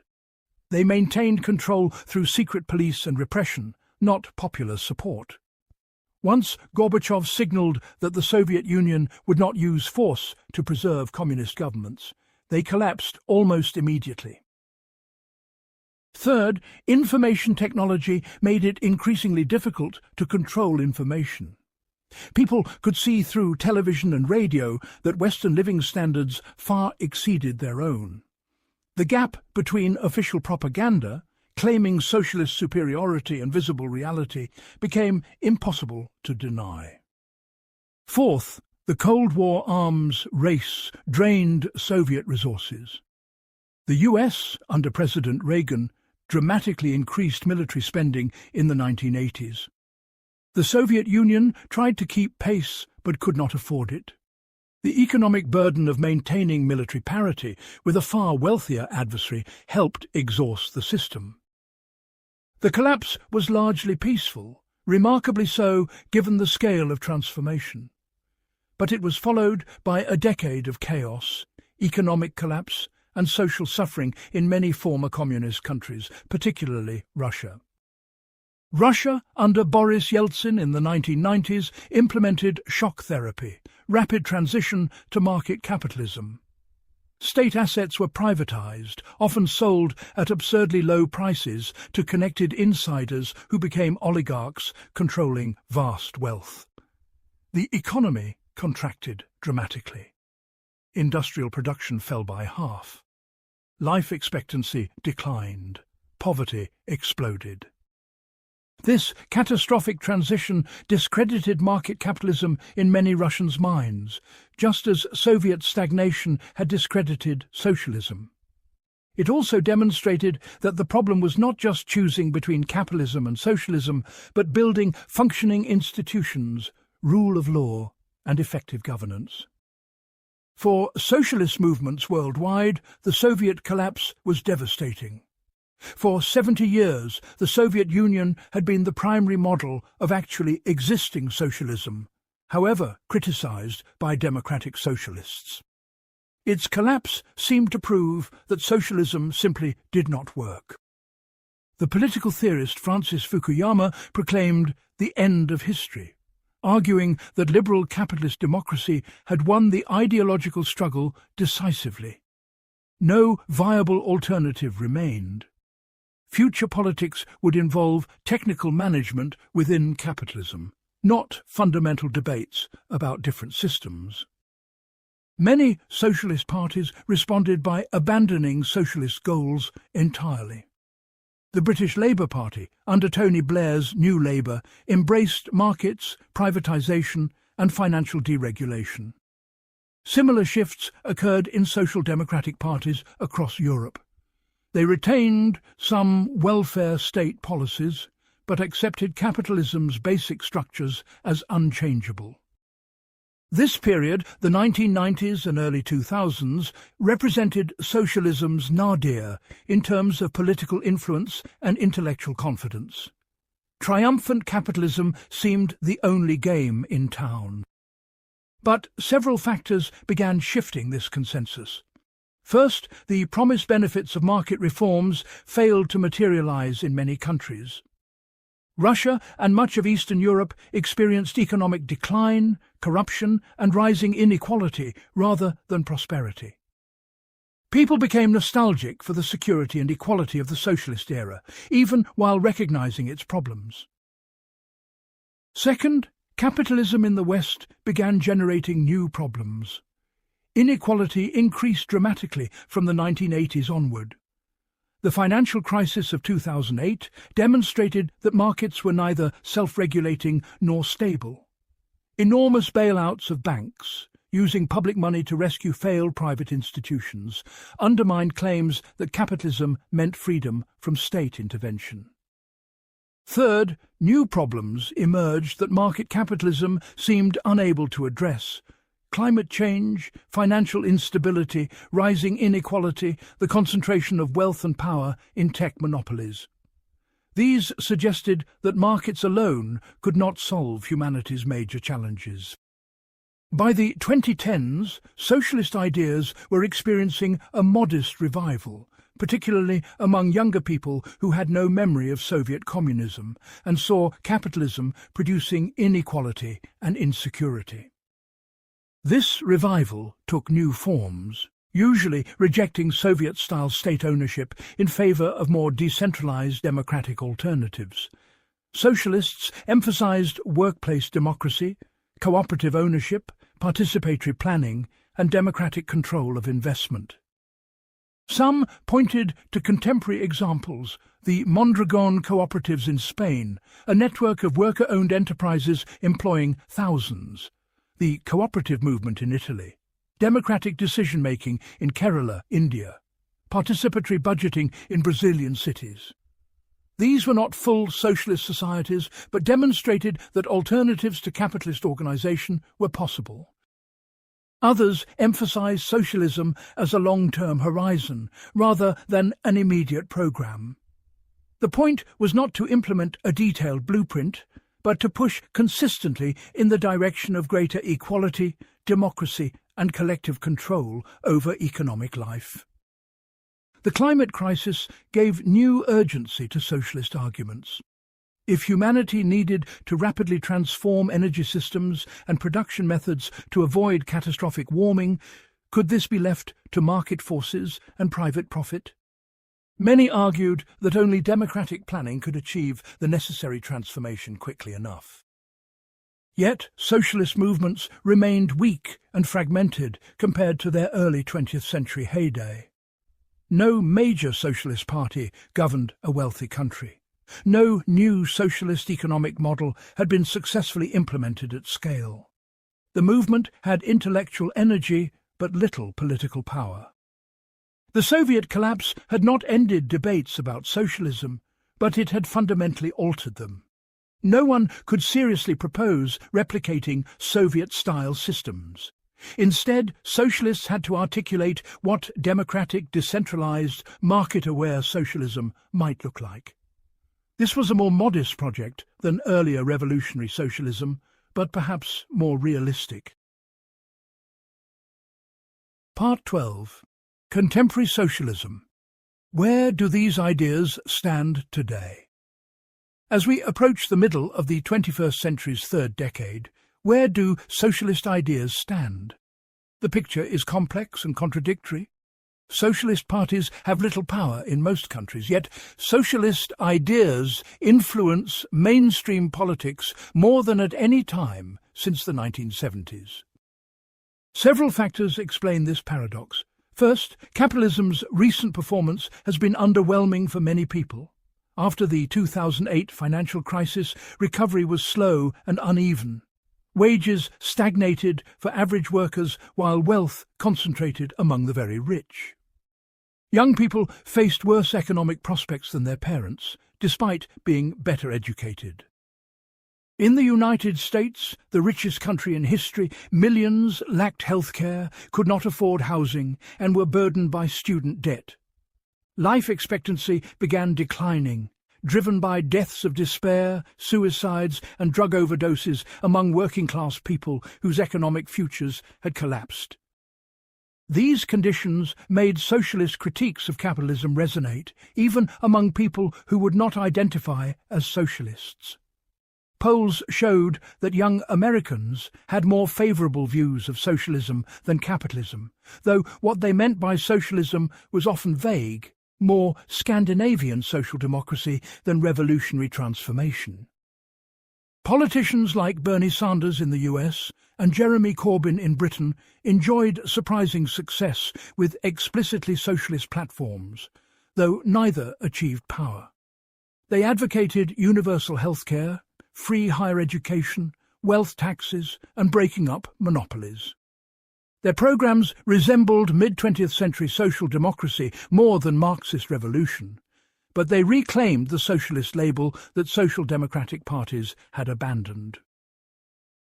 They maintained control through secret police and repression, not popular support. Once Gorbachev signaled that the Soviet Union would not use force to preserve communist governments, they collapsed almost immediately. Third, information technology made it increasingly difficult to control information. People could see through television and radio that Western living standards far exceeded their own. The gap between official propaganda, claiming socialist superiority and visible reality, became impossible to deny. Fourth, the Cold War arms race drained Soviet resources. The US, under President Reagan, dramatically increased military spending in the 1980s. The Soviet Union tried to keep pace but could not afford it. The economic burden of maintaining military parity with a far wealthier adversary helped exhaust the system. The collapse was largely peaceful, remarkably so given the scale of transformation. But it was followed by a decade of chaos, economic collapse, and social suffering in many former communist countries, particularly Russia. Russia, under Boris Yeltsin in the 1990s, implemented shock therapy, rapid transition to market capitalism. State assets were privatized, often sold at absurdly low prices to connected insiders who became oligarchs controlling vast wealth. The economy contracted dramatically. Industrial production fell by half. Life expectancy declined. Poverty exploded. This catastrophic transition discredited market capitalism in many Russians' minds, just as Soviet stagnation had discredited socialism. It also demonstrated that the problem was not just choosing between capitalism and socialism, but building functioning institutions, rule of law, and effective governance. For socialist movements worldwide, the Soviet collapse was devastating. For 70 years, the Soviet Union had been the primary model of actually existing socialism, however criticized by democratic socialists. Its collapse seemed to prove that socialism simply did not work. The political theorist Francis Fukuyama proclaimed the end of history, arguing that liberal capitalist democracy had won the ideological struggle decisively. No viable alternative remained. Future politics would involve technical management within capitalism, not fundamental debates about different systems. Many socialist parties responded by abandoning socialist goals entirely. The British Labour Party, under Tony Blair's New Labour, embraced markets, privatisation and financial deregulation. Similar shifts occurred in social democratic parties across Europe. They retained some welfare state policies, but accepted capitalism's basic structures as unchangeable. This period, the 1990s and early 2000s, represented socialism's nadir in terms of political influence and intellectual confidence. Triumphant capitalism seemed the only game in town. But several factors began shifting this consensus. First, the promised benefits of market reforms failed to materialize in many countries. Russia and much of Eastern Europe experienced economic decline, corruption and rising inequality rather than prosperity. People became nostalgic for the security and equality of the socialist era, even while recognizing its problems. Second, capitalism in the West began generating new problems. Inequality increased dramatically from the 1980s onward. The financial crisis of 2008 demonstrated that markets were neither self-regulating nor stable. Enormous bailouts of banks, using public money to rescue failed private institutions, undermined claims that capitalism meant freedom from state intervention. Third, new problems emerged that market capitalism seemed unable to address. Climate change, financial instability, rising inequality, the concentration of wealth and power in tech monopolies. These suggested that markets alone could not solve humanity's major challenges. By the 2010s, socialist ideas were experiencing a modest revival, particularly among younger people who had no memory of Soviet communism and saw capitalism producing inequality and insecurity. This revival took new forms, usually rejecting Soviet-style state ownership in favour of more decentralised democratic alternatives. Socialists emphasised workplace democracy, cooperative ownership, participatory planning and democratic control of investment. Some pointed to contemporary examples, the Mondragon cooperatives in Spain, a network of worker-owned enterprises employing thousands, the cooperative movement in Italy, democratic decision-making in Kerala, India, participatory budgeting in Brazilian cities. These were not full socialist societies, but demonstrated that alternatives to capitalist organisation were possible. Others emphasised socialism as a long-term horizon, rather than an immediate programme. The point was not to implement a detailed blueprint, but to push consistently in the direction of greater equality, democracy and collective control over economic life. The climate crisis gave new urgency to socialist arguments. If humanity needed to rapidly transform energy systems and production methods to avoid catastrophic warming, could this be left to market forces and private profit? Many argued that only democratic planning could achieve the necessary transformation quickly enough. Yet socialist movements remained weak and fragmented compared to their early 20th century heyday. No major socialist party governed a wealthy country. No new socialist economic model had been successfully implemented at scale. The movement had intellectual energy but little political power. The Soviet collapse had not ended debates about socialism, but it had fundamentally altered them. No one could seriously propose replicating Soviet-style systems. Instead, socialists had to articulate what democratic, decentralized, market-aware socialism might look like. This was a more modest project than earlier revolutionary socialism, but perhaps more realistic. Part 12. Contemporary Socialism. Where do these ideas stand today? As we approach the middle of the 21st century's third decade, where do socialist ideas stand? The picture is complex and contradictory. Socialist parties have little power in most countries, yet socialist ideas influence mainstream politics more than at any time since the 1970s. Several factors explain this paradox. First, capitalism's recent performance has been underwhelming for many people. After the 2008 financial crisis, recovery was slow and uneven. Wages stagnated for average workers while wealth concentrated among the very rich. Young people faced worse economic prospects than their parents, despite being better educated. In the United States, the richest country in history, millions lacked health care, could not afford housing, and were burdened by student debt. Life expectancy began declining, driven by deaths of despair, suicides, and drug overdoses among working-class people whose economic futures had collapsed. These conditions made socialist critiques of capitalism resonate, even among people who would not identify as socialists. Polls showed that young Americans had more favorable views of socialism than capitalism, though what they meant by socialism was often vague, more Scandinavian social democracy than revolutionary transformation. Politicians like Bernie Sanders in the US and Jeremy Corbyn in Britain enjoyed surprising success with explicitly socialist platforms, though neither achieved power. They advocated universal health care, free higher education, wealth taxes, and breaking up monopolies. Their programs resembled mid-20th century social democracy more than Marxist revolution, but they reclaimed the socialist label that social democratic parties had abandoned.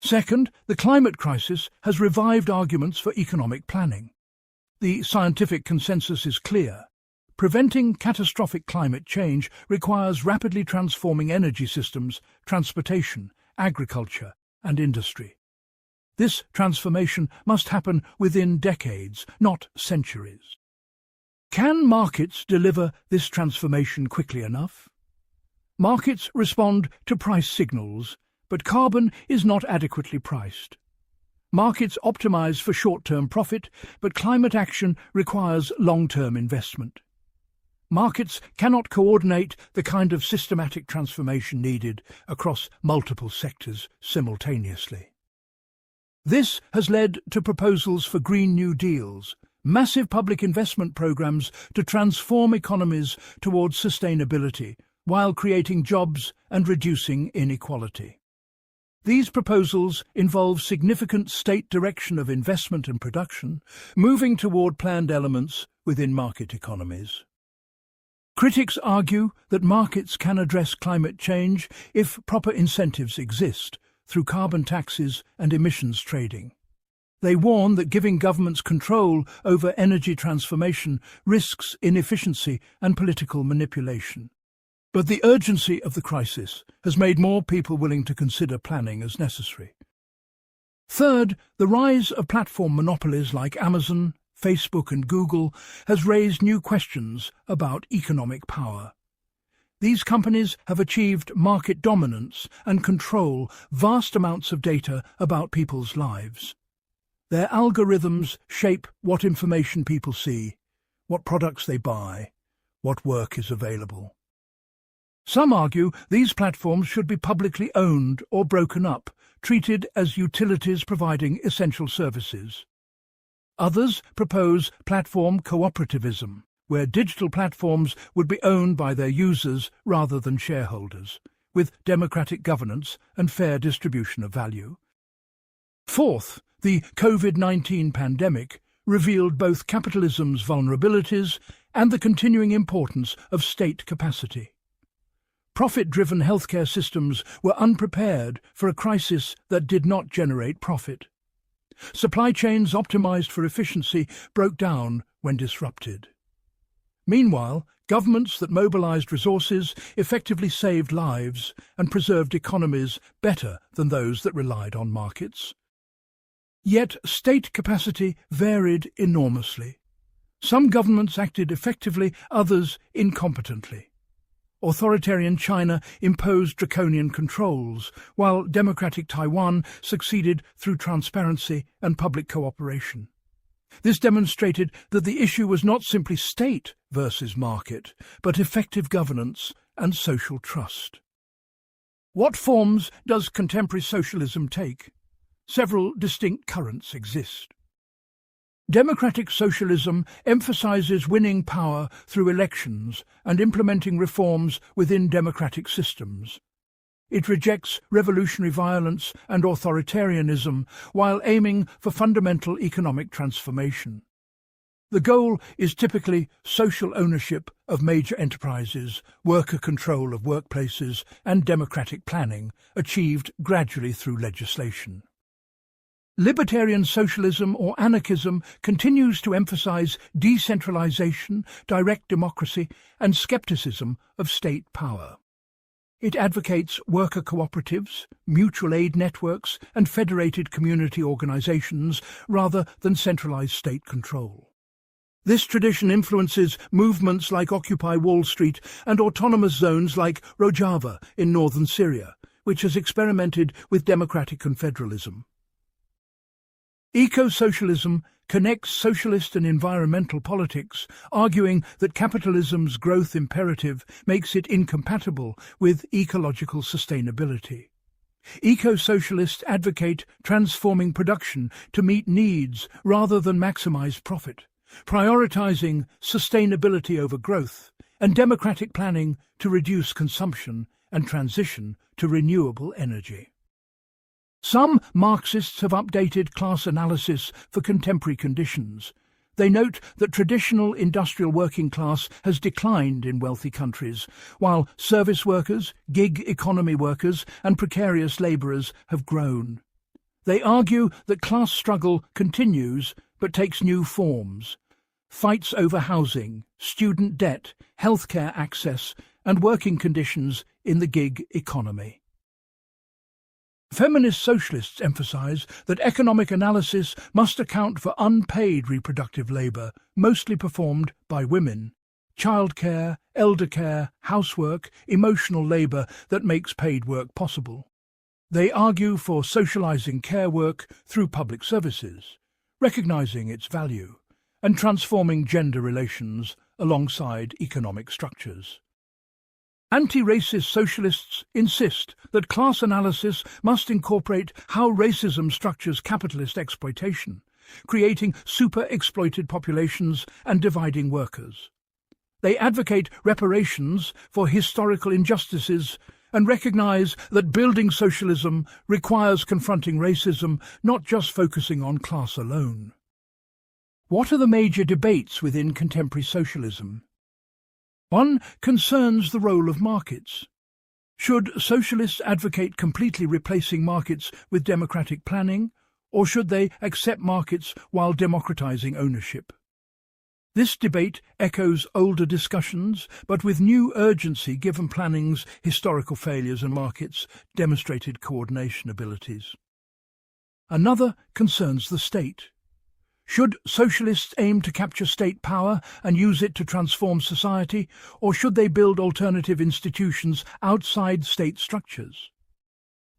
Second, the climate crisis has revived arguments for economic planning. The scientific consensus is clear. Preventing catastrophic climate change requires rapidly transforming energy systems, transportation, agriculture, and industry. This transformation must happen within decades, not centuries. Can markets deliver this transformation quickly enough? Markets respond to price signals, but carbon is not adequately priced. Markets optimize for short-term profit, but climate action requires long-term investment. Markets cannot coordinate the kind of systematic transformation needed across multiple sectors simultaneously. This has led to proposals for Green New Deals, massive public investment programs to transform economies towards sustainability while creating jobs and reducing inequality. These proposals involve significant state direction of investment and production, moving toward planned elements within market economies. Critics argue that markets can address climate change if proper incentives exist through carbon taxes and emissions trading. They warn that giving governments control over energy transformation risks inefficiency and political manipulation. But the urgency of the crisis has made more people willing to consider planning as necessary. Third, the rise of platform monopolies like Amazon, Facebook and Google has raised new questions about economic power. These companies have achieved market dominance and control vast amounts of data about people's lives. Their algorithms shape what information people see, what products they buy, what work is available. Some argue these platforms should be publicly owned or broken up, treated as utilities providing essential services. Others propose platform cooperativism, where digital platforms would be owned by their users rather than shareholders, with democratic governance and fair distribution of value. Fourth, the COVID-19 pandemic revealed both capitalism's vulnerabilities and the continuing importance of state capacity. Profit-driven healthcare systems were unprepared for a crisis that did not generate profit. Supply chains optimized for efficiency broke down when disrupted. Meanwhile, governments that mobilized resources effectively saved lives and preserved economies better than those that relied on markets. Yet state capacity varied enormously. Some governments acted effectively, others incompetently. Authoritarian China imposed draconian controls, while democratic Taiwan succeeded through transparency and public cooperation. This demonstrated that the issue was not simply state versus market, but effective governance and social trust. What forms does contemporary socialism take? Several distinct currents exist. Democratic socialism emphasizes winning power through elections and implementing reforms within democratic systems. It rejects revolutionary violence and authoritarianism while aiming for fundamental economic transformation. The goal is typically social ownership of major enterprises, worker control of workplaces, and democratic planning, achieved gradually through legislation. Libertarian socialism or anarchism continues to emphasize decentralization, direct democracy, and skepticism of state power. It advocates worker cooperatives, mutual aid networks, and federated community organizations rather than centralized state control. This tradition influences movements like Occupy Wall Street and autonomous zones like Rojava in northern Syria, which has experimented with democratic confederalism. Eco-socialism connects socialist and environmental politics, arguing that capitalism's growth imperative makes it incompatible with ecological sustainability. Eco-socialists advocate transforming production to meet needs rather than maximize profit, prioritizing sustainability over growth, and democratic planning to reduce consumption and transition to renewable energy. Some Marxists have updated class analysis for contemporary conditions. They note that traditional industrial working class has declined in wealthy countries, while service workers, gig economy workers, and precarious labourers have grown. They argue that class struggle continues but takes new forms. Fights over housing, student debt, healthcare access, and working conditions in the gig economy. Feminist socialists emphasize that economic analysis must account for unpaid reproductive labor, mostly performed by women, childcare, elder care, housework, emotional labor that makes paid work possible. They argue for socializing care work through public services, recognizing its value, and transforming gender relations alongside economic structures. Anti-racist socialists insist that class analysis must incorporate how racism structures capitalist exploitation, creating super-exploited populations and dividing workers. They advocate reparations for historical injustices and recognize that building socialism requires confronting racism, not just focusing on class alone. What are the major debates within contemporary socialism? One concerns the role of markets. Should socialists advocate completely replacing markets with democratic planning, or should they accept markets while democratizing ownership? This debate echoes older discussions, but with new urgency given planning's historical failures and markets' demonstrated coordination abilities. Another concerns the state. Should socialists aim to capture state power and use it to transform society, or should they build alternative institutions outside state structures?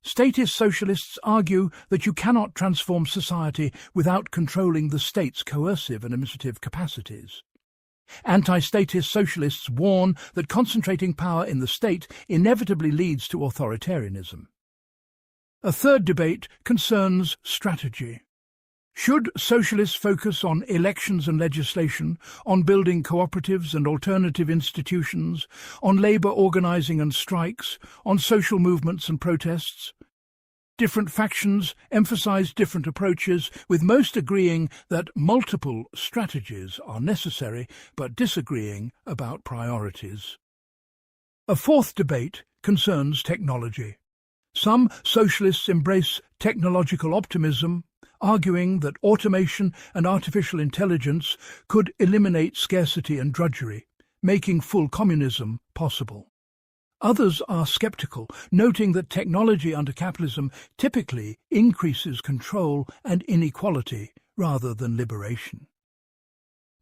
Statist socialists argue that you cannot transform society without controlling the state's coercive and administrative capacities. Anti-statist socialists warn that concentrating power in the state inevitably leads to authoritarianism. A third debate concerns strategy. Should socialists focus on elections and legislation, on building cooperatives and alternative institutions, on labour organising and strikes, on social movements and protests? Different factions emphasise different approaches, with most agreeing that multiple strategies are necessary, but disagreeing about priorities. A fourth debate concerns technology. Some socialists embrace technological optimism, arguing that automation and artificial intelligence could eliminate scarcity and drudgery, making full communism possible. Others are skeptical, noting that technology under capitalism typically increases control and inequality rather than liberation.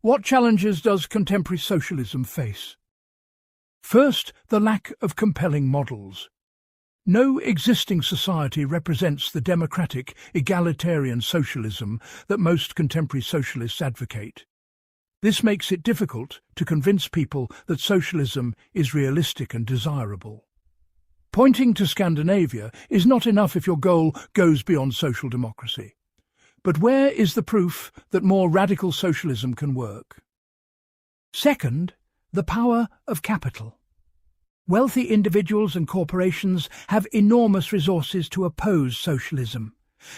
What challenges does contemporary socialism face? First, the lack of compelling models. No existing society represents the democratic, egalitarian socialism that most contemporary socialists advocate. This makes it difficult to convince people that socialism is realistic and desirable. Pointing to Scandinavia is not enough if your goal goes beyond social democracy. But where is the proof that more radical socialism can work? Second, the power of capital. Wealthy individuals and corporations have enormous resources to oppose socialism.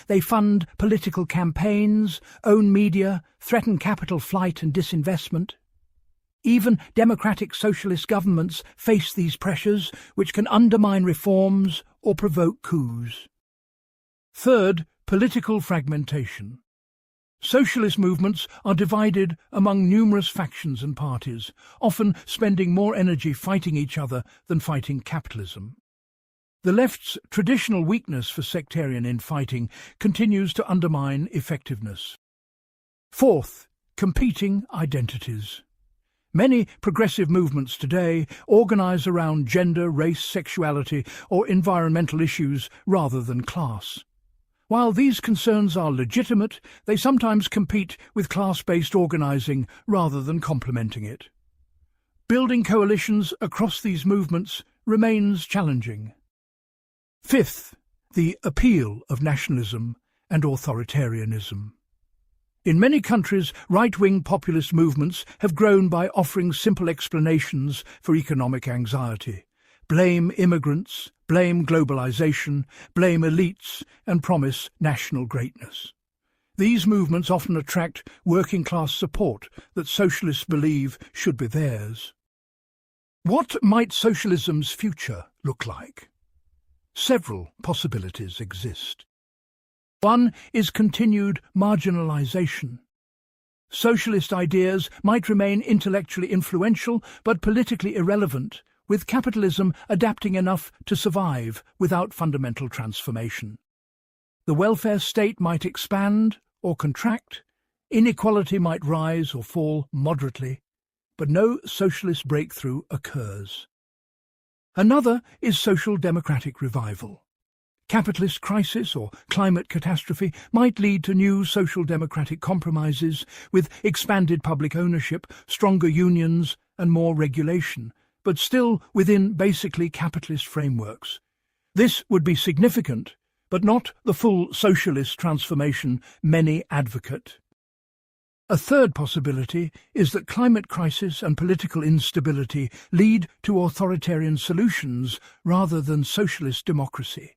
They fund political campaigns, own media, threaten capital flight and disinvestment. Even democratic socialist governments face these pressures, which can undermine reforms or provoke coups. Third, political fragmentation. Socialist movements are divided among numerous factions and parties, often spending more energy fighting each other than fighting capitalism. The left's traditional weakness for sectarian infighting continues to undermine effectiveness. Fourth, competing identities. Many progressive movements today organize around gender, race, sexuality, or environmental issues rather than class. While these concerns are legitimate, they sometimes compete with class-based organizing rather than complementing it. Building coalitions across these movements remains challenging. Fifth, the appeal of nationalism and authoritarianism. In many countries, right-wing populist movements have grown by offering simple explanations for economic anxiety. Blame immigrants, blame globalization, blame elites, and promise national greatness. These movements often attract working-class support that socialists believe should be theirs. What might socialism's future look like? Several possibilities exist. One is continued marginalization. Socialist ideas might remain intellectually influential but politically irrelevant, with capitalism adapting enough to survive without fundamental transformation. The welfare state might expand or contract, inequality might rise or fall moderately, but no socialist breakthrough occurs. Another is social democratic revival. Capitalist crisis or climate catastrophe might lead to new social democratic compromises with expanded public ownership, stronger unions, and more regulation, but still within basically capitalist frameworks. This would be significant, but not the full socialist transformation many advocate. A third possibility is that climate crisis and political instability lead to authoritarian solutions rather than socialist democracy.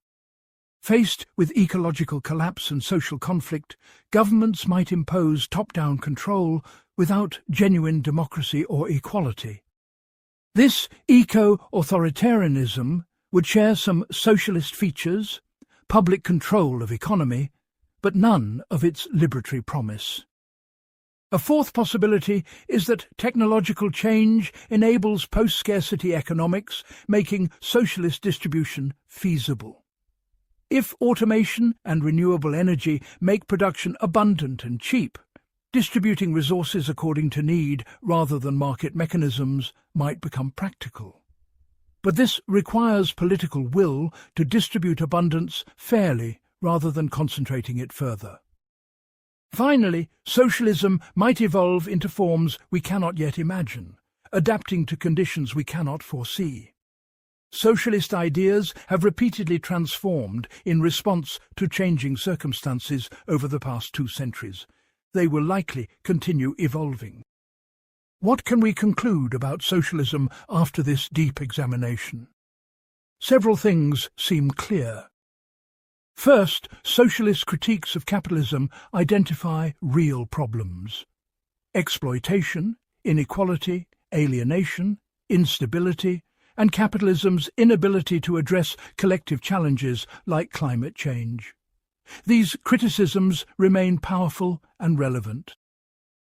Faced with ecological collapse and social conflict, governments might impose top-down control without genuine democracy or equality. This eco-authoritarianism would share some socialist features, public control of economy, but none of its liberatory promise. A fourth possibility is that technological change enables post-scarcity economics, making socialist distribution feasible. If automation and renewable energy make production abundant and cheap, distributing resources according to need rather than market mechanisms might become practical. But this requires political will to distribute abundance fairly rather than concentrating it further. Finally, socialism might evolve into forms we cannot yet imagine, adapting to conditions we cannot foresee. Socialist ideas have repeatedly transformed in response to changing circumstances over the past 2 centuries. They will likely continue evolving. What can we conclude about socialism after this deep examination? Several things seem clear. First, socialist critiques of capitalism identify real problems. Exploitation, inequality, alienation, instability, and capitalism's inability to address collective challenges like climate change. These criticisms remain powerful and relevant.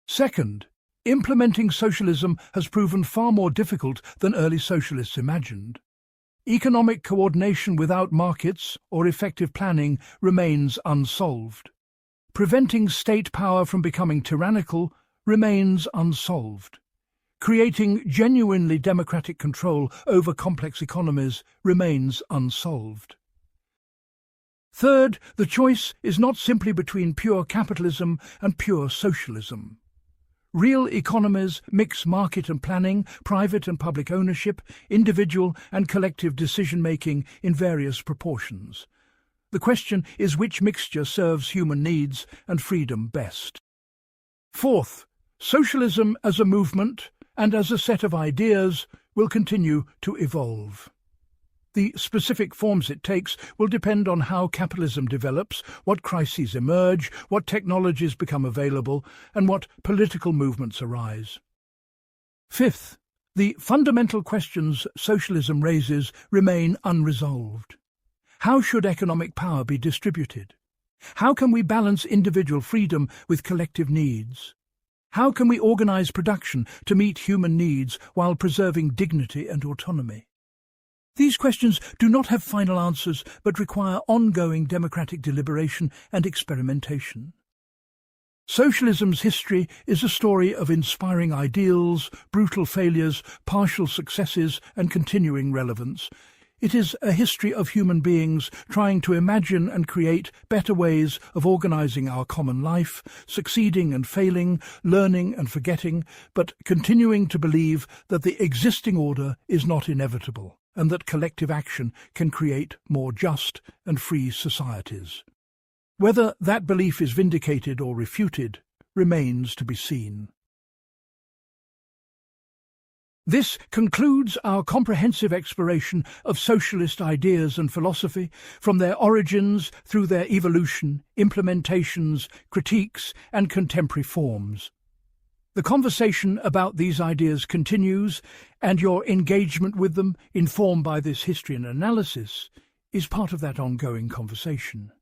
Second, implementing socialism has proven far more difficult than early socialists imagined. Economic coordination without markets or effective planning remains unsolved. Preventing state power from becoming tyrannical remains unsolved. Creating genuinely democratic control over complex economies remains unsolved. Third, the choice is not simply between pure capitalism and pure socialism. Real economies mix market and planning, private and public ownership, individual and collective decision-making in various proportions. The question is which mixture serves human needs and freedom best. Fourth, socialism as a movement and as a set of ideas will continue to evolve. The specific forms it takes will depend on how capitalism develops, what crises emerge, what technologies become available, and what political movements arise. Fifth, the fundamental questions socialism raises remain unresolved. How should economic power be distributed? How can we balance individual freedom with collective needs? How can we organize production to meet human needs while preserving dignity and autonomy? These questions do not have final answers, but require ongoing democratic deliberation and experimentation. Socialism's history is a story of inspiring ideals, brutal failures, partial successes, and continuing relevance. It is a history of human beings trying to imagine and create better ways of organizing our common life, succeeding and failing, learning and forgetting, but continuing to believe that the existing order is not inevitable, and that collective action can create more just and free societies. Whether that belief is vindicated or refuted remains to be seen. This concludes our comprehensive exploration of socialist ideas and philosophy, from their origins through their evolution, implementations, critiques, and contemporary forms. The conversation about these ideas continues, and your engagement with them, informed by this history and analysis, is part of that ongoing conversation.